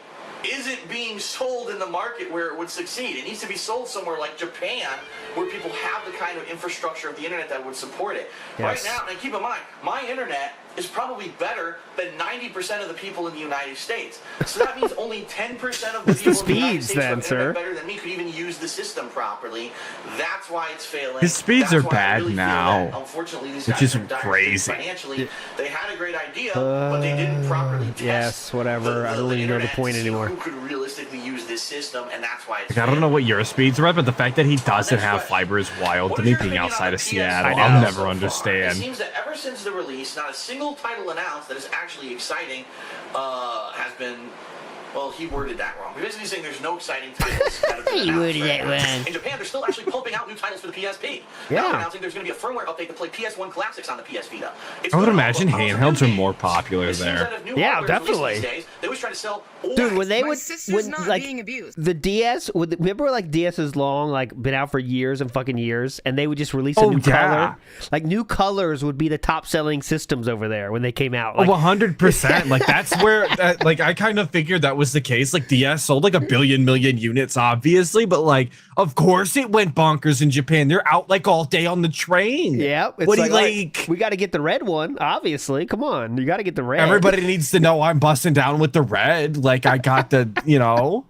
isn't being sold in the market where it would succeed. It needs to be sold somewhere like Japan, where people have the kind of infrastructure of the internet that would support it. Yes. Right now, and keep in mind, my internet is probably better than 90% of the people in the United States. So that means only 10% of the What's the people in the United speeds States who have then, sir? internet better than me could even use the system properly. That's why it's failing. His speeds That's are why I bad really feel now, that, unfortunately, these which guys is are in dire crazy. straits financially. They had a great idea, but they didn't properly test. Yes, whatever. I don't really know the internet point to see anymore. Who could realistically use this system, and that's why it's Like, I don't know failing. what your speeds are at, but the fact that he doesn't Next have question. fiber is wild What to is me, your being opinion on outside the of PS5 Seattle. I I'll know. never so far? It understand. seems that ever since the release, not a single title announced that is actually exciting has been. Well, he worded that wrong. We're basically saying there's no exciting titles. that have been He announced worded right that now. wrong. In Japan, they're still actually pumping out new titles for the PSP. Yeah. Now they're announcing there's going to be a firmware update to play PS1 classics on the PS Vita. It's I would gonna imagine help us handhelds new are more games. popular It seems there. that if new Yeah, hardware is released definitely. these days, they always try to sell old Dude, when they My would, sister's not like being abused. the DS, remember like DS is long, like been out for years and fucking years, and they would just release a Oh, new yeah. color. Like new colors would be the top selling systems over there when they came out. Oh, Like, 100%. Like, that's where, like, I kind of figured that was the case. Like, DS sold like 1 million units, obviously, but like, of course it went bonkers in Japan. They're out like all day on the train. yeah, it's What do you like, all right, like? we got to get the red one, obviously. Come on, you got to get the red. Everybody needs to know I'm busting down with the red. Like, I got the, you know.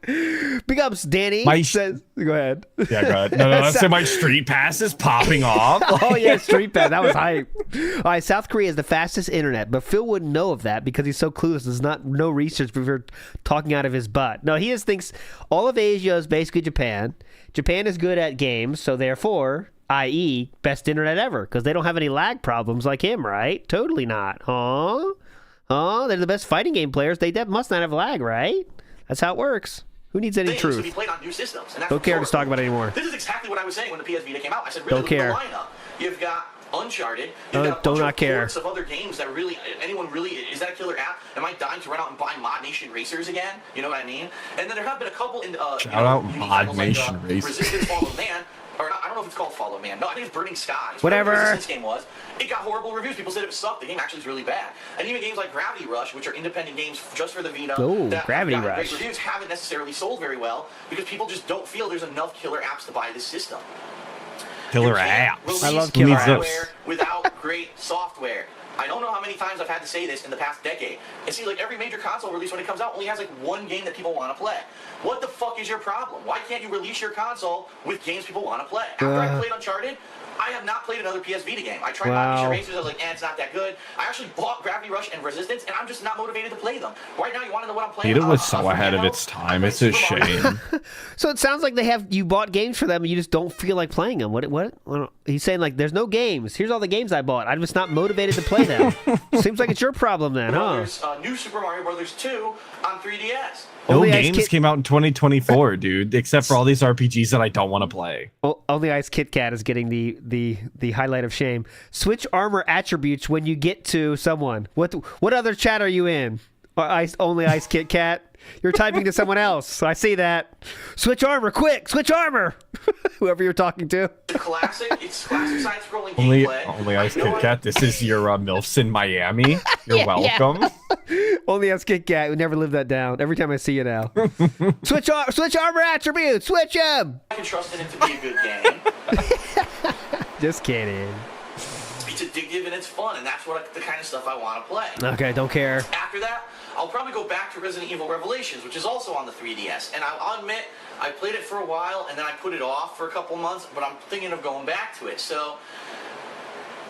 Big ups, Danny. My says, go ahead. Yeah, go ahead. No, let's say my street pass is popping off. Oh yeah, Street Pass. That was hype. All right, South Korea is the fastest internet, but Phil wouldn't know of that because he's so clueless. There's no research before talking out of his butt. No, he just thinks all of Asia is basically Japan. Japan is good at games, so therefore, i.e., best internet ever because they don't have any lag problems like him, right? Totally not. Huh? Huh? They're the best fighting game players. They must not have lag, right? That's how it works. Who needs any things to be truth? played on new systems. And that's Don't what's care to horrible. talk about it anymore. This is exactly what I was saying when the PS Vita came out. I said, really, Don't care. look at the lineup. You've got Uncharted. Do You've got a bunch not of care. ports of other games that really, anyone really, is that a killer app? Am I dying to run out and buy Mod Nation Racers again? You know what I mean? And then there have been a couple in Shout out unique Mod titles Nation like, Racers. Resistance Fall of Man. Or not, I don't know if it's called Follow Man. No, I think it's Burning Skies. Whatever. The Resistance game was. It got horrible reviews. People said it sucked. The game actually is really bad. And even games like Gravity Rush, which are independent games just for the Vita, Oh, that have Gravity gotten Rush. great reviews, haven't necessarily sold very well because people just don't feel there's enough killer apps to buy this system. Killer You can't apps. release I love Who killer needs apps. hardware without great software. I don't know how many times I've had to say this in the past decade. It seems like every major console release when it comes out only has like one game that people want to play. What the fuck is your problem? Why can't you release your console with games people want to play? After I played Uncharted, I have not played another PS Vita game. I tried Wow. Mod Nation Racers, I was like, it's not that good. I actually bought Gravity Rush and Resistance, and I'm just not motivated to play them. Right now, you want to know what I'm playing? Vita was so For ahead of Nintendo, its time. I It's a played Super Mario. shame. So it sounds like you bought games for them and you just don't feel like playing them. What? He's saying like there's no games. Here's all the games I bought. I'm just not motivated to play them. Seems like it's your problem then, huh? Brothers, New Super Mario Brothers 2 on 3DS. No Only Ice games Kid- came out in 2024, dude, except for all these RPGs that I don't want to play. Only Ice Kit Kat is getting the highlight of shame. Switch armor attributes when you get to someone. What other chat are you in? Only Ice Kit Kat. You're typing to someone else. I see that. Switch armor, quick! Switch armor. Whoever you're talking to. It's classic side-scrolling Only gameplay. Ice I know Kit Kat. This is your MILFs in Miami. You're welcome. Only Ice Kit Kat. We never live that down. Every time I see you now. Switch armor attributes. Switch them. I can trust in it to be a good game. Just kidding. It's addictive and it's fun, and that's the kind of stuff I want to play. Okay, don't care. After that, I'll probably go back to Resident Evil Revelations, which is also on the 3DS. And I'll admit, I played it for a while, and then I put it off for a couple months, but I'm thinking of going back to it. So,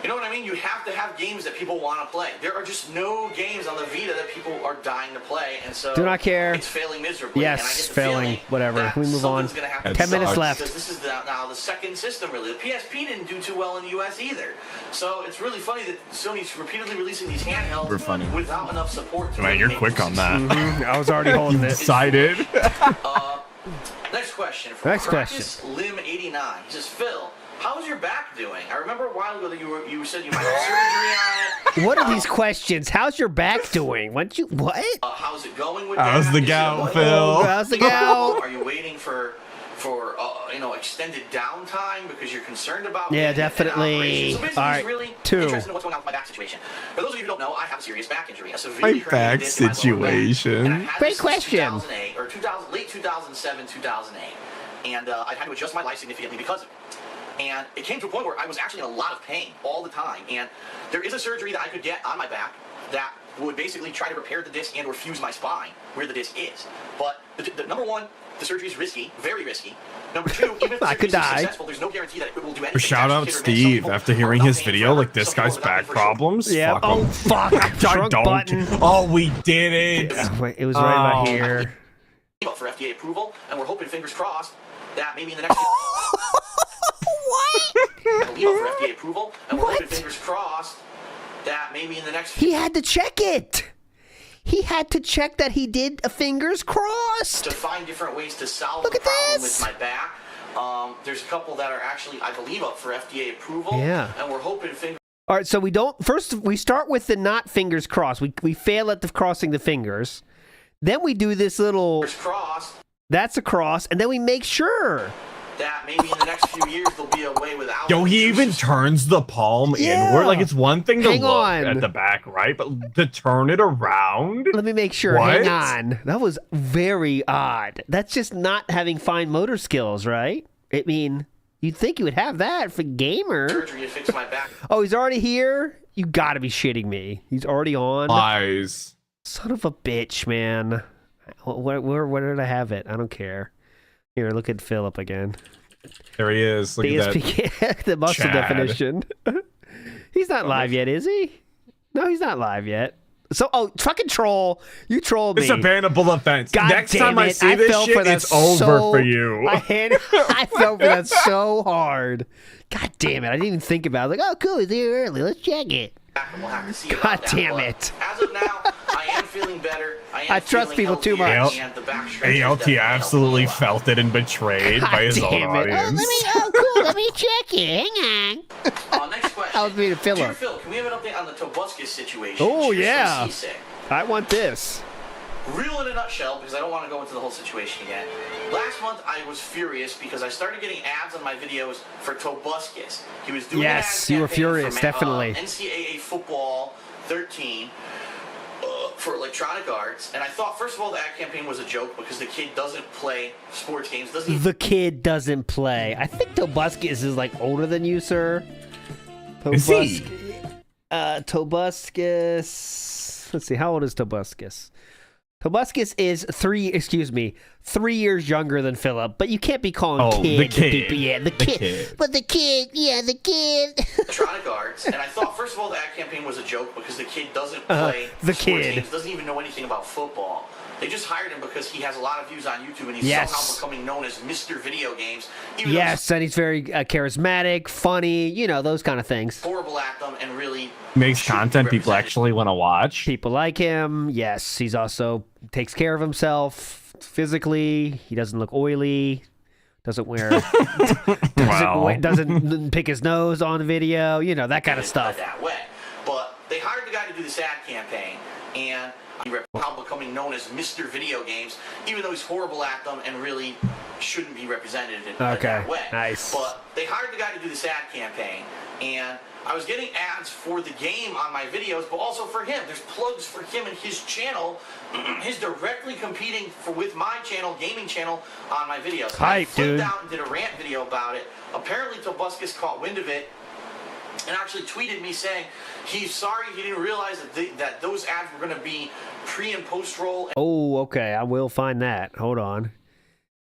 You know what I mean? You have to have games that people want to play. There are just no games on the Vita that people are dying to play, and so do not care. It's failing miserably. Yes, and I get the failing. Whatever. We move on. 10 minutes left. Because this is now the second system, really. The PSP didn't do too well in the US either. So it's really funny that Sony's repeatedly releasing these handhelds without enough support. To Man, you're quick on that. I was already holding it. Decided. Next question from Lim 89. He says, Phil, how's your back doing? I remember a while ago that you said you might have surgery on it. What are these questions? How's your back doing? What? How's it going with How's that? the gout, Phil? How's the gout? Are you waiting for extended downtime because you're concerned about definitely. So basically, All right, he's really 2. interested in what's going on with my back situation. For those of you who don't know, I have a serious back injury, a severely My back herniated disc in my lower back. situation. And I've had Great this question. Since 2008 or late 2007, 2008, and I've had to adjust my life significantly because of it. And it came to a point where I was actually in a lot of pain all the time. And there is a surgery that I could get on my back that would basically try to repair the disc and or fuse my spine where the disc is. But the number one, the surgery is risky, very risky. Number 2, even if the surgery is successful, there's no guarantee that it will do anything. Shout out Steve after hearing his video, like this guy's back problems. Yeah. Fuck him. Fuck. I don't. Button. Oh, we did it. It was right about here. For FDA approval, and we're hoping, fingers crossed, that maybe in the next. What? For FDA approval, and we're hoping, fingers crossed, that maybe in the next. He had to check it. He had to check that he did a fingers crossed. To find different ways to solve Look the at problem this. with my back. There's a couple that are actually, I believe, up for FDA approval. Yeah. And we're hoping, fingers. All right, so we start with the not fingers crossed. We fail at the crossing the fingers. Then we do this little. Crossed. That's a cross, and then we make sure. That maybe in the next few years there'll be a way without. Yo, he even turns the palm inward. Like, it's one thing to Hang look on. at the back, right? But to turn it around? Let me make sure. What? Hang on. That was very odd. That's just not having fine motor skills, right? I mean, you'd think you would have that for gamer. Surgery to fix my back. Oh, he's already here? You gotta be shitting me. He's already on. Lies. Son of a bitch, man. Where did I have it? I don't care. Here, look at Philip again. There he is. Look at that. DSP, the muscle Chad. definition. He's not live yet, is he? No, he's not live yet. So, fucking troll. You trolled me. It's a bannable offense. God Next damn time I it. see this fell shit, for that it's over for you. I fell for that so hard. God damn it. I didn't even think about it. Like, oh, cool. He's here early. Let's check it. We'll have to see God about that, damn but it. As of now, I am feeling better. I trust feeling people too healthier, much. and the back stretch is ALT definitely absolutely helping a lot. felt it and betrayed by his own damn it. audience. Cool. Let me check it. Hang on. Next question. That was me to Philip. Dear Phil, can we have an update on the Tobuscus situation? Oh, Cheers from yeah. Seasick. I want this. Real in a nutshell, because I don't want to go into the whole situation again. Last month, I was furious because I started getting ads on my videos for Tobuscus. He was doing Yes, an ad you were campaign furious, for, definitely. NCAA Football 13 for Electronic Arts, and I thought, first of all, the ad campaign was a joke because the kid doesn't play sports games. Doesn't even The kid doesn't play. I think Tobuscus is like older than you, sir. Is he? Tobuscus. Let's see. How old is Tobuscus? Tobuscus is 3 years younger than Philip, but you can't be calling kid the to kid. people. Yeah, the kid. But the kid, the kid. Electronic Arts, and I thought, first of all, the ad campaign was a joke because the kid doesn't play the sports kid. games, doesn't even know anything about football. They just hired him because he has a lot of views on YouTube, and he's Yes. somehow becoming known as Mr. Video Games. Even Yes, and he's very charismatic, funny, those kind of things. though he's horrible at them and really Makes shouldn't be content people represented. actually want to watch. People like him. Yes, he's also takes care of himself physically. He doesn't look oily. Doesn't wear. Doesn't pick his nose on video. That kind of stuff. That way. But they hired the guy to do this ad campaign, and he's now becoming known as Mr. Video Games, even though he's horrible at them and really shouldn't be represented in that way. Nice. But they hired the guy to do this ad campaign, and I was getting ads for the game on my videos, but also for him. There's plugs for him and his channel. He's directly competing with my channel, gaming channel, on my videos. I Hype, flipped dude. out and did a rant video about it. Apparently, Tobuscus caught wind of it and actually tweeted me saying he's sorry he didn't realize that those ads were going to be pre and post roll. Oh, okay. I will find that. Hold on.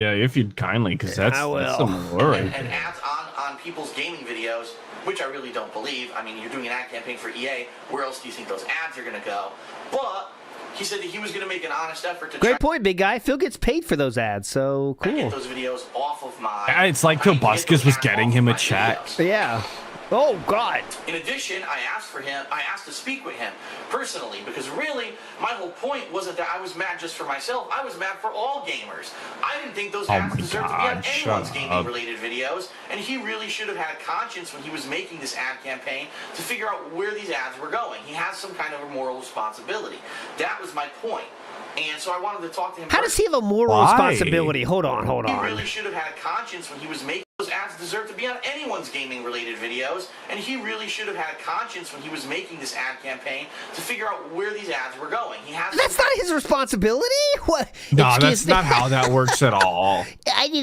Yeah, if you'd kindly, because that's I will. some worry. And ads on people's gaming videos. which I really don't believe. I mean, you're doing an ad campaign for EA. Where else do you think those ads are going to go? But he said that he was going to make an honest effort to Great point, big guy. Phil gets paid for those ads, so cool. get those videos off of my... It's like Tobuscus was getting him a check. Yeah. Oh, God. In addition, I asked to speak with him personally, because really, my whole point wasn't that I was mad just for myself. I was mad for all gamers. I didn't think those ads deserved to be on anyone's gaming-related videos, and he really should have had a conscience when he was making this ad campaign to figure out where these ads were going. He has some kind of a moral responsibility. That was my point. And so I wanted to talk to him. How does he have a moral responsibility? Hold on. He really should have had a conscience when he was making those ads deserve to be on anyone's gaming-related videos, and he really should have had a conscience when he was making this ad campaign to figure out where these ads were going. That's not his responsibility. What? No, that's not how that works at all. You need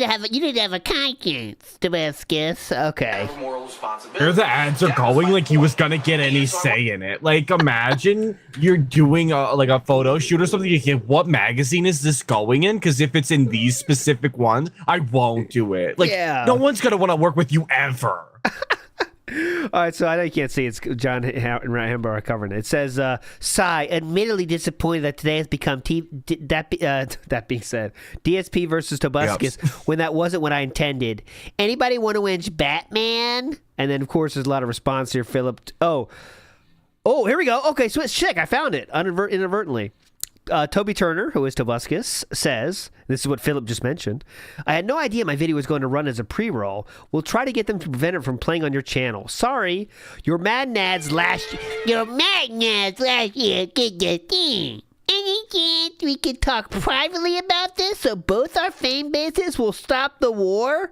to have a conscience, Damascus. Okay. Moral responsibility. Where the ads are going, like he was gonna get any say in it. Like, imagine you're doing a photo shoot or something. You get, what magazine is this going in? Because if it's in these specific ones, I won't do it. Like, no one's gonna want to work with you ever. All right, so I know you can't see. It's John and Ryan Hember are covering it. It says, Sigh, admittedly disappointed that today has become that being said, DSP versus Tobuscus when that wasn't what I intended. Anybody want to win Batman? And then, of course, there's a lot of response here. Philip, oh, here we go. Okay, so it's check. I found it inadvertently. Toby Turner, who is Tobuscus, says, this is what Philip just mentioned, I had no idea my video was going to run as a pre-roll. We'll try to get them to prevent it from playing on your channel. Sorry, your Mad Nads last year did the thing. Any chance we could talk privately about this so both our fan bases will stop the war?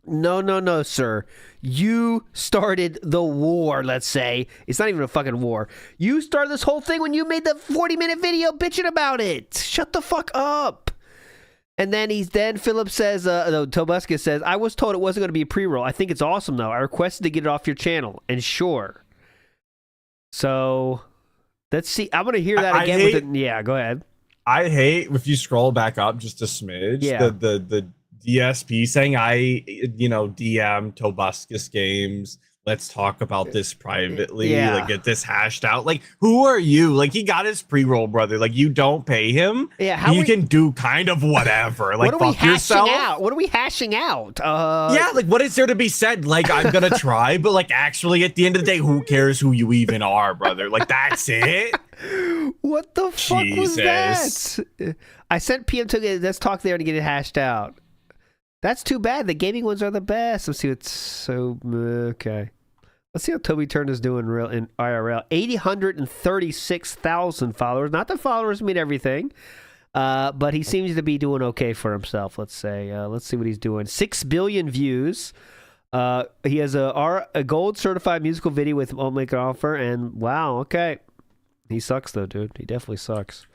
No, sir. You started the war, let's say. It's not even a fucking war. You started this whole thing when you made the 40-minute video bitching about it. Shut the fuck up. And then Philip says, Tobuscus says, I was told it wasn't going to be a pre-roll. I think it's awesome, though. I requested to get it off your channel. And sure. So, let's see. I'm going to hear that again. Yeah, go ahead. I hate, if you scroll back up just a smidge, the DSP saying DM Tobuscus Games, let's talk about this privately, like get this hashed out. Like, who are you? Like, he got his pre-roll, brother. Like, you don't pay him. Yeah, you can do kind of whatever. Like, fuck yourself. What are we hashing out? Like, what is there to be said? Like, I'm gonna try, but like, actually, at the end of the day, who cares who you even are, brother? Like, that's it. What the fuck was that? I sent PM to let's talk there to get it hashed out. That's too bad. The gaming ones are the best. Let's see what's okay. Let's see how Toby Turner's doing in IRL. 836,000 followers. Not that followers mean everything, but he seems to be doing okay for himself. Let's say. Let's see what he's doing. 6 billion views. He has a gold certified musical video with Make an Offer, and wow, okay. He sucks though, dude. He definitely sucks.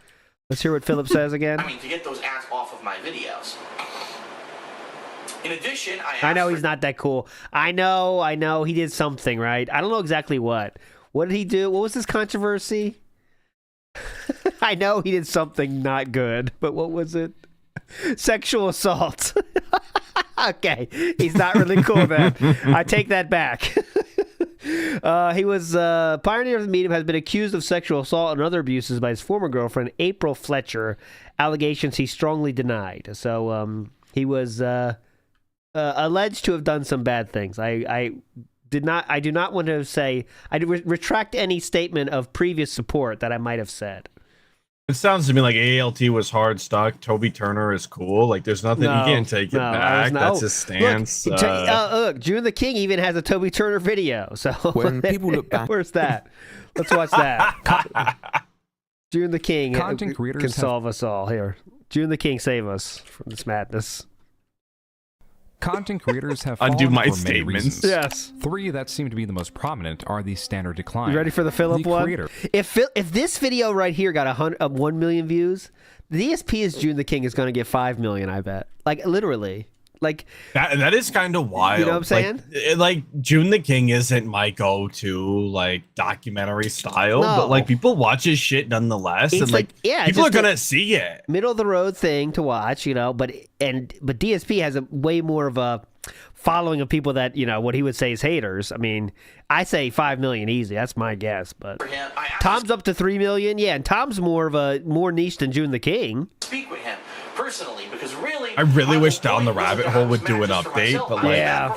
Let's hear what Philip says again. I mean, to get those ads off of my videos. In addition, I know he's not that cool. I know. He did something, right? I don't know exactly what. What did he do? What was this controversy? I know he did something not good, but what was it? Sexual assault. Okay, he's not really cool then. I take that back. He was pioneer of the medium, has been accused of sexual assault and other abuses by his former girlfriend, April Fletcher, allegations he strongly denied. So he was alleged to have done some bad things. I do not want to say, I retract any statement of previous support that I might have said. It sounds to me like ALT was hard stuck. Toby Turner is cool. Like, there's nothing, you can't take it back. That's his stance. Look, June the King even has a Toby Turner video. So when people look back, where's that? Let's watch that. June the King content creators can solve us all here. June the King, save us from this madness. Content creators have fallen undo my for many statements. reasons. Yes. 3 that seem to be the most prominent are the standard decline. You ready for the Philip one? Creator. If this video right here got 1 million views, the DSP is June the King is going to get 5 million, I bet. Like, literally. Like that is kind of wild. You know what I'm saying? Like June the King isn't my go-to like documentary style, but like people watch his shit nonetheless, it's and like people are gonna see it. Middle of the road thing to watch, you know. But DSP has a way more of a following of people that, you know, what he would say is haters. I mean, I say 5 million easy. That's my guess. But Tom's up to 3 million. Yeah, and Tom's more niche than June the King. Speak with him personally, because really, I really wish Down the Rabbit Hole would do an update, but like, yeah,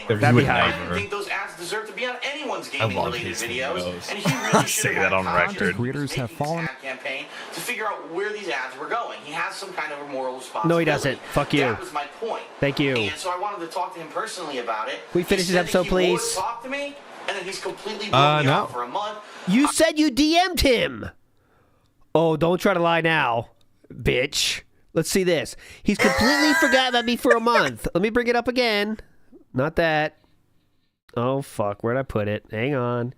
that'd be I didn't think those ads deserve to be on anyone's gaming-related videos, and he really should say that on record. Creators have fallen. Campaign to figure out where these ads were going. He has some kind of a moral responsibility. No, he doesn't. Fuck you. That was my point. Thank you. And so I wanted to talk to him personally about it. We finish this episode, please. He would talk to me, and then he's completely blown me off for a month. You said you DM'd him. Oh, don't try to lie now, bitch. Let's see this. He's completely forgot about me for a month. Let me bring it up again. Not that. Oh, fuck. Where'd I put it? Hang on.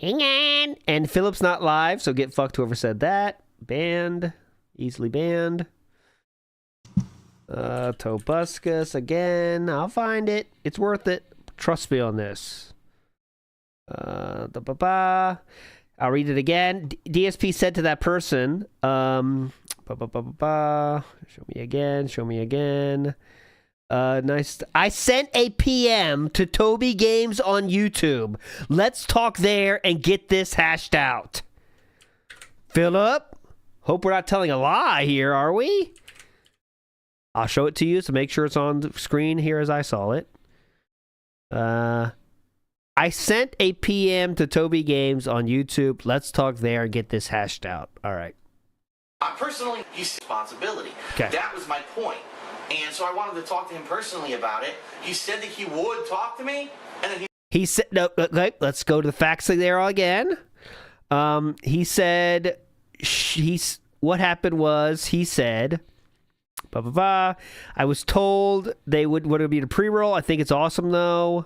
Hang on. And Philip's not live, so get fucked whoever said that. Banned. Easily banned. Tobuscus again. I'll find it. It's worth it. Trust me on this. I'll read it again. DSP said to that person, show me again. Nice. I sent a PM to Toby Games on YouTube. Let's talk there and get this hashed out. Philip, hope we're not telling a lie here, are we? I'll show it to you, so make sure it's on the screen here as I saw it. I sent a PM to Toby Games on YouTube. Let's talk there and get this hashed out. All right. Personally, he's responsibility. Okay. That was my point. And so I wanted to talk to him personally about it. He said that he would talk to me, and then he said, no, okay, let's go to the facts there again. He said, what happened was, he said, I was told they would be the pre-roll. I think it's awesome, though.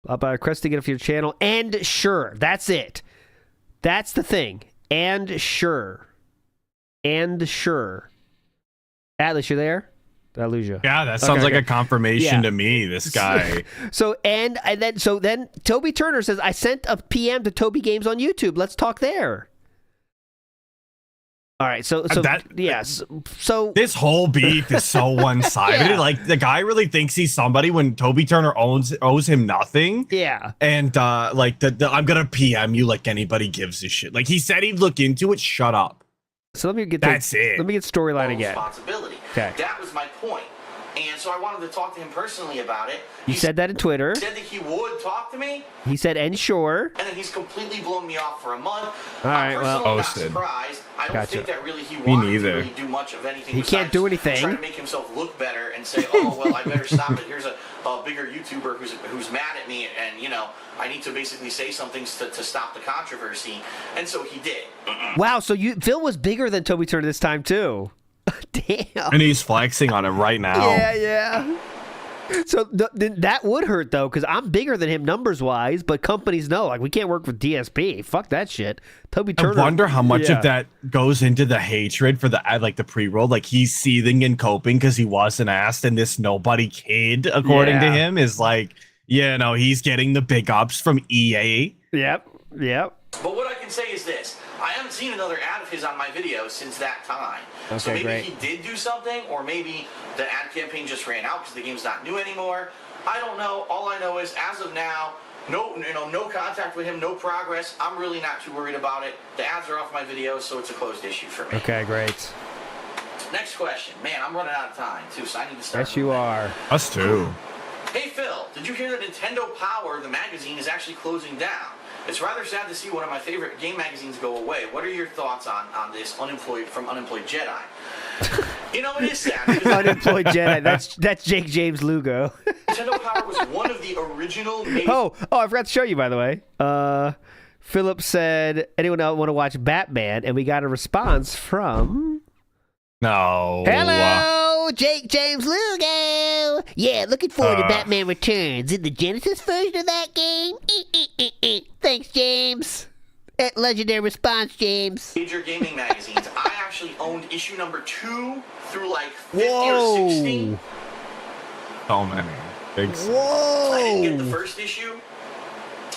I request to get off your channel. And sure, that's it. That's the thing. And sure. Atlas, you there? Did I lose you? Yeah, that sounds like a confirmation to me, this guy. So then Toby Turner says, I sent a PM to Toby Games on YouTube. Let's talk there. All right, so this whole beef is so one-sided. Yeah. Like, the guy really thinks he's somebody when Toby Turner owes him nothing. Yeah. And I'm gonna PM you like anybody gives a shit. Like, he said he'd look into it. Shut up. So let me get That's it. Let me get storyline again. Responsibility. Okay. That was my point. And so I wanted to talk to him personally about it. You said that in Twitter. He said that he would talk to me. He said, and sure. And then he's completely blown me off for a month. All right, I'm well, not surprised. I don't think that really he wanted to really do much of anything. He can't do anything. Try to make himself look better and say, oh, well, I better stop it. Here's a bigger YouTuber who's mad at me, and, you know, I need to basically say something to stop the controversy. And so he did. Wow, so Phil was bigger than Toby Turner this time, too. Damn. And he's flexing on it right now. Yeah. So that would hurt, though, because I'm bigger than him numbers-wise, but companies know, like, we can't work with DSP. Fuck that shit. Toby Turner. I wonder how much of that goes into the hatred for the pre-roll. Like, he's seething and coping because he wasn't asked, and this nobody kid, according to him, is like, he's getting the big ups from EA. Yep. But what I can say is this. I haven't seen another ad of his on my video since that time. Okay, so maybe great. he did do something, or maybe the ad campaign just ran out because the game's not new anymore. I don't know. All I know is, as of now, no contact with him, no progress. I'm really not too worried about it. The ads are off my videos, so it's a closed issue for me. Okay, great. Next question. Man, I'm running out of time, too, so I need to start. Yes, you are. Us too. Hey, Phil, did you hear that Nintendo Power, the magazine, is actually closing down? It's rather sad to see one of my favorite game magazines go away. What are your thoughts on this Unemployed Jedi? You know, it is sad. Unemployed Jedi. That's Jake James Lugo. Nintendo Power was one of the original... Oh, I forgot to show you, by the way. Philip said, anyone else want to watch Batman? And we got a response from... No. Hello, Jake James Lugo. Yeah, looking forward to Batman Returns in the Genesis version of that game. Thanks, James. Legendary response, James. Major gaming magazines. I actually owned issue number 2 through like 50 or 60. Oh, man. Whoa. I didn't get the first issue,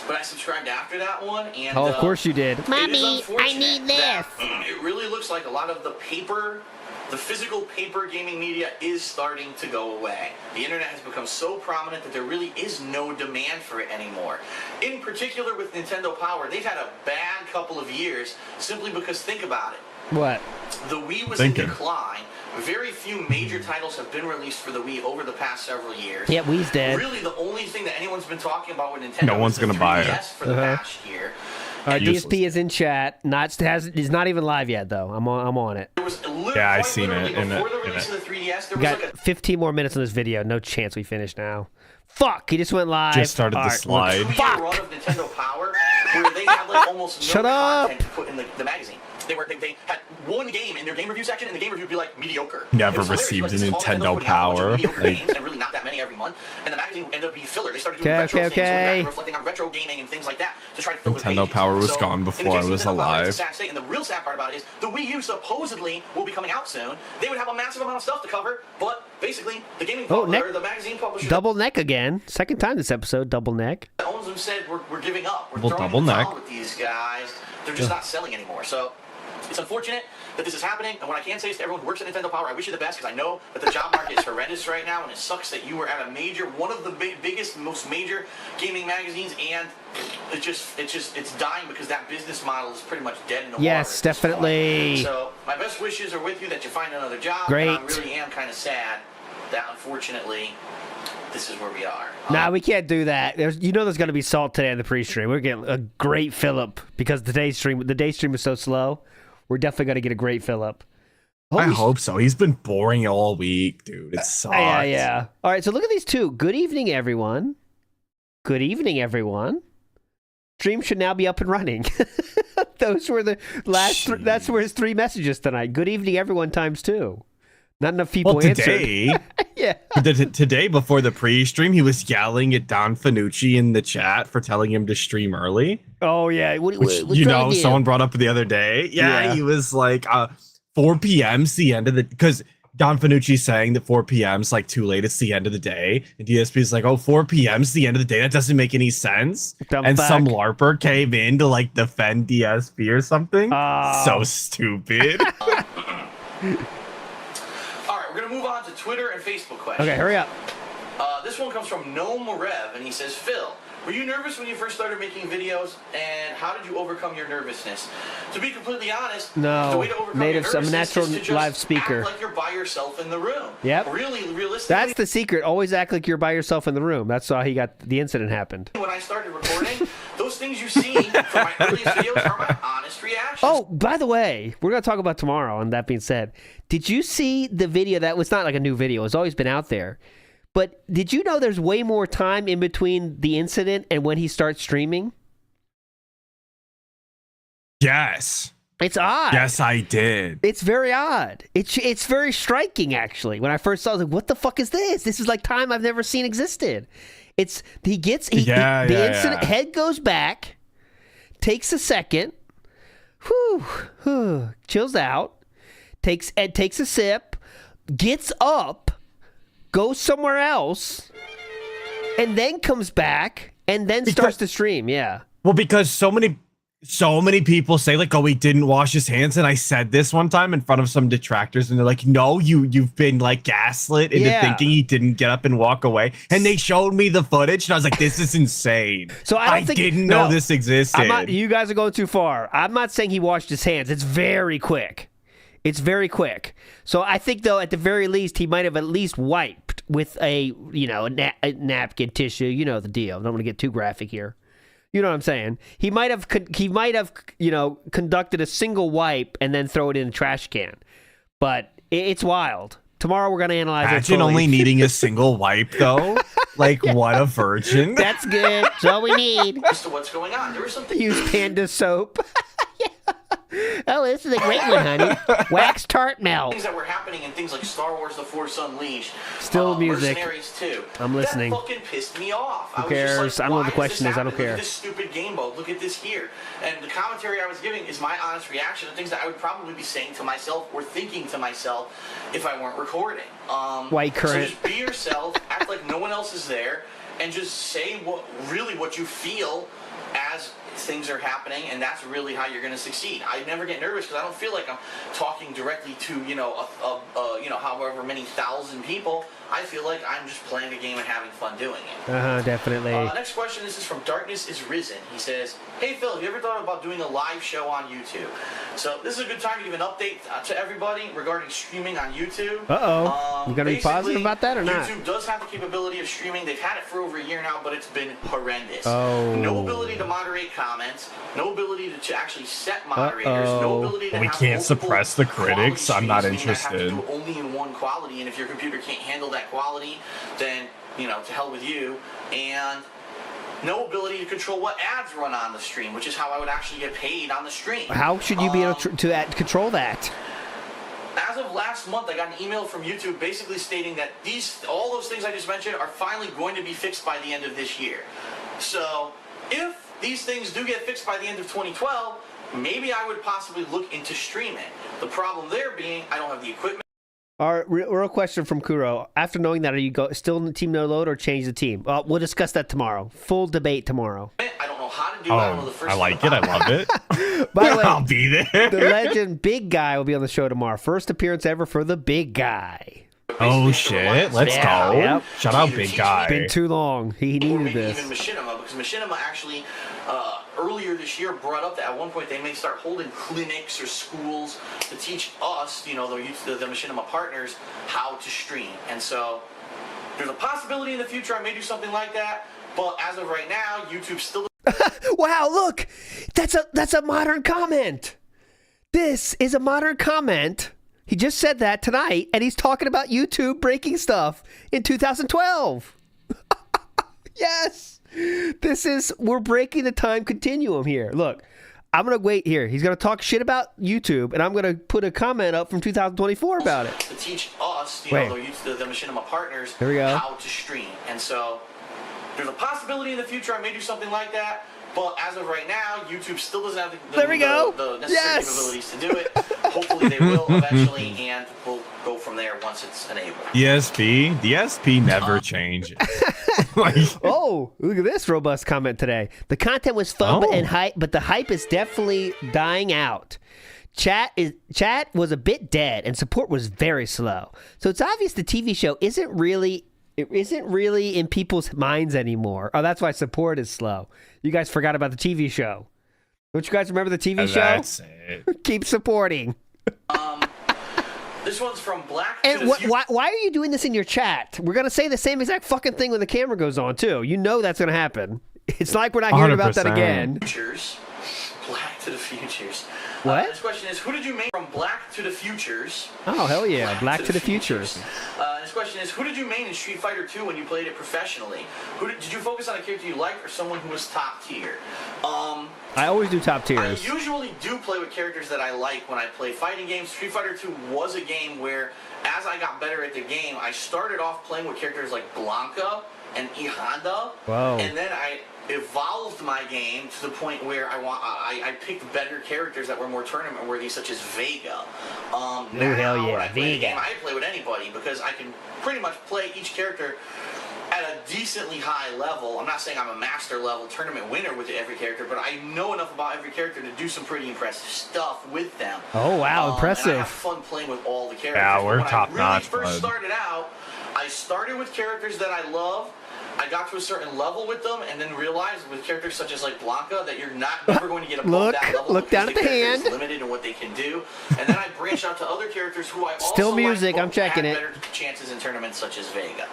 but I subscribed after that one. And, of course you did. Mommy, I need this. It really looks like a lot of the paper The physical paper gaming media is starting to go away. The internet has become so prominent that there really is no demand for it anymore. In particular with Nintendo Power, they've had a bad couple of years simply because, think about it. What? The Wii was in decline. Very few major titles have been released for the Wii over the past several years. Yeah, Wii's dead. Really, the only thing that anyone's been talking about with Nintendo no one's is the gonna buy 3DS it for the past year. DSP is in chat. Is not even live yet though. I'm on it. There was Yeah, I've seen it. Before the release of the 3DS, there We was got like a 15 more minutes on this video. No chance we finish now. Fuck! He just went live. Just started the All right, slide. look, two-year run of Nintendo Power where they had like almost no Shut up. content to put in the magazine. They had one game in their game review section, and the game review would be like mediocre. Never It was hilarious. received Like, a this is all Nintendo Nintendo's putting out a bunch of Power. mediocre Like- games, and really not that many every month. And the magazine ended up being filler. They started doing Okay, retro okay, things, okay. reflecting on retro gaming and things like that to try to fill the Nintendo pages. Power was So, gone in the before I case of was Nintendo Power, alive. it's a sad state. And the real sad part about it is the Wii U supposedly will be coming out soon. They would have a massive amount of stuff to cover, but basically the gaming publisher, the magazine publisher, Double neck again. Second time this episode. Double neck. that owns them said we're giving up. We're Well, throwing double in the towel neck. with these guys. They're just not selling anymore. So it's unfortunate that this is happening. And what I can say is to everyone who works at Nintendo Power, I wish you the best because I know that the job market is horrendous right now, and it sucks that you were at one of the biggest, most major gaming magazines, and it's dying because that business model is pretty much dead in the water. Yes, at this point. definitely. So my best wishes are with you that you find another job. Great. And I really am kind of sad that unfortunately this is where we are. Nah, we can't do that. There's going to be salt today in the pre-stream. We're getting a great fill-up because the day stream is so slow. We're definitely going to get a great fill-up. I hope so. He's been boring all week, dude. It sucks. Yeah. All right, so look at these two. Good evening, everyone. Good evening, everyone. Stream should now be up and running. Those were the last. That's where his 3 messages tonight. Good evening, everyone. Times 2. Not enough people today, answered. today before the pre-stream, he was yelling at Don Fanucci in the chat for telling him to stream early. Oh yeah, Which someone brought up the other day. Yeah. He was like, 4 p.m.'s the end of the because Don Fanucci's saying that 4 p.m.'s like too late. It's the end of the day. And DSP's like, 4 p.m.'s the end of the day. That doesn't make any sense. And some LARPer came in to like defend DSP or something. So stupid. We're going to move on to Twitter and Facebook questions. Okay, hurry up. This one comes from Gnome Rev, and he says, Phil, were you nervous when you first started making videos, and how did you overcome your nervousness? To be completely honest, No, the way to overcome native- your I'm a nervousness natural is to just live speaker. act like you're by yourself in the room. Yep. Really, realistically, That's the secret. Always act like you're by yourself in the room. That's how the incident happened. when I started recording, those things you see from my earliest videos are my honest reactions. Oh, by the way, we're going to talk about tomorrow. And that being said, did you see the video that was not like a new video? It's always been out there. But did you know there's way more time in between the incident and when he starts streaming? Yes. It's odd. Yes, I did. It's very odd. It's very striking, actually. When I first saw it, I was like, what the fuck is this? This is like time I've never seen existed. The incident head goes back, takes a second, chills out, takes a sip, gets up, goes somewhere else, and then comes back and then starts to stream. Yeah. Well, because so many people say like, oh, he didn't wash his hands, and I said this one time in front of some detractors, and they're like, no, you've been like gaslit into thinking he didn't get up and walk away, and they showed me the footage, and I was like, this is insane. So I didn't know this existed. You guys are going too far. I'm not saying he washed his hands. It's very quick. It's very quick. So I think, though, at the very least, he might have at least wiped with a napkin, tissue. You know the deal. I don't want to get too graphic here. You know what I'm saying? He might have conducted a single wipe and then throw it in a trash can. But it's wild. Tomorrow we're going to analyze it. Imagine only needing a single wipe, though. Like, what a virgin. That's good. That's all we need. As to what's going on, there was something. Use Panda soap. Oh, this is a great one, honey. Wax tart melt. Things that were happening in things like Star Wars: The Force Unleashed. Still music. Mercenaries 2. I'm listening. That fucking pissed me off. Who cares? I don't know what the question is. I don't care. Look at this stupid game mode. Look at this here. And the commentary I was giving is my honest reaction to things that I would probably be saying to myself or thinking to myself if I weren't recording. White current. So just be yourself. Act like no one else is there, and just say what you feel as things are happening, and that's really how you're going to succeed. I never get nervous because I don't feel like I'm talking directly to, however many thousand people. I feel like I'm just playing a game and having fun doing it. Definitely. Next question, this is from Darkness is Risen. He says, hey Phil, have you ever thought about doing a live show on YouTube? So this is a good time to give an update to everybody regarding streaming on YouTube. You gonna be positive about that or not? YouTube does have the capability of streaming. They've had it for over a year now, but it's been horrendous. No ability to moderate comments, no ability to actually set moderators, no ability to we can't suppress the critics. I'm not interested. Have to do only in one quality, and if your computer can't handle that quality, then to hell with you. And no ability to control what ads run on the stream, which is how I would actually get paid on the stream. How should you be able to control that? As of last month, I got an email from YouTube basically stating that all those things I just mentioned are finally going to be fixed by the end of this year. So if these things do get fixed by the end of 2012, maybe I would possibly look into streaming. The problem there being I don't have the equipment. All right, real question from Kuro. After knowing that, are you still in the team no load or change the team? We'll discuss that tomorrow. Full debate tomorrow. I don't know how to do it. I don't know the first I like it. I love it. By the way, I'll be there. The legend Big Guy will be on the show tomorrow. First appearance ever for the Big Guy. Oh shit! Let's go. Yep. Shout out Big Guy. Been too long. He needed this. Even Machinima, because Machinima actually earlier this year brought up that at one point they may start holding clinics or schools to teach us, the Machinima partners, how to stream. And so there's a possibility in the future I may do something like that. But as of right now, YouTube still. Wow! Look, that's a modern comment. This is a modern comment. He just said that tonight, and he's talking about YouTube breaking stuff in 2012. Yes. We're breaking the time continuum here. Look, I'm going to wait here. He's going to talk shit about YouTube, and I'm going to put a comment up from 2024 about it. To teach us, the Machinima partners, how to stream. And so there's a possibility in the future I may do something like that. But as of right now, YouTube still doesn't have the necessary capabilities to do it. Hopefully they will eventually, and we'll go from there once it's enabled. DSP never changes. Oh, look at this robust comment today. The content was fun and hype, but the hype is definitely dying out. Chat was a bit dead, and support was very slow. So it's obvious the TV show isn't really in people's minds anymore. Oh, that's why support is slow. You guys forgot about the TV show. Don't you guys remember the TV show? That's it. Keep supporting. This one's from Black. And why are you doing this in your chat? We're gonna say the same exact fucking thing when the camera goes on too. You know that's gonna happen. It's like we're not hearing about that again. Black to the Futures. What? This question is, who did you make from Black to the Futures? Oh, hell yeah. Black to the Futures. This question is, who did you main in Street Fighter 2 when you played it professionally? Did you focus on a character you liked or someone who was top tier? I always do top tiers. I usually do play with characters that I like when I play fighting games. Street Fighter 2 was a game where, as I got better at the game, I started off playing with characters like Blanca and E Honda. Wow. And then I evolved my game to the point where I picked better characters that were more tournament worthy, such as Vega. Oh hell yeah, when I play Vega! I play with anybody because I can pretty much play each character at a decently high level. I'm not saying I'm a master level tournament winner with every character, but I know enough about every character to do some pretty impressive stuff with them. Oh wow, impressive! And I have fun playing with all the characters. Yeah, we're top when I really notch. First started out, I started with characters that I love. I got to a certain level with them, and then realized with characters such as like Blanca that you're never going to get above that level. Look down at the hand. Limited in what they can do, and then I branched out to other characters who I also Still music. I'm checking had it. Better chances in tournaments such as Vega.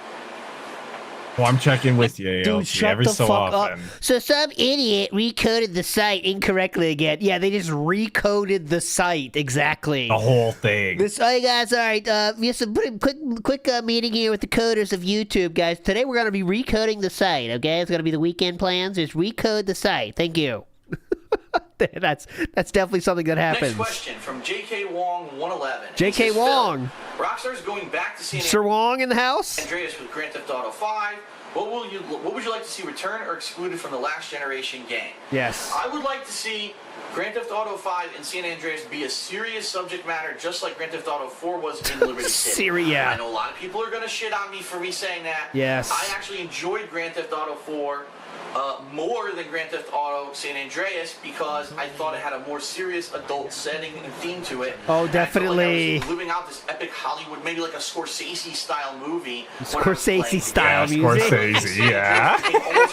Well, I'm checking with you, Dude, shut every the so fuck often. up. So some idiot recoded the site incorrectly again. Yeah, they just recoded the site exactly. The whole thing. Hey guys, all right. Just a quick meeting here with the coders of YouTube, guys. Today we're gonna be recoding the site. Okay, it's gonna be the weekend plans. Just recode the site. Thank you. That's definitely something that happens. Next question from J.K. Wong 111. J.K. Wong. Rockstar's going back to San Sir Wong in the house. Andreas with Grand Theft Auto 5. What would you like to see returned or excluded from the last generation game? Yes. I would like to see Grand Theft Auto 5 and San Andreas be a serious subject matter, just like Grand Theft Auto 4 was in Liberty City. Yeah. I know a lot of people are going to shit on me for me saying that. Yes. I actually enjoyed Grand Theft Auto 4. more than Grand Theft Auto San Andreas because I thought it had a more serious adult setting and theme to it. Oh, definitely. I felt like I was living out this epic Hollywood, maybe like a Scorsese-style movie. Scorsese-style music. Scorsese, yeah.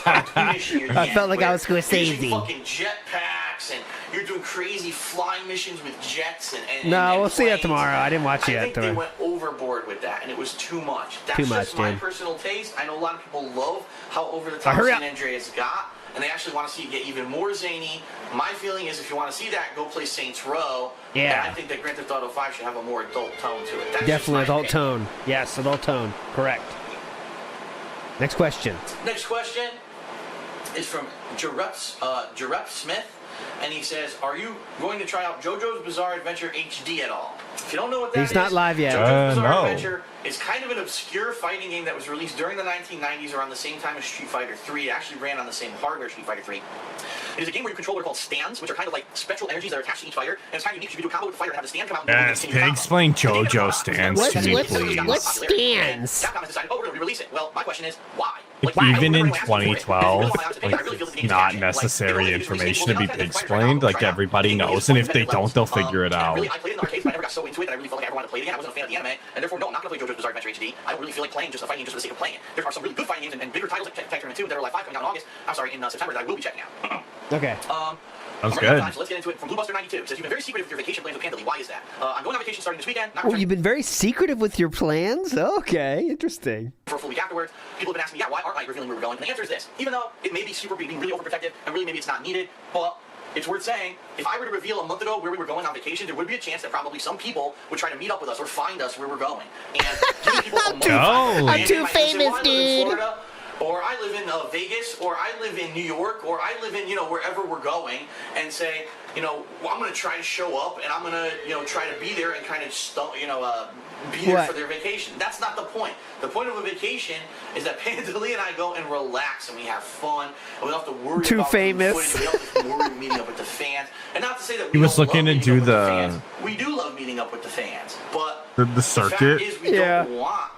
I felt like I was Scorsese. Fucking jetpacks and you're doing crazy flying missions with jets and No, we'll see that planes. tomorrow. I didn't watch it yet. I think they went overboard with that, and it was too much. That's Too much, just my dude. personal taste. I know a lot of people love how over the top hurry San up. Andreas got, and they actually want to see it get even more zany. My feeling is, if you want to see that, go play Saints Row. Yeah. And I think that Grand Theft Auto 5 should have a more adult tone to it. That's Definitely just my adult opinion. tone. Yes, adult tone. Correct. Next question. Next question is from Jarep Smith, and he says, "Are you going to try out JoJo's Bizarre Adventure HD at all?" If you don't know what that is, He's not live yet. JoJo's Bizarre No. Adventure is kind of an obscure fighting game that was released during the 1990s around the same time as Street Fighter 3. It actually ran on the same hardware as Street Fighter 3. It is a game where you control what are called stands, which are kind of like spectral energies that are attached to each fighter, and it's kind of unique. You can do a combo with the fighter and have the stand come out. Yes, explain JoJo stands to me, please. What stands? Capcom has decided, oh, we're going to release it. Well, my question is, why? Like, why? even in Everyone asks me for it. 2012, I like, really feel that the it's game's not catching. necessary Like, information they to be release it, explained. Like, everybody knows, and if they don't, they'll figure it out. I played it in the arcades, but I never got so into it that I really felt like I ever wanted to play it again. I wasn't a fan of the anime, and therefore, no, I'm not going to play JoJo's Bizarre Adventure HD. I don't really feel like playing just a fighting game just for the sake of playing it. There are some really good fighting games and bigger titles like Tech Tournament 2 and Dead or Alive 5 coming out in August. I'm sorry, in September that I will be checking out. Okay. Sounds Right, good. so let's get into it. From Bluebuster92 says, "You've been very secretive with your vacation plans with Manilla. Why is that?" I'm going on vacation starting this weekend. Not Oh, you've been very secretive with your plans? Okay, interesting. for a full week afterwards. People have been asking me, "Yeah, why aren't I revealing where we're going?" And the answer is this: even though it may be being really overprotective, and really maybe it's not needed, but it's worth saying, if I were to reveal a month ago where we were going on vacation, there would be a chance that probably some people would try to meet up with us or find us where we're going. And giving people a month Oh. I'm too famous, I live in dude. Florida, or I live in Vegas, or I live in New York, or I live in, wherever we're going, and say, well, I'm going to try to show up, and I'm going to, try to be there and kind of, be there What? for their vacation. That's not the point. The point of a vacation is that Pandali and I go and relax, and we have fun, and we don't have to worry Too about famous. footage. We don't have to worry meeting up with the fans. And not to say that we He was don't looking love to meeting do up with the- fans. We do love meeting up with the fans, but The circuit. fact is we Yeah. don't want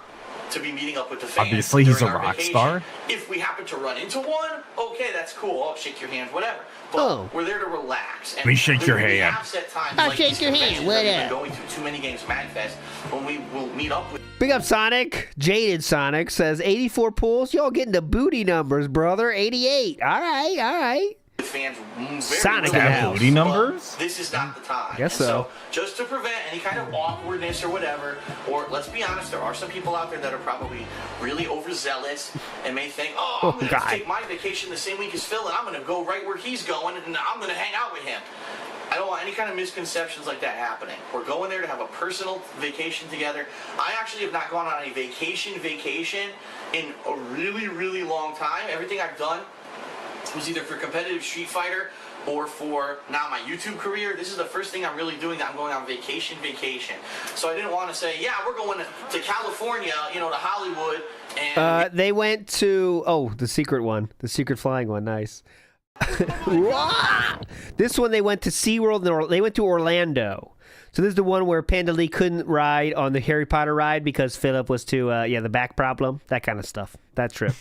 to be meeting up with the fans. Obviously, he's during a our rock vacation. star. If we happen to run into one, okay, that's cool. I'll shake your hand, whatever. But Oh. we're there to relax. And We shake your we hand. have set times I'll like shake these your hand, conventions that we've been whatever. going to Too Many Games Magfest when we will meet up with Big up Sonic. Jaded Sonic says 84 pulls. Y'all getting the booty numbers, brother. 88. All right. fans very Sonic little, in the house. Booty but numbers? This is not the time. Guess And so. just to prevent any kind of awkwardness or whatever, or let's be honest, there are some people out there that are probably really overzealous and may think, I'm going to God. take my vacation the same week as Phil, and I'm going to go right where he's going, and I'm going to hang out with him. I don't want any kind of misconceptions like that happening. We're going there to have a personal vacation together. I actually have not gone on a vacation in a really, really long time. Everything I've done was either for competitive Street Fighter or for now my YouTube career. This is the first thing I'm really doing that I'm going on vacation. So I didn't want to say, yeah, we're going to California, to Hollywood. And They went to the secret one, the secret flying one. Nice. This one they went to SeaWorld. They went to Orlando. So this is the one where Panda Lee couldn't ride on the Harry Potter ride because Philip was too the back problem, that kind of stuff. That trip.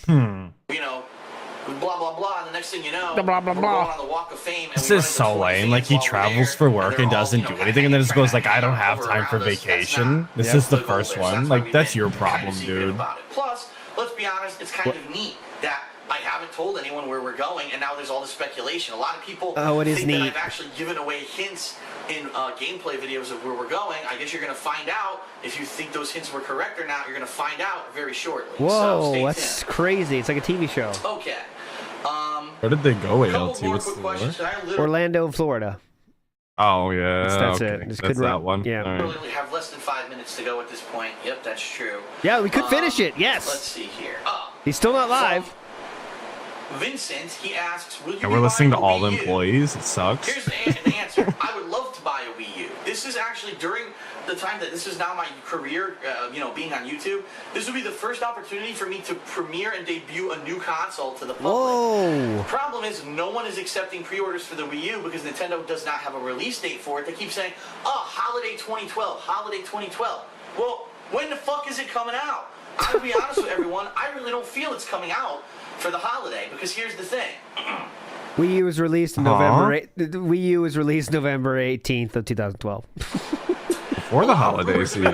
blah, blah, blah, and the next thing you know, Blah, blah, we're blah. going on the Walk of Fame. And This we is run into so 20 lame. fans Like, he while we're travels there, for and work they're and all, doesn't do kinda anything, and then just goes like, hanging I don't out have over time for around us. That's vacation. not This Yep. is the the goal first there. So one. why Like, we've that's been your kinda problem, secret dude. about it. Plus, let's be honest, it's kind of neat that I haven't told anyone where we're going, and now there's all this speculation. A lot of people It is think neat. that I've actually given away hints in gameplay videos of where we're going. I guess you're going to find out if you think those hints were correct or not. You're going to find out very shortly. So Whoa, stay that's tuned. crazy. It's like a TV show. Okay. Where did they go, Couple ALT? more What's quick the questions. lore? I literally Orlando, Florida. Oh, yeah. That's okay. it. Just That's couldn't that run- one. yeah. All right. literally have less than 5 minutes to go at this point. Yep, that's true. Yeah, we could finish it. Let's Yes. see here. He's still not live. Vincent, he asks, will you Yeah, be we're listening to buying a all Wii U? employees. It sucks. Here's the answer. I would love to buy a Wii U. This is actually during the time that this is now my career, being on YouTube. This would be the first opportunity for me to premiere and debut a new console to the public. Whoa. Problem is, no one is accepting pre-orders for the Wii U because Nintendo does not have a release date for it. They keep saying, holiday 2012, holiday 2012. Well, when the fuck is it coming out? I'll be honest with everyone, I really don't feel it's coming out for the holiday, because here's the thing. Wii U was released in November. Wii U was released November 18th of 2012. Before the holidays, Pretty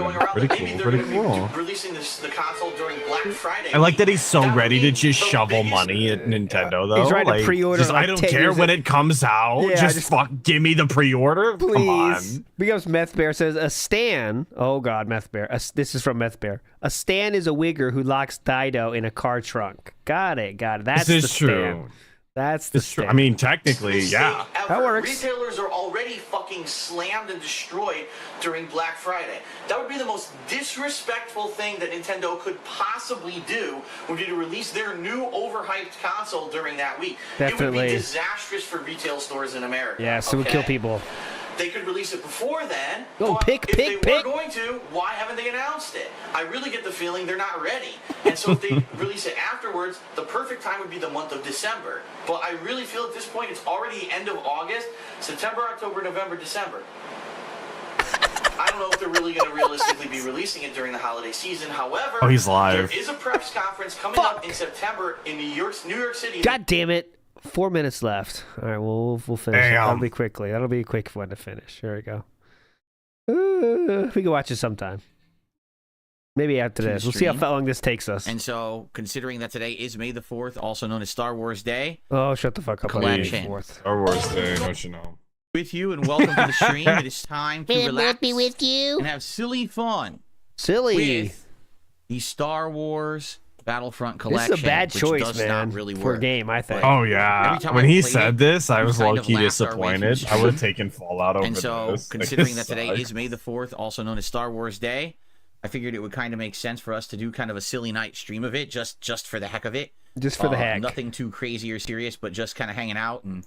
cool. pretty cool. Releasing the console during Black Friday. I like that he's so ready to just shovel money at Nintendo, though. He's trying to pre-order. Just, I don't care when it comes out. Yeah, just fuck, give me the pre-order. Please. Come on. Because Meth Bear says a stan. Oh God, Meth Bear. This is from Meth Bear. A stan is a wigger who locks Dido in a car trunk. Got it. That's this the is true. stan. That's the True. stan. I mean, technically, yeah. That works. Retailers are already fucking slammed and destroyed during Black Friday. That would be the most disrespectful thing that Nintendo could possibly do, would be to release their new overhyped console during that week. It would be disastrous for retail stores in America. Yes, it would kill people. They could release it before then. Pick. If they were going to, why haven't they announced it? I really get the feeling they're not ready. And so if they release it afterwards, the perfect time would be the month of December. But I really feel at this point it's already end of August, September, October, November, December. I don't know if they're really going to realistically be releasing it during the holiday season. However, he's live. There is a press conference coming up in September in New York City. God damn it. 4 minutes left. All right, we'll finish. That'll be quickly. That'll be a quick one to finish. Here we go. We can watch it sometime. Maybe after this. We'll see how long this takes us. And so, considering that today is May the 4th, also known as Star Wars Day. Oh, shut the fuck up. Collection. Star Wars Day, don't you know? With you and welcome to the stream. It is time to relax be with you. and have silly fun. Silly. With the Star Wars Battlefront Collection. This is a bad choice, does man, not really for a work. game, I think. Oh, yeah. Every time When I he played said it, this, I was we kind low-key of laughed our way through disappointed. I would have taken Fallout over And so, this. considering that This today sucks. is May the 4th, also known as Star Wars Day, I figured it would kind of make sense for us to do kind of a silly night stream of it, just for the heck of it. Just for the heck. Nothing too crazy or serious, but just kind of hanging out and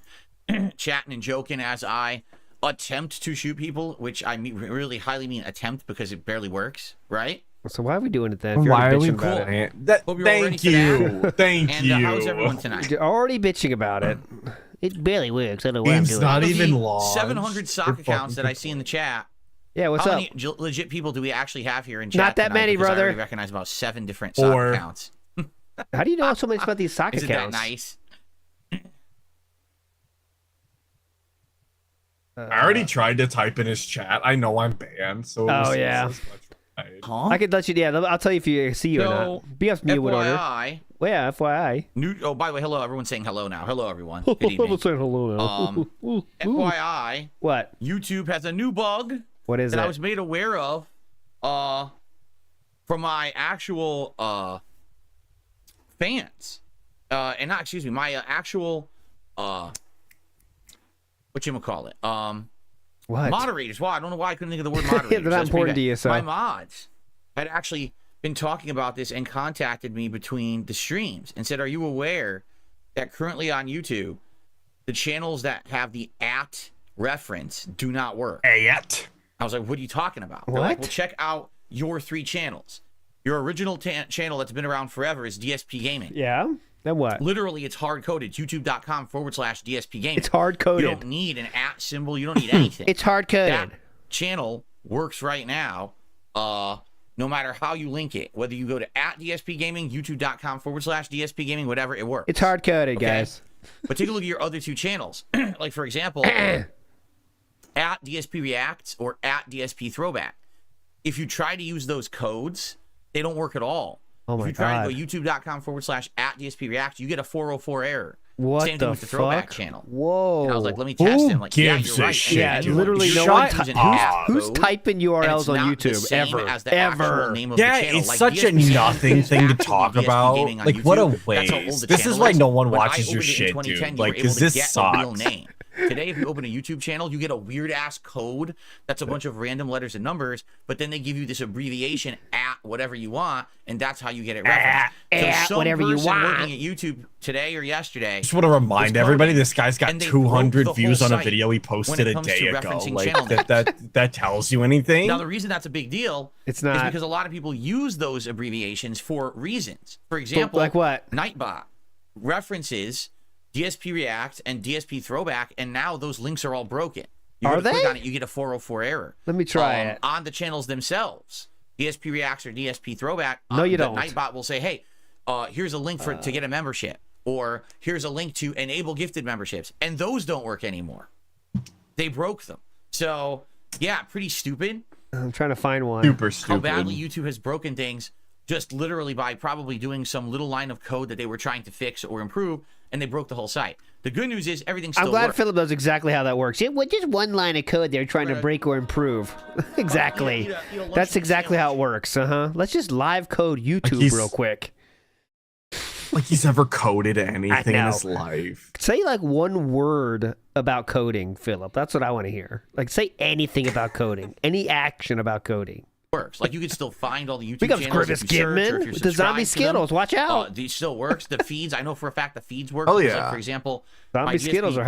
chatting and joking as I attempt to shoot people, which I really highly mean attempt because it barely works, right? So why are we doing it then? If you're Why are already we bitching about it? Hope you're all ready Thank for you. that. Thank And you. how's everyone tonight? You're already bitching about it. It barely works. I don't know what I'm Game's doing. not Of the even launched. 700 sock You're accounts that I fucking see in the chat. Yeah, what's How up? many legit people do we actually have here in chat? Not that tonight? many, Because I brother. already recognize about 7 different sock Or- accounts. How do you know so much about these sock Isn't accounts? that nice? I already tried to type in his chat. I know I'm banned, so. Oh, yeah. Huh? I could let you. Yeah, I'll tell you if you see you or not. Be off mute with order. FYI. Well, yeah, FYI. Oh, by the way, hello. Everyone's saying hello now. Hello, everyone. Good evening. saying hello now. FYI, What? YouTube has a new bug What is that it? I was made aware of from my actual fans. And not, excuse me, my actual whatchamacallit? What? Moderators. Wow, I don't know why I couldn't think of the word moderators. Yeah, they're not That's pretty important to bad. you, so. My mods had actually been talking about this and contacted me between the streams and said, are you aware that currently on YouTube, the channels that have the @ reference do not work? Ayet. I was like, what are you talking about? They're What? like, well, check out your 3 channels. Your original channel that's been around forever is DSP Gaming. Yeah? Then what? Literally, it's hard-coded. YouTube.com/DSP Gaming. It's hard-coded. You don't need an @ symbol. You don't need anything. It's hard-coded. That channel works right now. No matter how you link it, whether you go to @DSP Gaming, YouTube.com/DSP Gaming, whatever, it works. It's hard-coded, Okay? guys. But take a look at your other 2 channels. Like, for example, @DSP Reacts or @DSP Throwback. If you try to use those codes, they don't work at all. Oh my if you try God. to go youtube.com/@DSP React, you get a 404 error. What Same the thing with the Throwback fuck? channel. Whoa. And I was like, let me test it. I'm like, yeah, gives you're a right. shit, Yeah, dude? literally no Shut one. up. Who's typing URLs on YouTube ever? As the actual Ever? name of Yeah, the channel. it's Like, such a DSP nothing is thing to actually talk DSP about. Gaming on Like, what a YouTube. That's how old waste. the This is channel why no one When I watches your opened it in shit, 2010, dude. you were Like, able 'cause to this get a real sucks. name. Today, if you open a YouTube channel, you get a weird-ass code that's a bunch of random letters and numbers, but then they give you this abbreviation whatever you want, and that's how you get it referenced. So some whatever you person want. working at YouTube today or yesterday Just want to remind everybody, this guy's got and they 200 broke the views whole on a site video he when posted it a comes day to ago. referencing Like channel names. that tells you anything? Now, the reason that's a big deal It's not. is because a lot of people use those abbreviations for reasons. For example, like what? Nightbot references DSP React and DSP Throwback, and now those links are all broken. You Are go to click they? on it, you get a 404 error. Let me try it. On the channels themselves, DSP Reacts or DSP Throwback, No, you don't. Nightbot will say, hey, here's a link to get a membership, or here's a link to enable gifted memberships, and those don't work anymore. They broke them. So yeah, pretty stupid. I'm trying to find one. Super stupid. How badly YouTube has broken things just literally by probably doing some little line of code that they were trying to fix or improve, and they broke the whole site. The good news is everything still I'm glad works. Philip knows exactly how that works. Well, just one line of code they're trying to break or improve. Exactly. That's exactly how it works. Let's just live code YouTube he's- real quick. Like he's ever coded anything in know. his life. Say like one word about coding, Philip. That's what I want to hear. Like say anything about coding. Any action about coding. Works. Like you can still find all the YouTube Becomes channels Grimace if you search, or if Gitman you're with the zombie subscribed to them. Skittles. Watch out. It still works. The feeds, I know for a fact the feeds work. Oh, because, yeah. Like, for example, Zombie my Skittles DSP, are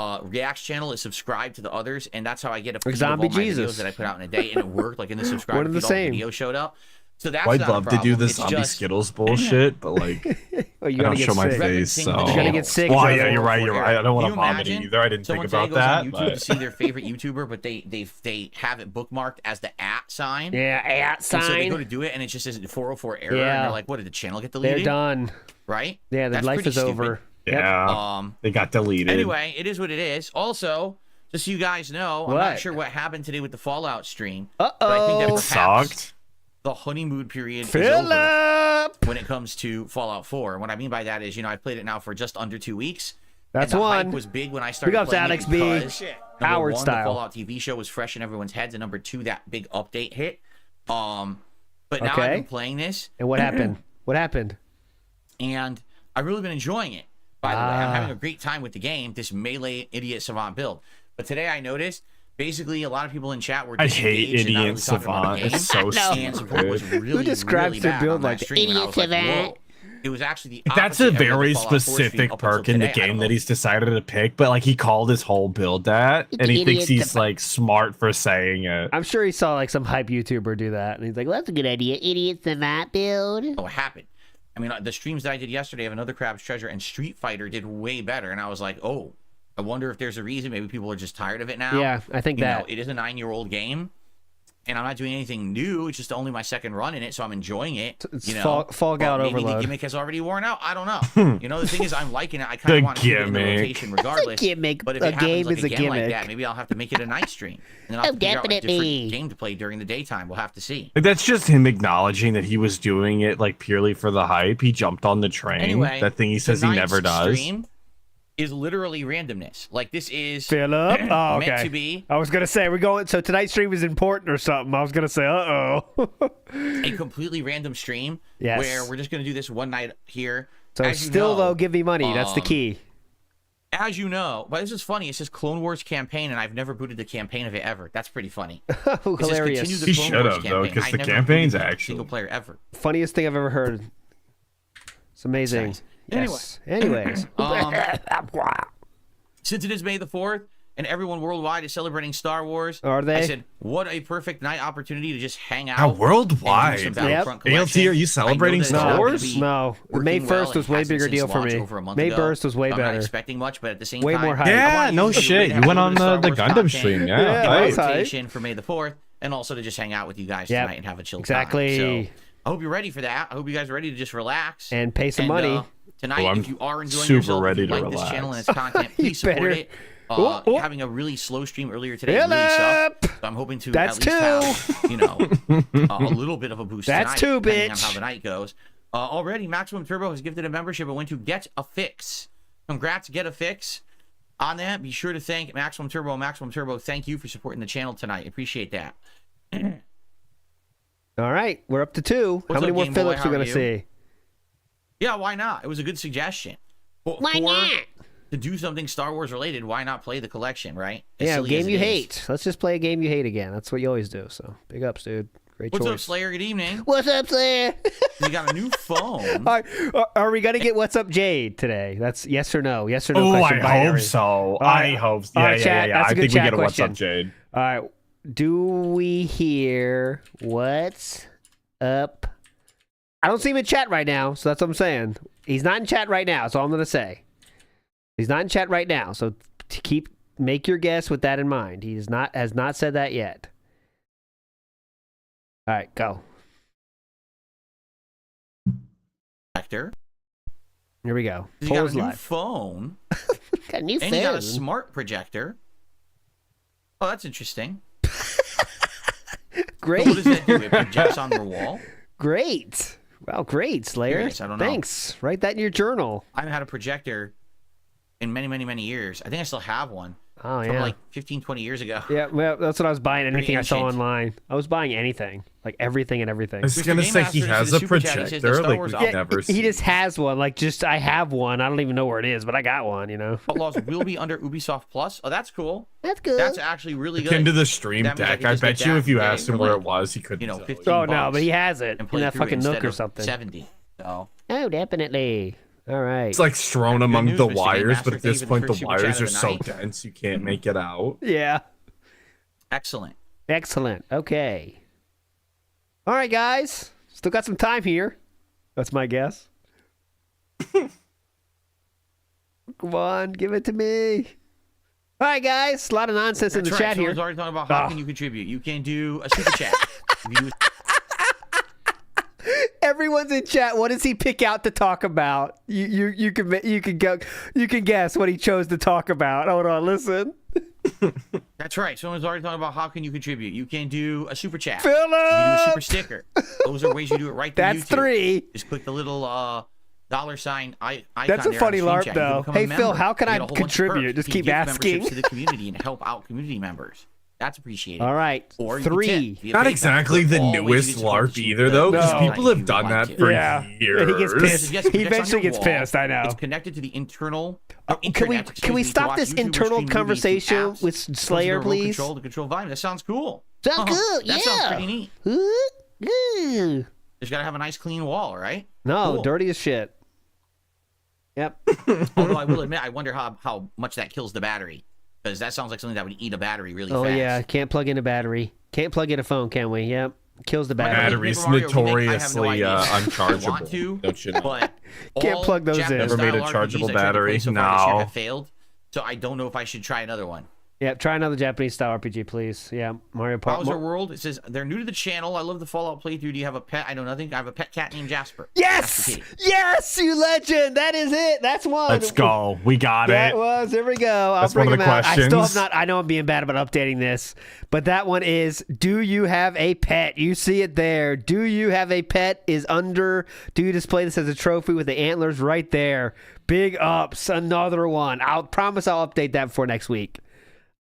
hype. Reacts channel is subscribed to the others, and that's how I get a feed Zombie of all my Jesus. videos that I put out in a day, and it worked. Like in the subscribe One and feed, the all same. the videos showed up. So that's I'd not a love to do problem. the It's zombie just Skittles bullshit, but like Oh, you I gotta don't get show my sick. face, so You're gonna get sick, Well, Joe. yeah, you're right. You're right. I don't want Can to you vomit imagine either. I didn't think someone today about goes that. on YouTube But to see their favorite YouTuber, but they have it bookmarked as the @ sign. Yeah, at And so they sign. go to do it, and it just says 404 error, Yeah. and they're like, "What did the channel get deleted?" They're done. Right? Yeah, their That's life pretty is stupid. over. Yep. yeah, they got deleted. Anyway, it is what it is. Also, just so you guys know, I'm What? not sure what happened today with the Fallout stream. But I think that Uh-oh. perhaps Sucked. the honeymoon period is over Philip! when it comes to Fallout 4. And what I mean by that is, I've played it now for just under 2 weeks. That's and the one. hype was big when I started ups, playing Alex it B. because, number Howard one, style. the Fallout TV show was fresh in everyone's heads, and number two, that big update hit. But now I've Okay. been playing this, And what happened? What happened? and I've really been enjoying it. By the way, I'm having a great time with the game, this melee idiot savant build. But today I noticed, basically, a lot of people in chat were I hate disengaged and not idiot really talking about savant. the game. It's so And support was stupid. really, describes really their bad build on that like stream, and I was like, idiot whoa. savant? It was actually the That's a opposite of every very Fallout 4 stream specific up until perk in the today. I don't game know. that he's decided to pick, but like he called his whole build that, and he thinks Idiot he's savant. like smart for saying it. I'm sure he saw like some hype YouTuber do that, and he's like, "Well, that's a good idea." Idiot savant build. What happened. I mean, the streams that I did yesterday of Another Crab's Treasure and Street Fighter did way better, and I was like, oh, I wonder if there's a reason. Maybe people are just tired of it now. Yeah, I think You that. know, it is a 9-year-old game, and I'm not doing anything new. It's just only my second run in it, so I'm enjoying it. It's you know, Fall Gout maybe overload. the gimmick has already worn out. I don't know. The thing is, I'm liking it. I kind The of want to keep it in the gimmick. rotation regardless. gimmick. But if A it happens game like is a again like gimmick. that, maybe I'll have to make it a night stream. And then I'll have to figure out a definitely. different game to play during the daytime. We'll have to see. Like that's just him acknowledging that he was doing it like purely for the hype. He jumped on the train. Anyway, that thing he says he tonight's never does. Stream is literally randomness. Like this is Philip? Oh, okay. meant to be I was gonna say we're going. So tonight's stream is important or something. I was gonna say, a completely random stream Yes. where we're just going to do this one night here. So As you still know, though, give me money. That's the key. As you know, but this is funny. It says Clone Wars campaign, and I've never booted the campaign of it ever. That's pretty funny. It says continue Hilarious. the He Clone should Wars have, though, campaign. 'cause I the never campaign's booted a actually- single player ever. Funniest thing I've ever heard. It's amazing. Nice. Yes. Anyways. Since it is May the 4th, and everyone worldwide is celebrating Star Wars, Are they? I said, what a perfect night opportunity to just hang out. Now, and do worldwide. some Yep. Battlefront ALT, collection. are you celebrating I know that it's Star not gonna Wars? be No. May working well 1st was and way hasn't bigger since deal for launch me. over a month May ago. 1st was way I'm not better. expecting much, but at the same Way time, more hype. I Yeah, wanna no use it to shit. really You have went a on little the Star Wars Gundam content stream, Yeah, yeah. that Right. was hype. rotation for May the 4th, and also to just hang out with you guys Yep. tonight and have a chill Exactly. time. So I hope you're ready for that. I hope you guys are ready to just relax And pay some money. Tonight, Oh, I'm if you are enjoying super yourself, ready if you to like this relax. channel and its content, please support better. it. Oh. Having a really slow stream earlier today really sucked. Philip! So I'm hoping to That's at least have, a little bit of a boost That's tonight, two, depending on bitch. how the night goes. Already, Maximum Turbo has gifted a membership and went to Get a Fix. Congrats, Get a Fix. On that, be sure to thank Maximum Turbo. Maximum Turbo, thank you for supporting the channel tonight. Appreciate that. All right, we're up to 2. What's How many up, more Game Boy? Phillips How we are gonna you? see? Yeah, why not? It was a good suggestion. Why not? To do something Star Wars related, why not play the collection, right? As Yeah, silly game as you it is. hate. Let's just play a game you hate again. That's what you always do. So big ups, dude. Great What's up, choice. Slayer? Good evening. What's up, Slayer? You got a new phone. Are we gonna get What's Up Jade today? That's yes or no. Yes or no Oh, question. I binary. hope so. right. I hope so. All Yeah, right, yeah, chat, yeah. that's a I good think we chat get a what's question. up, Jade. All right. Do we hear what's up? I don't see him in chat right now, so that's what I'm saying. He's not in chat right now. That's all I'm gonna say. He's not in chat right now, so make your guess with that in mind. He has not said that yet. All right, go. projector. Here we go. He's Poll got is a new live. phone. Got a new And he got a phone. smart projector. Oh, that's interesting. Great. What does that do? It projects on their wall. Great. Well, great, Slayer. Curious, I don't know. Thanks. Write that in your journal. I haven't had a projector in many, many, many years. I think I still have one. Oh, From yeah. like 15, 20 years ago. Yeah, well, that's what I was buying. Anything I saw ancient. online. I was buying anything. Like everything and everything. I was Mr. gonna Game say Master he says has the a Super Chat, he says the projector. Star Like Wars we've album. never he seen. just has one. Like, just I have one. I don't even know where it is, but I got one, you know? Outlaws will be under Ubisoft Plus. Oh, that's cool. That's good. That's actually really good. Akin to the stream That means I deck. can I just bet get you that if you and asked him for where like, it was, he couldn't you know, tell 15 Oh, no, bucks but he has it and in play that through it fucking nook instead or of something. 70. So, Oh, definitely. All right. It's like strewn among news, the Mr. Game wires, Master. but at Thank you this for the point the first Super Chat wires of are the so night. dense you can't make it out. Yeah. excellent. Excellent. Okay. All right, guys. Still got some time here. That's my guess. Come on, give it to me. All right, guys. A lot of nonsense in the That's right. chat here. Someone's already talking about how Oh. can you contribute. You can do a super chat. If you do Everyone's in chat. What does he pick out to talk about? You can guess what he chose to talk about. Hold on, listen. That's right. Someone's already talking about how can you contribute. You can do a super chat. Philip! You can do a super sticker. Those are ways you do it right through That's YouTube. 3. Just click the little $sign icon. That's a there funny on Stream LARP, Chat. You though. can become a Hey, Phil, member. how can You I get a whole bunch of contribute? perks. Just You keep give asking. memberships to the community and help out community members. That's appreciated. All right. Or you can 3. tip via Not PayPal. exactly the All ways you newest can support LARP the stream. either, though, because No. people If have you done would that like for to. Yeah. years. He gets pissed. Yes, He projects on eventually your gets wall. pissed, I know. It's connected to the internal. Can we to stop watch this YouTube or internal stream movies through conversation apps. with Comes with Slayer, a remote please? Control to control volume. That sounds cool. Sounds good, That yeah. sounds pretty neat. Ooh. Just gotta have a nice clean wall, right? No, Cool. dirty as shit. Yep. Although I will admit, I wonder how much that kills the battery, because that sounds like something that would eat a battery really Oh, fast. yeah. Can't plug in a battery. Can't plug in a phone, can we? Yep. Kills the battery. Batteries Paper Mario remake, I have no notoriously idea. I unchargeable. want to, Don't you know? but Can't all plug those in. Japanese Never made a style chargeable RPGs I tried to play battery. so far this year No. have failed, so I don't know if I should try another one. Yep. Try another Japanese style RPG, please. Yeah. Mario Party. Bowser World, it says, they're new to the channel. I love the Fallout playthrough. Do you have a pet? I know nothing. I have a pet cat named Jasper. Yes! Jasper Kitty. Yes, you legend! That is it. That's one. Let's go. We got That it. was. There we go. I'll That's bring one of him the out. I still have questions. not. I know I'm being bad about updating this, but that one is: do you have a pet? You see it there. Do you have a pet? Is under. Do you display this as a trophy with the antlers right there? Big ups. Another one. I'll promise I'll update that for next week.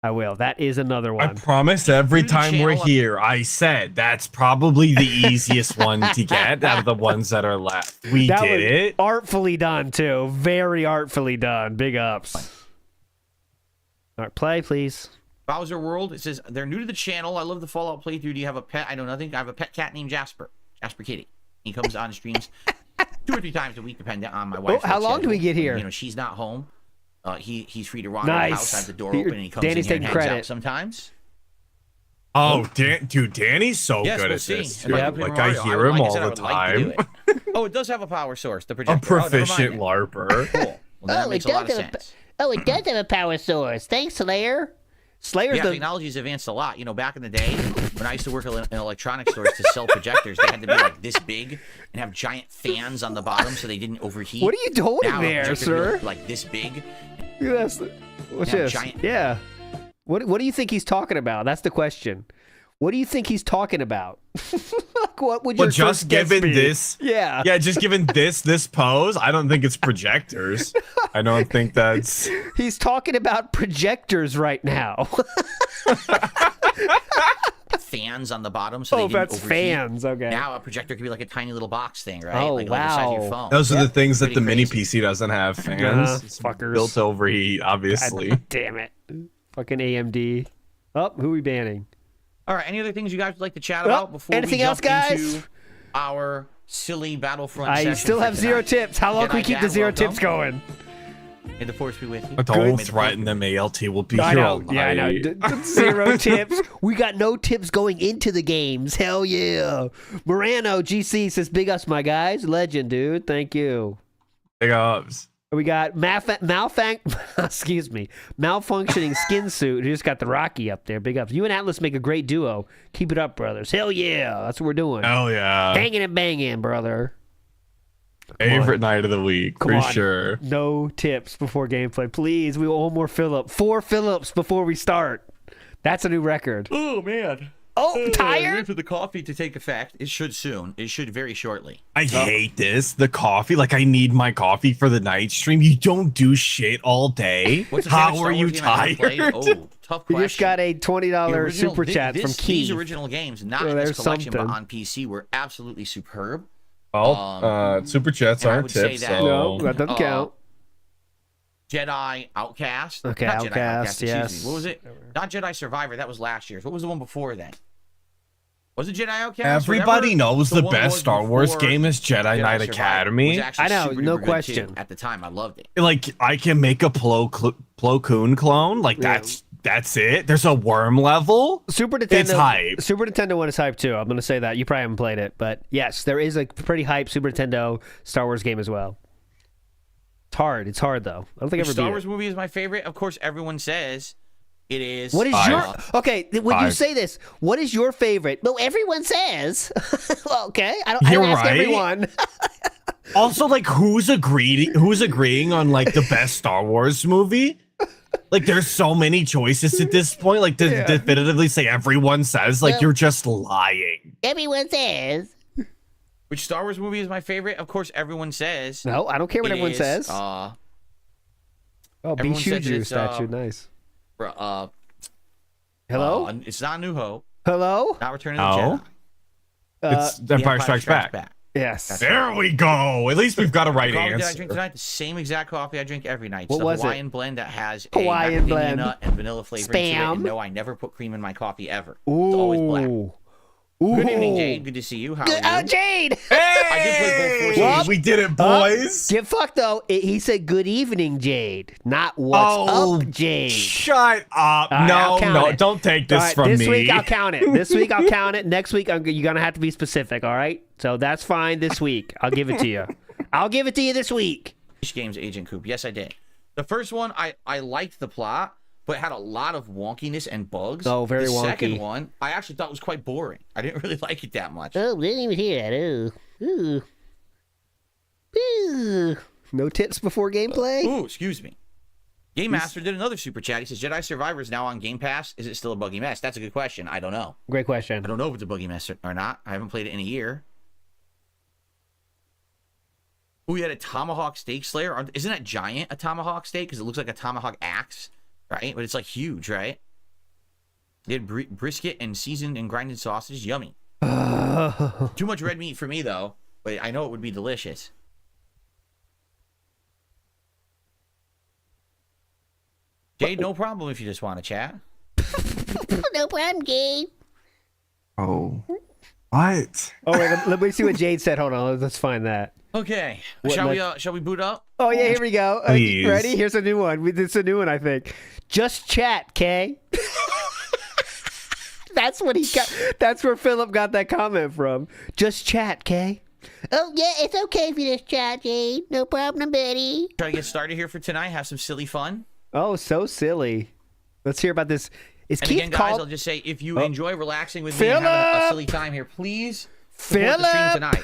I will. That is another I one. promise every New to time we're channel. here, I said that's probably the easiest one to get out of the ones that are left. We That did was it. artfully done too. Very artfully done. Big ups. All right, play please. Bowser World, it says, they're new to the channel. I love the Fallout playthrough. Do you have a pet? I know nothing. I have a pet cat named Jasper. Jasper Kitty. He comes on streams 2 or 3 times a week, depending on my wife's how work long do we schedule. get here? You know, she's not home. He's free to wander the Nice. house. I have the door You're- open, and he comes Danny's in here and taking hangs credit. out sometimes. Oh, dude, Danny's so Yes, good we'll at see. this. If I Too. can play Like Mario, I hear would- him like I all said, I the would like to do time. it. Oh, it does have a power source. The A projector. Oh, never mind proficient then. LARPer. Cool. Well, that makes a lot of sense. Oh, it does have a power source. Thanks, Slayer. Slayer's Yeah, the technology's advanced a lot. You know, back in the day, when I used to work in electronics stores to sell projectors, they had to be like this big and have giant fans on the bottom so they didn't overheat. What are you holding Now, a there, projector can be sir? like this big. Yes. What's Yeah, this? giant- Yeah. What do you think he's talking about? That's the question. What do you think he's talking about? Like, what would your Well, just first guess given be? this, Yeah. yeah, just given this pose, I don't think it's projectors. I don't think that's. He's talking about projectors right now. Fans on the bottom so they Oh, didn't that's overheat. fans. Okay. Now a projector could be like a tiny little box thing, right? Oh, like the size of your wow. phone. Those are the things that Pretty the mini crazy. PC doesn't have. Fans, It's fuckers. built to overheat, obviously. God damn it. Fucking AMD. Oh, who we banning? All right. Any other things you guys would like to chat Well, about before anything we else, jump guys? into our silly Battlefront I session still for have 0 tonight? tips. How long can we Jedi keep the Dad, 0 welcome. tips going? May the force be with you. Don't May the threaten them. ALT will be I here know. all Yeah, I know. night. 0 tips. We got no tips going into the games. Hell yeah. Morano GC says, big ups, my guys. Legend, dude. Thank you. Big ups. We got malfunctioning skin suit. Who just got the Rocky up there. Big ups. You and Atlas make a great duo. Keep it up, brothers. Hell yeah. That's what we're doing. Hell yeah. Hanging and banging, brother. Favorite night of the week, Come for on. sure. No tips before gameplay, please. We want more fill-up. 4 fill-ups before we start. That's a new record. Oh man. Oh, tired? Wait for the coffee to take effect. It should soon. It should very shortly. I hate this. The coffee. Like, I need my coffee for the night stream. You don't do shit all day. What's the How favorite are Star you Wars game I haven't played? tired? Oh, tough question. You just got a $20 super chat from Keith. These original games, not in there's this collection, something. but on PC, were absolutely superb. Well, super chats and I aren't would say tips, that- so... No, that doesn't count. Jedi Outcast. Okay, Not Jedi Outcast, excuse yes. me. What was it? Not Jedi Survivor. That was last year's. What was the one before then? Was it Jedi Outcast? Everybody Whatever knows the one was best Star Wars before game is Jedi Knight Survivor Academy. was actually I know, super no duper good, question. too. At the time, I loved it. Like, I can make a Plo Koon clone. Like, that's it. There's a worm level. Super Nintendo. It's hype. Super Nintendo one is hype too. I'm going to say that. You probably haven't played it, but yes, there is a pretty hype Super Nintendo Star Wars game as well. It's hard. It's hard though. I don't think I Which ever Star beat Wars it. movie is my favorite. Of course, everyone says it is. What is Five. your okay? When you Five. say this, what is your favorite? Well, everyone says. Well, okay, I You're don't ask right. everyone. Also, like, who's agreeing on like the best Star Wars movie? Like, there's so many choices at this point. Like, to definitively say everyone says, like, Well- you're just lying. Everyone says. Which Star Wars movie is my favorite? Of course, everyone says. No, I don't care what it everyone is, says. Uh, Oh, everyone says Bishuju it's, statue, nice. Hello? Hello, It's not New Hope. hello. Not Return of the No. Jedi. It's Empire Strikes Back. Yes. There we go. At least we've got a right Coffee that I answer. drink tonight, the same exact coffee I drink every night. It's What the was it? Hawaiian blend that has Hawaiian a macadamia blend. nut and vanilla flavor into it. Spam. And no, I never put cream in my coffee ever. It's always black. Ooh. Good evening, Jade. Good to see you. How Good, are you? Jade! I did play both Hey, forces. we did it, boys. Get fucked though. He said, "Good evening, Jade," not "What's up, Jade." Shut up. All right, I'll No, count no, it. don't take All this right, from this me. week I'll count it. This week I'll count it. Next week you're gonna have to be specific. All right. So that's fine. This week I'll give it to you. I'll give it to you this week. Games Agent Coop. Yes, I did. The first one, I liked the plot, but it had a lot of wonkiness and bugs. Oh, very the wonky. second one, I actually thought was quite boring. I didn't really like it that much. Oh, didn't even hear that. Oh. Ooh. Ooh. No tips before gameplay. Ooh, excuse me. Game Master did another super chat. He says, Jedi Survivor is now on Game Pass. Is it still a buggy mess? That's a good question. I don't know. Great I question. don't know if it's a buggy mess or not. I haven't played it in a year. Ooh, you had a tomahawk steak slayer. Isn't that giant, a tomahawk steak? Because it looks like a tomahawk axe, right? But it's like huge, right? They had brisket and seasoned and grinded sausage. Yummy. Too much red meat for me, though. But I know it would be delicious. Jade, no problem if you just want to chat. No problem, Jade. Oh. What? Oh wait, let me see what Jade said. Hold on, let's find that. Okay, What shall we boot up? Oh yeah, here we go. Please. Ready? Here's a new one. It's a new one, I think. Just chat, Kay. That's what he got. That's where Philip got that comment from. Just chat, Kay. Oh, yeah, it's okay if you just chat, Jade. No problem, buddy. Try to get started here for tonight. Have some silly fun. Oh, so silly. Let's hear about this. Is And Keith again, guys, called? I'll just say, if you enjoy relaxing with me and having Philip! a silly time here, please support the stream Philip! tonight.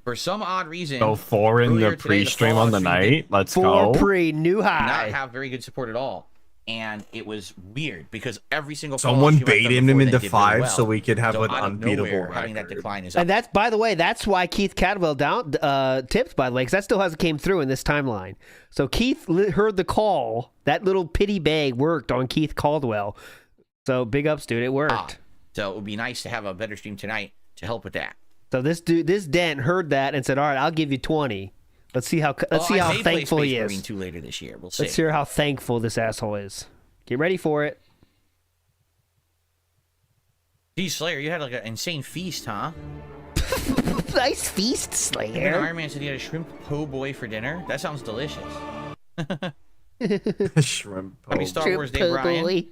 For some odd reason, Go 4 in earlier the today, pre-stream on the Fallout stream night. Let's For go. pre new did not high. have very good support at all. And it was weird because every single Someone Fallout stream I've baited done him before, into they did really 5 well. so we could have an out of unbeatable nowhere, having that record. decline is And that's, by the way, that's why Keith Cadwell tipped, by the way, because that still hasn't came through in this timeline. So Keith heard the call. That little pity bag worked on Keith Caldwell. So big ups, dude. It worked. So it would be nice to have a better stream tonight to help with that. So this Dent heard that and said, "All right, I'll give you 20." Let's see how I how may play thankful Space he Marine is. 2 later this year. We'll see. Let's hear how thankful this asshole is. Get ready for it. Geez, Slayer, you had like an insane feast, huh? Nice feast, And Slayer. Iron Man said he had a shrimp po' boy for dinner. That sounds delicious. Shrimp. Happy Star True Wars Day, po' Brian. boy.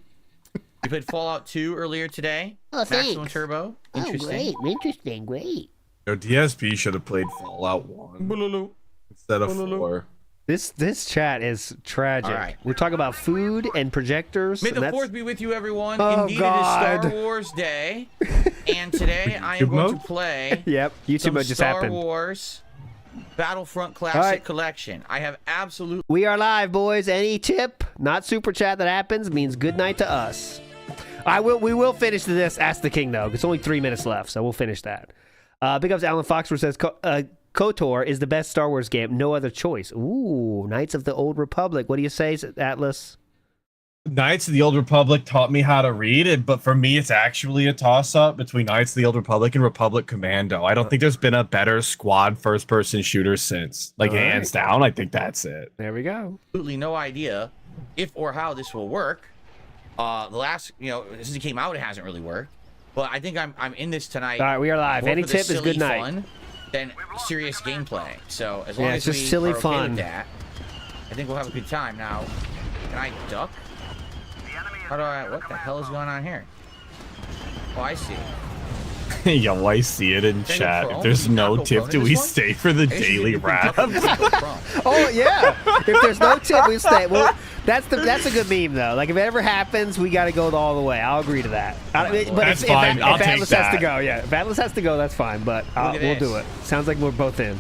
You played Fallout 2 earlier today. Oh, Maximum thanks. Turbo. Oh, Interesting. great. Interesting. Great. Yo, DSP should have played Fallout 1 instead of 4. This chat is tragic. All right. We're talking about food and projectors. May and the that's- 4th be with you, everyone. Oh, Indeed, God. it is Star Wars Day. And today I am YouTube going mode? to play Yep, YouTube some mode just Star happened. Wars Battlefront Classic Collection. I have absolute. We are live, boys. Any tip, not super chat, that happens means good night to us. We will finish this Ask the King though. It's only 3 minutes left, so we'll finish that. Big ups, Alan Foxworth says KOTOR is the best Star Wars game. No other choice. Ooh, Knights of the Old Republic. What do you say, Atlas? Knights of the Old Republic taught me how to read it, but for me, it's actually a toss-up between Knights of the Old Republic and Republic Commando. I don't think there's been a better squad first-person shooter since. Like, hands down, I think that's it. There we go. Absolutely no idea if or how this will work. The last, since it came out, it hasn't really worked. But I think I'm in this tonight. All right, we are live. Any tip is good night. Fun than serious gameplay. So as long as it's just we silly are okay fun. with that, I think we'll have a good time. Now, can I duck? How do I? What the hell is going on here? Oh, I see. Yo, I see it in chat. If there's no tip, do we stay for the daily wrap? Oh yeah. If there's no tip, we stay. Well, that's a good meme though. Like if it ever happens, we got to go all the way. I'll agree to that. But that's fine. I'll if take Atlas that. has to go, yeah. If Atlas has to go, that's fine. But we'll do it. Sounds like we're both in.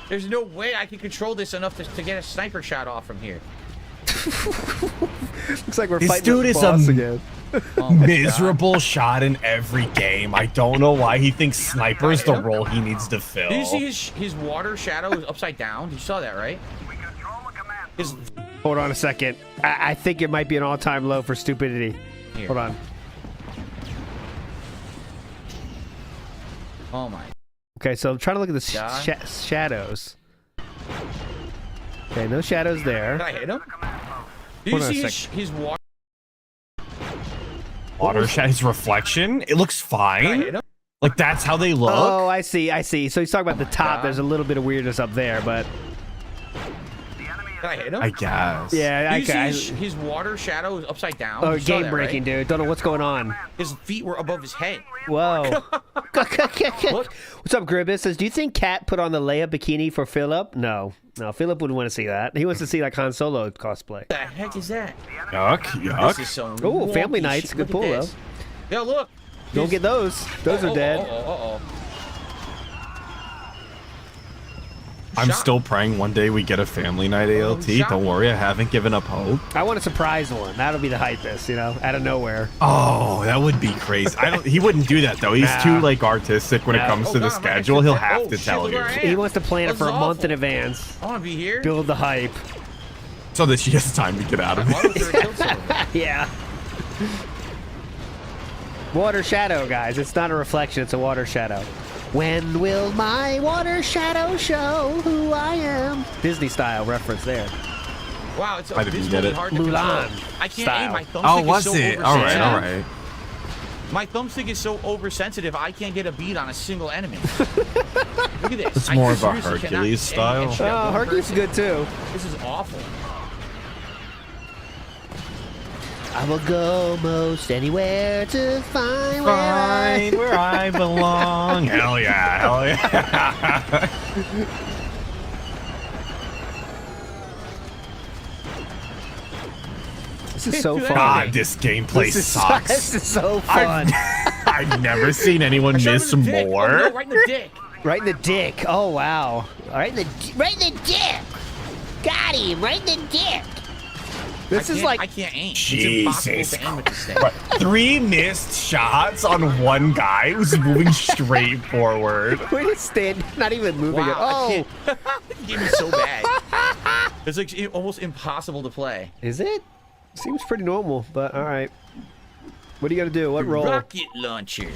There's no way I can control this enough to get a sniper shot off from here. Looks like we're This fighting dude the is boss again. Oh my miserable God. shot in every game. I don't know why he thinks sniper's the role he needs to fill. Did you see his water shadow is upside down? You saw that, right? Hold on a second. I think it might be an all-time low for stupidity. Here. Hold on. Oh my. Okay, so I'm trying to look at the shadows. Okay, no shadows there. Did I hit him? Did Hold you on a see his water? His reflection, it looks Did I hit fine. him? Like that's how they look. Oh, I see. So he's talking about the top. God. There's a little bit of weirdness up there, but Did I hit him? I guess. yeah, Did okay. you see his water shadow is upside down? Oh, You saw game that, breaking, right? dude. Don't know what's going on. His feet were above his head. Whoa. What's up, Gribbis? Says, do you think Kat put on the Leia bikini for Philip? No, Philip wouldn't want to see that. He wants to see like Han Solo cosplay. What the heck is that? Yuck, yuck. This is some Ooh, family wonky nights. shit. Good Look at pull, this. Yo, look. Don't get those. Those are dead. I'm still praying one day we get a family night ALT. Don't worry, I haven't given up hope. I want a surprise one. That'll be the hypest, out of nowhere. Oh, that would be crazy. He wouldn't do that though. He's too like artistic when it comes to the schedule. He'll have to tell you He wants to plan it for a month in advance. I want to be here. Build the hype. so that she has time to get out of Why was there a it. kill silver? Yeah. Water shadow, guys. It's not a reflection. It's a water shadow. When will my water shadow show who I am? Disney style reference there. Wow, it's I didn't abysmally get it. hard to Mulan control. I can't style. aim. My thumbstick Oh, is was so it? All right, oversensitive. all right. My thumbstick is so oversensitive, I can't get a beat on a single enemy. Look at this. It's more of a seriously cannot Hercules style. aim and shoot at one Hercules is person. good too. This is awful. I will go most anywhere to find Where I belong. Hell yeah, hell yeah. This is so fun. God, this gameplay This is sucks. so fun. I've never seen anyone I shot him miss in the dick. more. Oh, no, right in the dick. Right in the dick. Oh wow. Right in the dick. Got him. Right in the dick. This is I like can't aim. Jesus It's impossible to aim with this thing. What, 3 missed shots on one guy who's moving straight forward. we're just standing, not even moving it. Wow, Oh, this game is so bad. It's like almost impossible to play. is it? Seems pretty normal, but all right. What are you gonna do? What role? Rocket launcher.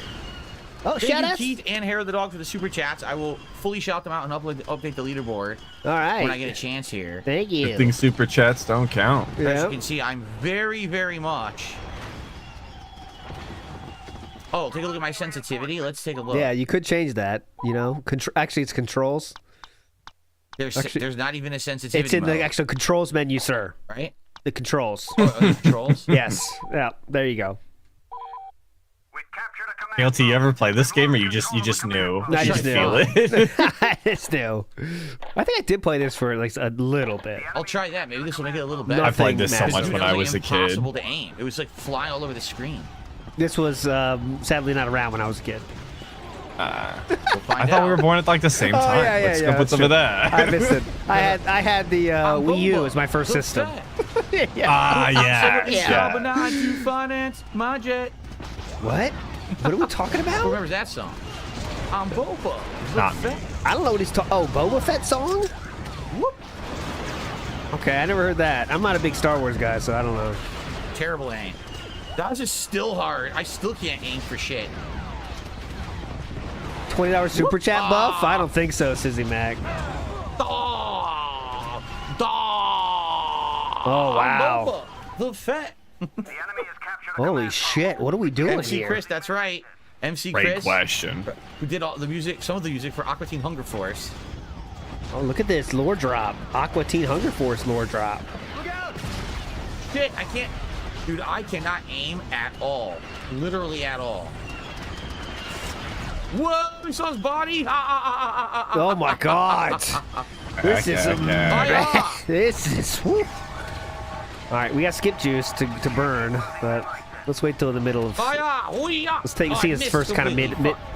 Oh, Thank shout you, out. Keith and Hair of the Dog, for the super chats. I will fully shout them out and update the leaderboard All right. when I get a chance here. Thank I you. think super chats don't count. As Yeah. you can see, I'm very, very much. Oh, take a look at my sensitivity. Let's take a look. Yeah, you could change that. Actually, it's controls. There's not even a sensitivity It's in mode, the actual controls menu, sir. right? The controls. Controls. Yes. Yeah. There you go. ALT, you ever play this game or you just knew? I You just knew. feel it? I just knew. I think I did play this for like a little bit. I'll try that. Maybe this will make it a little better. I played this so Nothing much It when I was a kid. impossible to aim. It was like flying all over the screen. This was sadly not around when I was a kid. I thought we were born at like the same time. yeah, Let's go yeah, put some of I that. missed it. I had the Wii U as my first system. Ah, yeah. Yeah. But not to finance my jet. What? What are we talking Who about? remembers that song? I'm Boba. Not me. I don't know what he's talking. Oh, Boba Fett song? Whoop. Okay, I never heard that. I'm not a big Star Wars guy, so I don't know. Terrible aim. That is still hard. I still can't aim for shit. $20 super chat buff? I don't think so, Sizzy Mac. Oh, wow. The Fett. Holy shit, what are we doing MC here? Chris, that's right. MC Great Chris, question. who did all the music, some of the music for Aqua Teen Hunger Force. Oh, look at this lore drop. Aqua Teen Hunger Force lore drop. Look out! Shit, I can't. Dude, I cannot aim at all. Literally at all. Whoa, you saw his body? Oh my god. This is this is whoop. All right, we got skip juice to burn, but let's wait till the middle of. Let's see his first kind of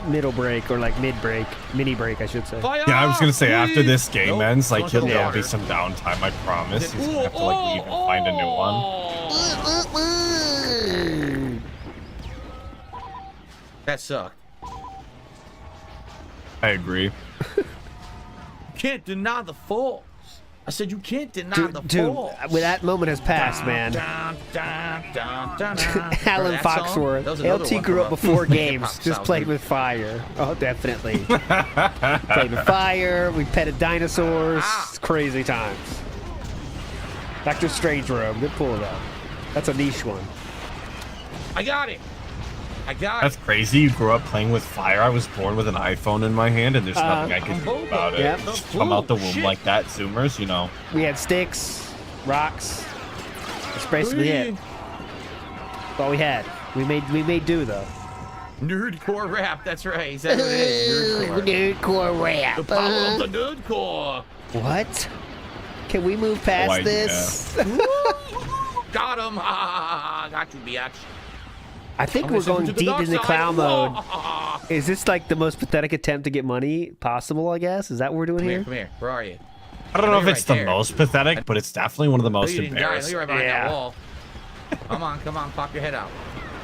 middle break or like mid break, mini break, I should say. Yeah, I was gonna say after this game ends, like don't there'll water. be some downtime. I promise. He's gonna have to like leave and find a new one. That sucked. I agree. Can't deny the falls. I said you can't deny the Dude, falls. when that moment has passed, man. Alan Foxworth. LT grew up before games, just played with fire. Oh, definitely. Played with fire. We petted dinosaurs. Crazy times. Dr. Strange Room. Good pull though. That's a niche one. I got it. That's crazy. You grew up playing with fire. I was born with an iPhone in my hand, and there's nothing I can do about it. Yep. Just come out the womb like that, Zoomers. You know. We had sticks, rocks. That's basically it. That's all we had. We made do though. Nerdcore rap. That's right. Is that what it is? Nerdcore rap. The power of the nerdcore. What? Can we move past this? Got him. Got you, biatch. I think we're going deep into clown mode. Is this like the most pathetic attempt to get money possible, I guess? Is that what we're doing here? Come here. Where are you? I don't know if you're it's right the there. most pathetic, but it's definitely one of the most You didn't die. I know embarrassing. you're right behind Yeah. that wall. Come on, pop your head out.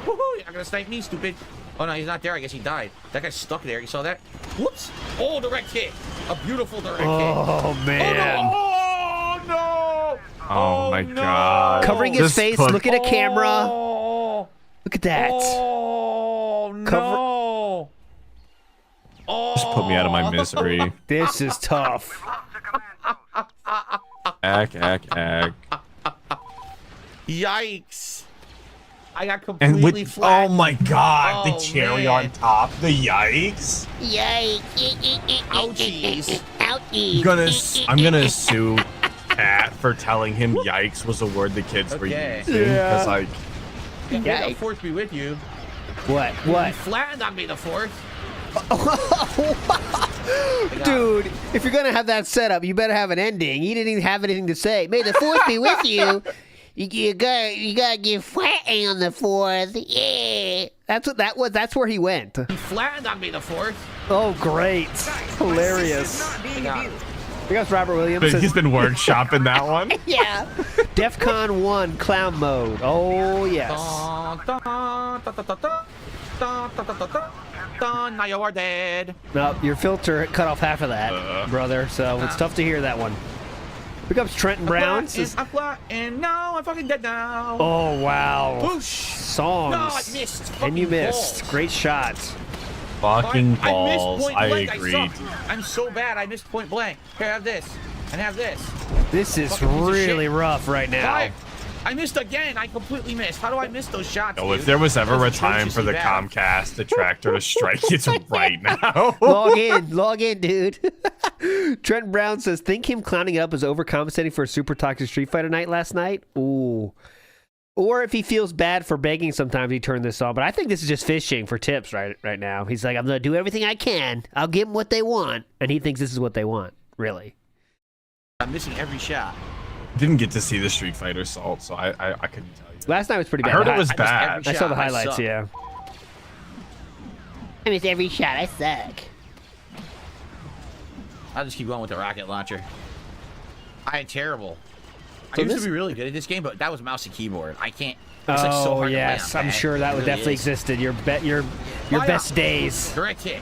Woohoo! You're not gonna snipe me, stupid. Oh no, he's not there. I guess he died. That guy's stuck there. You saw that? Whoops! Oh, direct hit. A beautiful direct hit. Oh man. Oh no! Oh my god. Covering his Just face, put- look at a camera. Oh, Look at that. oh no! Just put me out of my misery. This is tough. Ack. Yikes! I got And completely with flat. oh my god, Oh, the cherry man. on top, the yikes. Yikes. Ouchies. Ouchies. I'm gonna sue Pat for telling him yikes was a word the kids were Okay. using because like May the Yikes. force be with you. What? You What? flattened on me, the fourth. Dude, if you're gonna have that setup, you better have an ending. He didn't even have anything to say. May the fourth be with you. You gotta get flattened on the fourth. Yeah. That's what that was. That's where he went. You flattened on me, the fourth. Oh, great. Hilarious. I got it. Here goes Robert Williams. but Says, he's been workshopping that one. Yeah. DEFCON 1 clown mode. Oh, yes. Dun, dun, dun, dun, dun, dun, dun, dun, dun, dun, dun. Now you are dead. No, your filter cut off half of that, brother. So it's tough to hear that one. Here comes Trenton Brown. Says, I'm flat, and now I'm fucking dead now. oh, wow. Whoosh. Songs. No, I missed. And you Fucking missed. balls. Great shots. Fucking I balls. missed point I blank. agree. I suck. I'm so bad. I missed point blank. Here, have this. And have this. This is Fucking piece of really shit. rough right now. Fire. I missed again. I completely missed. How do I miss those shots? Oh, if dude? there was ever That a time for the atrociously bad. Comcast detractor to strike, it's right now. Log in, dude. Trenton Brown says, think him clowning up is overcompensating for a super toxic Street Fighter night last night? Ooh. Or if he feels bad for begging sometimes he turned this on. But I think this is just fishing for tips right now. He's like, I'm going to do everything I can. I'll give them what they want. And he thinks this is what they want, really. I'm missing every shot. Didn't get to see the Street Fighter Salt, so I couldn't tell you. Last night was pretty I bad. heard it was I missed bad. every I saw the shot. I highlights, suck. yeah. I missed every shot. I suck. I'll just keep going with the rocket launcher. I am terrible. So I used this- to be really good at this game, but that was mouse and keyboard. I can't. It's like so hard to play yes, on I'm pad. sure that It would really definitely is. existed. Your Fire. best days. Direct hit.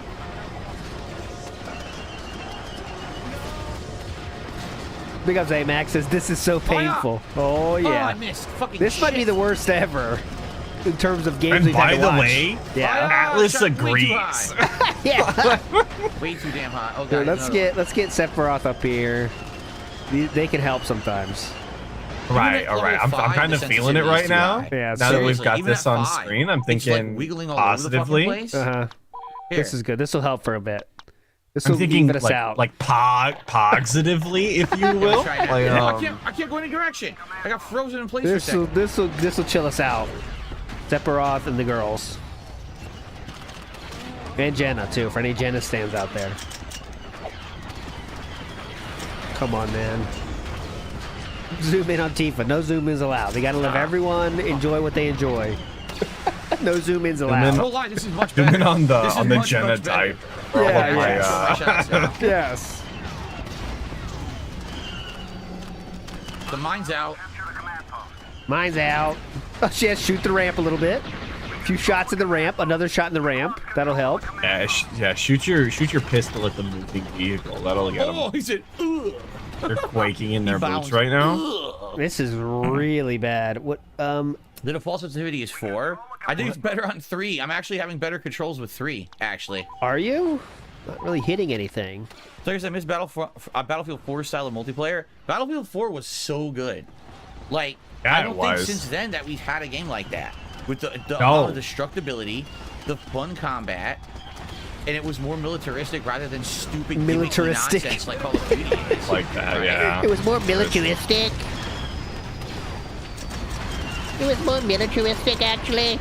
Big ups, Amax says this is so painful. Oh Oh, yeah. I missed. Fucking This might be shit. the worst ever in terms of games And we've had by to the watch. way, yeah, Atlas shot way too agrees. high. yeah. Way too damn high. Oh, God, Dude, let's another get Sephiroth up here. They can help sometimes. Right, at all right. level I'm five, kind the of feeling it sensitivity is right too now. high. Yeah, Now that we've Seriously, got even this at on 5, screen, I'm it's like thinking wiggling all over the fucking positively. place. Uh-huh. Here. This is good. This will help for a bit. This I'm will thinking even us out. like positively, if you will. Try that. Like, No, I can't go any direction. I got frozen in place for a second. This will chill us out. Sephiroth and the girls. And Jenna too, for any Jenna stands out there. Come on, man. Zoom in on Tifa. No zoom ins allowed. They gotta let everyone enjoy what they enjoy. No zoom ins allowed. No lie, this is much Zoom better. in on This is the much, Jenna much better. type. Yeah, my, yeah. My shots now. Yes. The mine's out. Mine's out. Oh, she has to shoot the ramp a little bit. A few shots in the ramp. Another shot in the ramp. That'll help. Yeah, shoot your pistol at the moving vehicle. That'll get them. Oh, he said, ugh. They're quaking in their bounced. boots right now. This is really bad. What? The default sensitivity is 4. I think it's better on 3. I'm actually having better controls with 3, actually. Are you? Not really hitting anything. So I missed Battlefield 4 style of multiplayer. Battlefield 4 was so good. Like, Yeah, I don't it think was. since then that we've had a game like that. With the No. amount of destructibility, the fun combat, and it was more militaristic rather than stupid gimmicky Militaristic. nonsense like Call of Duty is. Like that, yeah. It was more militaristic. It was more militaristic, actually.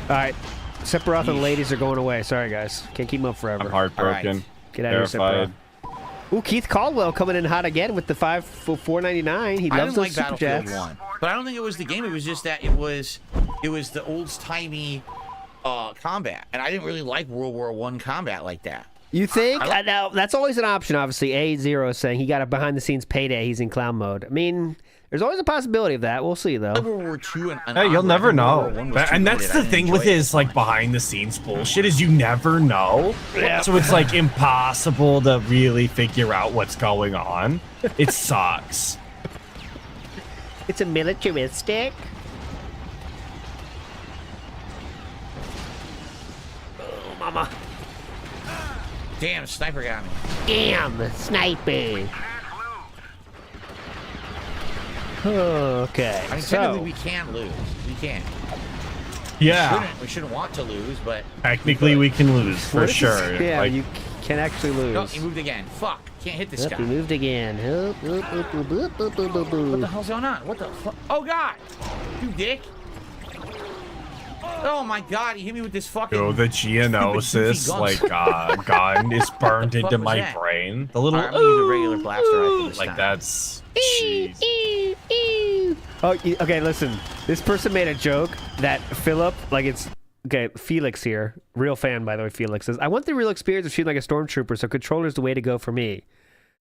All right. Sephiroth and the ladies are going away. Sorry, guys. Can't keep them up forever. I'm heartbroken. Alright. Get out of here, Terrified. Sephiroth. Ooh, Keith Caldwell coming in hot again with the $4.99. He I loves didn't those like super Battlefield chats. 1, but I don't think it was the game. It was just that it was the old-timey combat, and I didn't really like World War I combat like that. You think? Now, that's always an option, obviously. A0 is saying he got a behind-the-scenes payday. He's in clown mode. I mean, there's always a possibility of that. We'll see, though. World War II and Hey, you'll never know. World War I was too And that's goated. I the didn't thing with enjoy it. his like behind the scenes bullshit is you never know. Yeah. So it's like impossible to really figure out what's going on. It sucks. It's a militaristic. Oh, mama. Damn, sniper got me. Damn, sniper. Okay. I mean, So, technically we can lose. We can. Yeah. We shouldn't want to lose, but Technically we can lose for what is this? sure. Yeah, Like, you can actually lose. no, he moved again. Fuck, can't hit this Yep, guy. he moved again. What the hell's going on? What the fuck? Oh god, you dick! Oh my god, he hit me with this fucking. yo, the Geonosis Stupid goofy like gun is burned into was my that? brain. The little I'm gonna use a regular blaster rifle this like time. that's jeez. Oh, okay, listen. This person made a joke that Philip, like it's, okay, Felix here, real fan, by the way, Felix, says, I want the real experience of shooting like a stormtrooper, so controller's the way to go for me.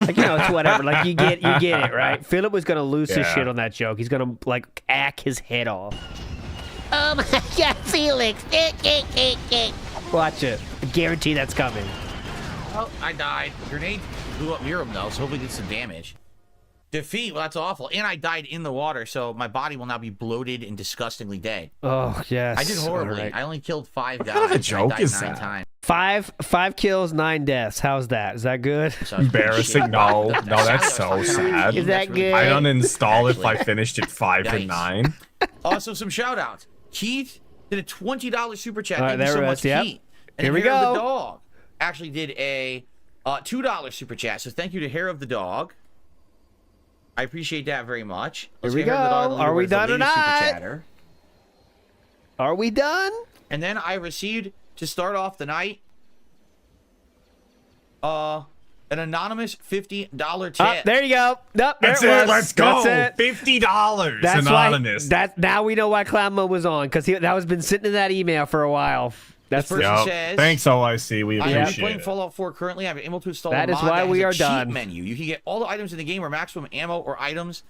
Like, you know, it's whatever. Like, you get it, right? Philip was going to lose his Yeah. shit on that joke. He's going to, like, ack his head off. Oh my god, Felix. Watch it. I guarantee that's coming. Oh, I died. Grenade blew up near him though, so hopefully did some damage. Defeat. Well, that's awful. And I died in the water, so my body will now be bloated and disgustingly dead. Oh, yes. I did horribly. All right. I only killed 5 guys. kind of a and joke I died is 9 that? times. Five kills, 9 deaths. How's that? Is that good? So it's pretty Embarrassing. shit. No, That no, that's sounds so fucking sad. mean. Is that That's really good? I'd bad. uninstall if I Actually. finished at 5 and Yikes. 9. Also, some shout outs. Keith did a $20 super chat. All right, Thank you there so it much, is. Yep. Keith. And Here we Hair of go. the Dog actually did a $2 super chat. So thank you to Hair of the Dog. I appreciate that very much. Let's Here we get Hair of the Dog go. a little Are we bit of the done or latest not? Super chatter. Are we done? And then I received, to start off the night, a an anonymous $50 tip. There you go. Nope, there That's it it. was. Let's go. That's it. $50 That's anonymous. Why, now we know why Clown Mo was on, because that has been sitting in that email for a while. That's This person says, thanks, OIC. We I am appreciate playing it. Fallout 4 currently. I have able to install That a is mod why that we has are a cheat done. menu. You can get all the items in the game or maximum ammo or items.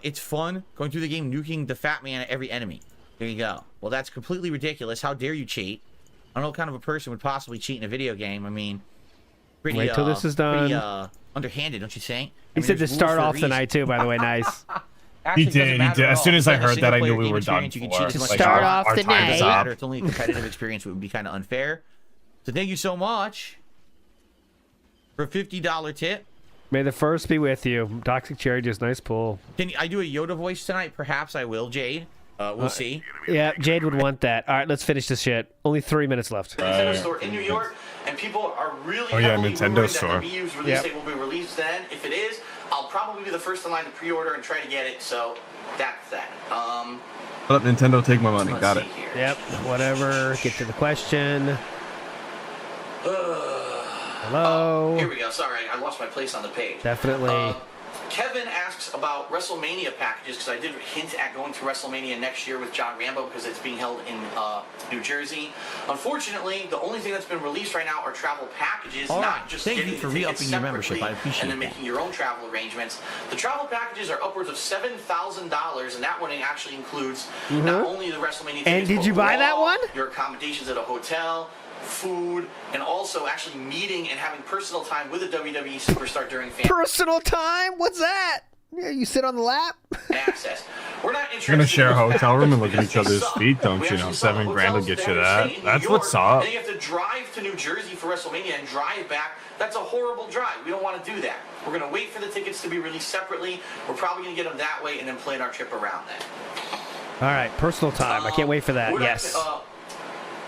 It's fun going through the game, nuking the fat man at every enemy. There you go. Well, that's completely ridiculous. How dare you cheat? I don't know what kind of a person would possibly cheat in a video game. I mean, pretty, Wait till this is done. Pretty, underhanded, don't you think? He said to start off tonight, too, by the way. Nice. Actually, He did. As soon as I heard that, I knew we were done You can for. cheat as much Start as you want. off our time tonight. is up. It's only a competitive experience. It would be kind of unfair. So thank you so much for a $50 tip. May the first be with you. Toxic Cherry, just nice pull. Can I do a Yoda voice tonight? Perhaps I will, Jade. We'll see. Yeah, Jade would want that. All right, let's finish this shit. Only 3 minutes left. Nintendo store in New York, and people are really Oh, yeah, heavily Nintendo rumoring store. that the Wii U's release date will be released then. If it is, I'll probably be the first in line to pre-order and try to get it. So that's that. Let Nintendo take my money. Let's Got see it. here. Yep, whatever. Get to the question. Hello. Here we go. Sorry, I lost my place on the page. Definitely. Kevin asks about WrestleMania packages, because I did hint at going to WrestleMania next year with John Rambo because it's being held in New Jersey. Unfortunately, the only thing that's been released right now are travel packages, not just Thank you getting for the tickets re-upping your membership. separately I appreciate and then that. making your own travel arrangements. The travel packages are upwards of $7,000, and that one actually includes not only the WrestleMania tickets, And did but you buy that Raw, one? your accommodations at a hotel, food, and also actually meeting and having personal time with a WWE superstar during fan Personal time? What's that? Yeah, you sit on the lap? access. We're not interested You're gonna share a in those hotel room and look at because each other's they suck. feet, don't We you know? actually saw $7 grand will hotels get you there that. staying in That's New what's York, up. And then you have to drive to New Jersey for WrestleMania and drive back. That's a horrible drive. We don't want to do that. We're gonna wait for the tickets to be released separately. We're probably gonna get them that way and then plan our trip around that. All right, personal time. I can't wait for that. Would Yes.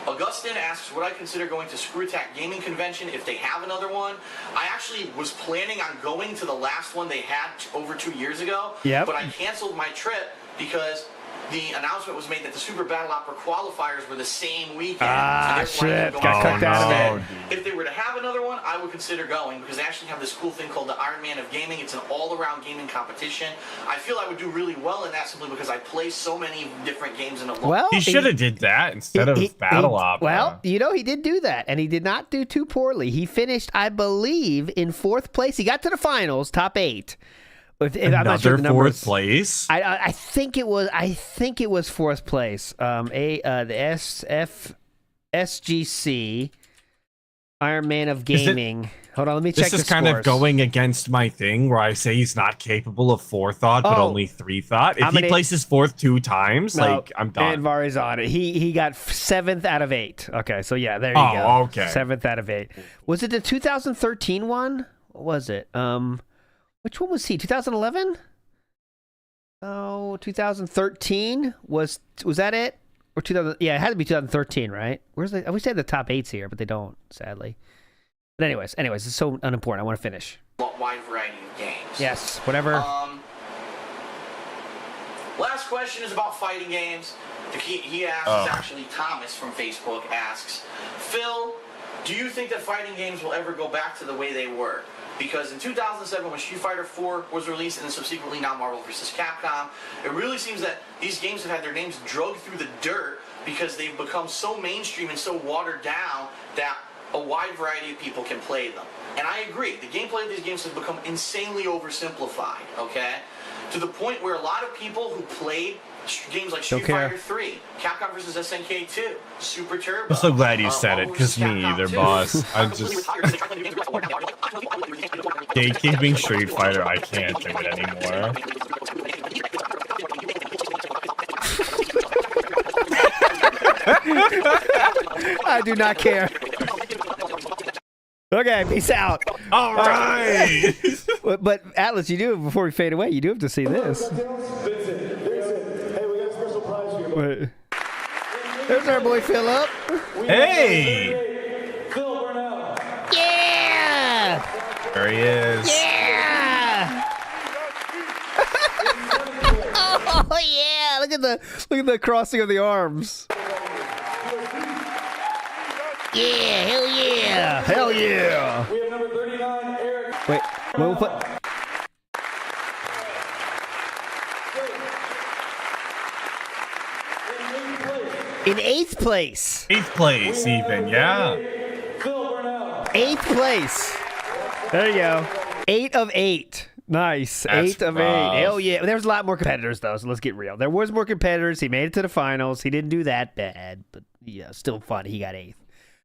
Augustin asks, would I consider going to Screw Attack Gaming Convention if they have another one? I actually was planning on going to the last one they had over 2 years ago, but I canceled my trip because the announcement was made that the Super Battle Opera qualifiers were the same weekend. Ah, so therefore I shit. couldn't Got go. cucked out of it. If they were to have another one, I would consider going because they actually have this cool thing called the Iron Man of Gaming. It's an all-around gaming competition. I feel I would do really well in that simply because I play so many different games in a Well, He should have did that instead of Battle Opera. Well, you know, he did do that, and he did not do too poorly. He finished, I believe, in 4th place. He got to the finals, top 8. I'm not sure the numbers. 4th place. I think it was. I think it was 4th place. The SGC Iron Man of Gaming. Hold on, let me check the This is kind of scores. going against my thing where I say he's not capable of forethought, but only 3 thought. If he places 4th 2 times, like I'm done. And Vari's on it. He got 7th out of 8. Okay, so yeah, there you go. Oh, okay. 7th out of 8. Was it the 2013 one? What was it? Which one was he? 2011? Oh, 2013 was that it? Or 2000? Yeah, it had to be 2013, right? Where's the? I wish they had the top 8s here, but they don't, sadly. But anyways, it's so unimportant. I want to finish. wide variety of games. Yes, whatever. Last question is about fighting games. He asks, actually Thomas from Facebook asks, Phil, do you think that fighting games will ever go back to the way they were? Because in 2007, when Street Fighter 4 was released, and then subsequently now Marvel vs. Capcom, it really seems that these games have had their names drugged through the dirt because they've become so mainstream and so watered down that a wide variety of people can play them. And I agree, the gameplay of these games has become insanely oversimplified, okay? To the point where a lot of people who played games like Street Fighter 3, Capcom vs. SNK 2, Super Turbo. I'm so glad you said it, because me either, boss. I just... Gatekeeping Street Fighter, I can't do it anymore. I do not care. Okay, peace out. All right. But Atlas, you do, before we fade away, you do have to see this. Vincent, hey, we got a special prize here. Wait. There's our boy Philip. Hey! Phil Burnell. Yeah! There he is. Yeah! Oh yeah! Look at the crossing of the arms. Yeah, hell yeah! Hell yeah! We have number 39, Wait, we'll put. In 8th place. 8th place, even, yeah. 8th place. There you go. 8 of 8. Nice. That's 8 of 8. rough. Hell yeah. There's a lot more competitors, though, so let's get real. There was more competitors. He made it to the finals. He didn't do that bad, but yeah, still fun. He got 8th.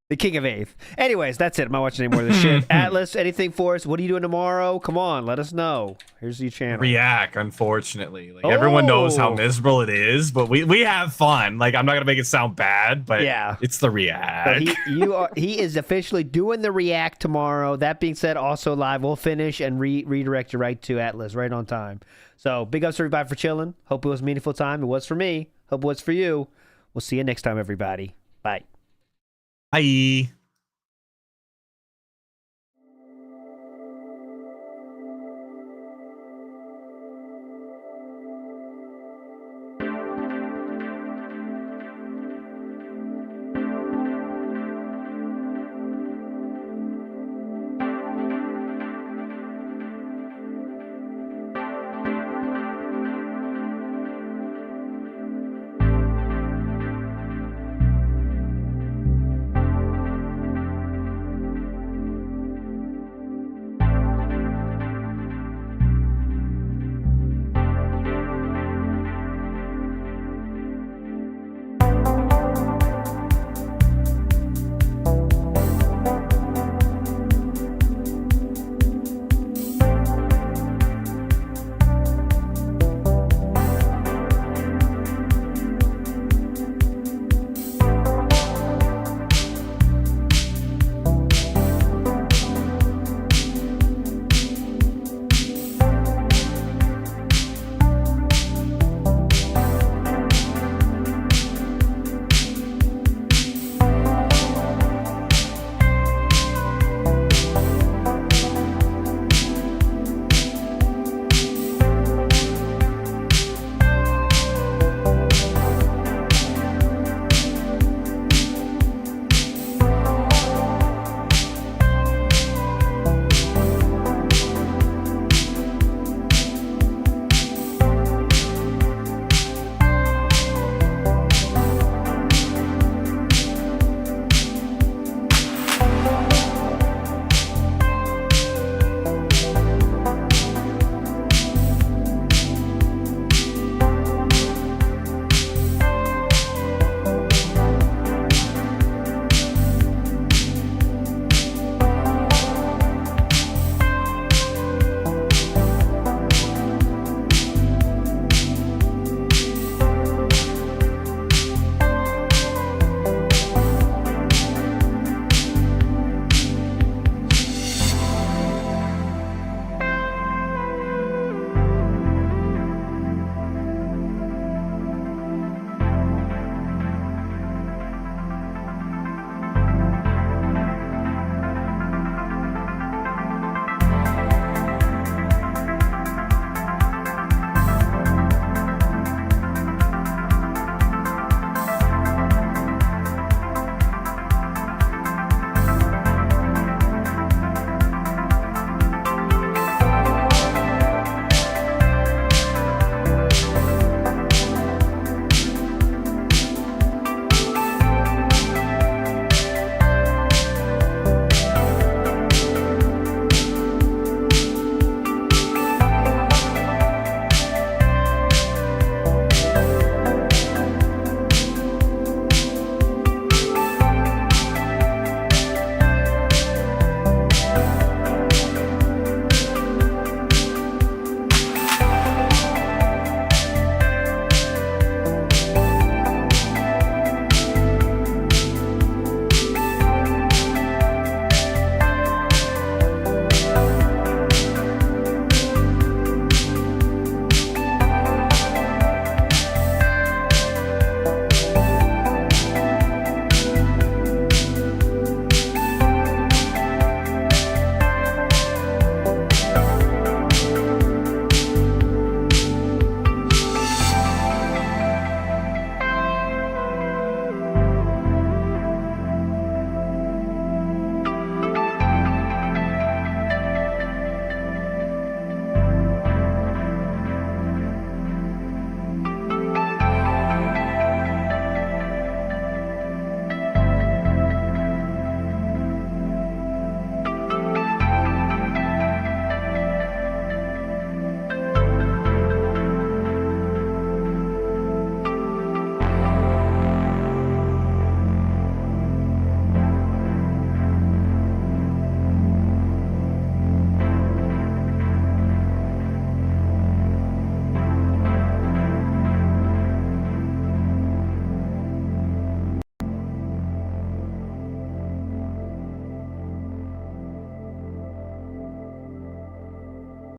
The king of 8th. Anyways, that's it. I'm not watching any more of this shit. Atlas, anything for us? What are you doing tomorrow? Come on, let us know. Here's your channel. React, unfortunately. Like everyone knows how miserable it is, but we have fun. Like I'm not gonna make it sound bad, but yeah, it's the React. He is officially doing the React tomorrow. That being said, also live. We'll finish and redirect you right to Atlas right on time. So big ups to everybody for chilling. Hope it was a meaningful time. It was for me. Hope it was for you. We'll see you next time, everybody. Bye. Bye.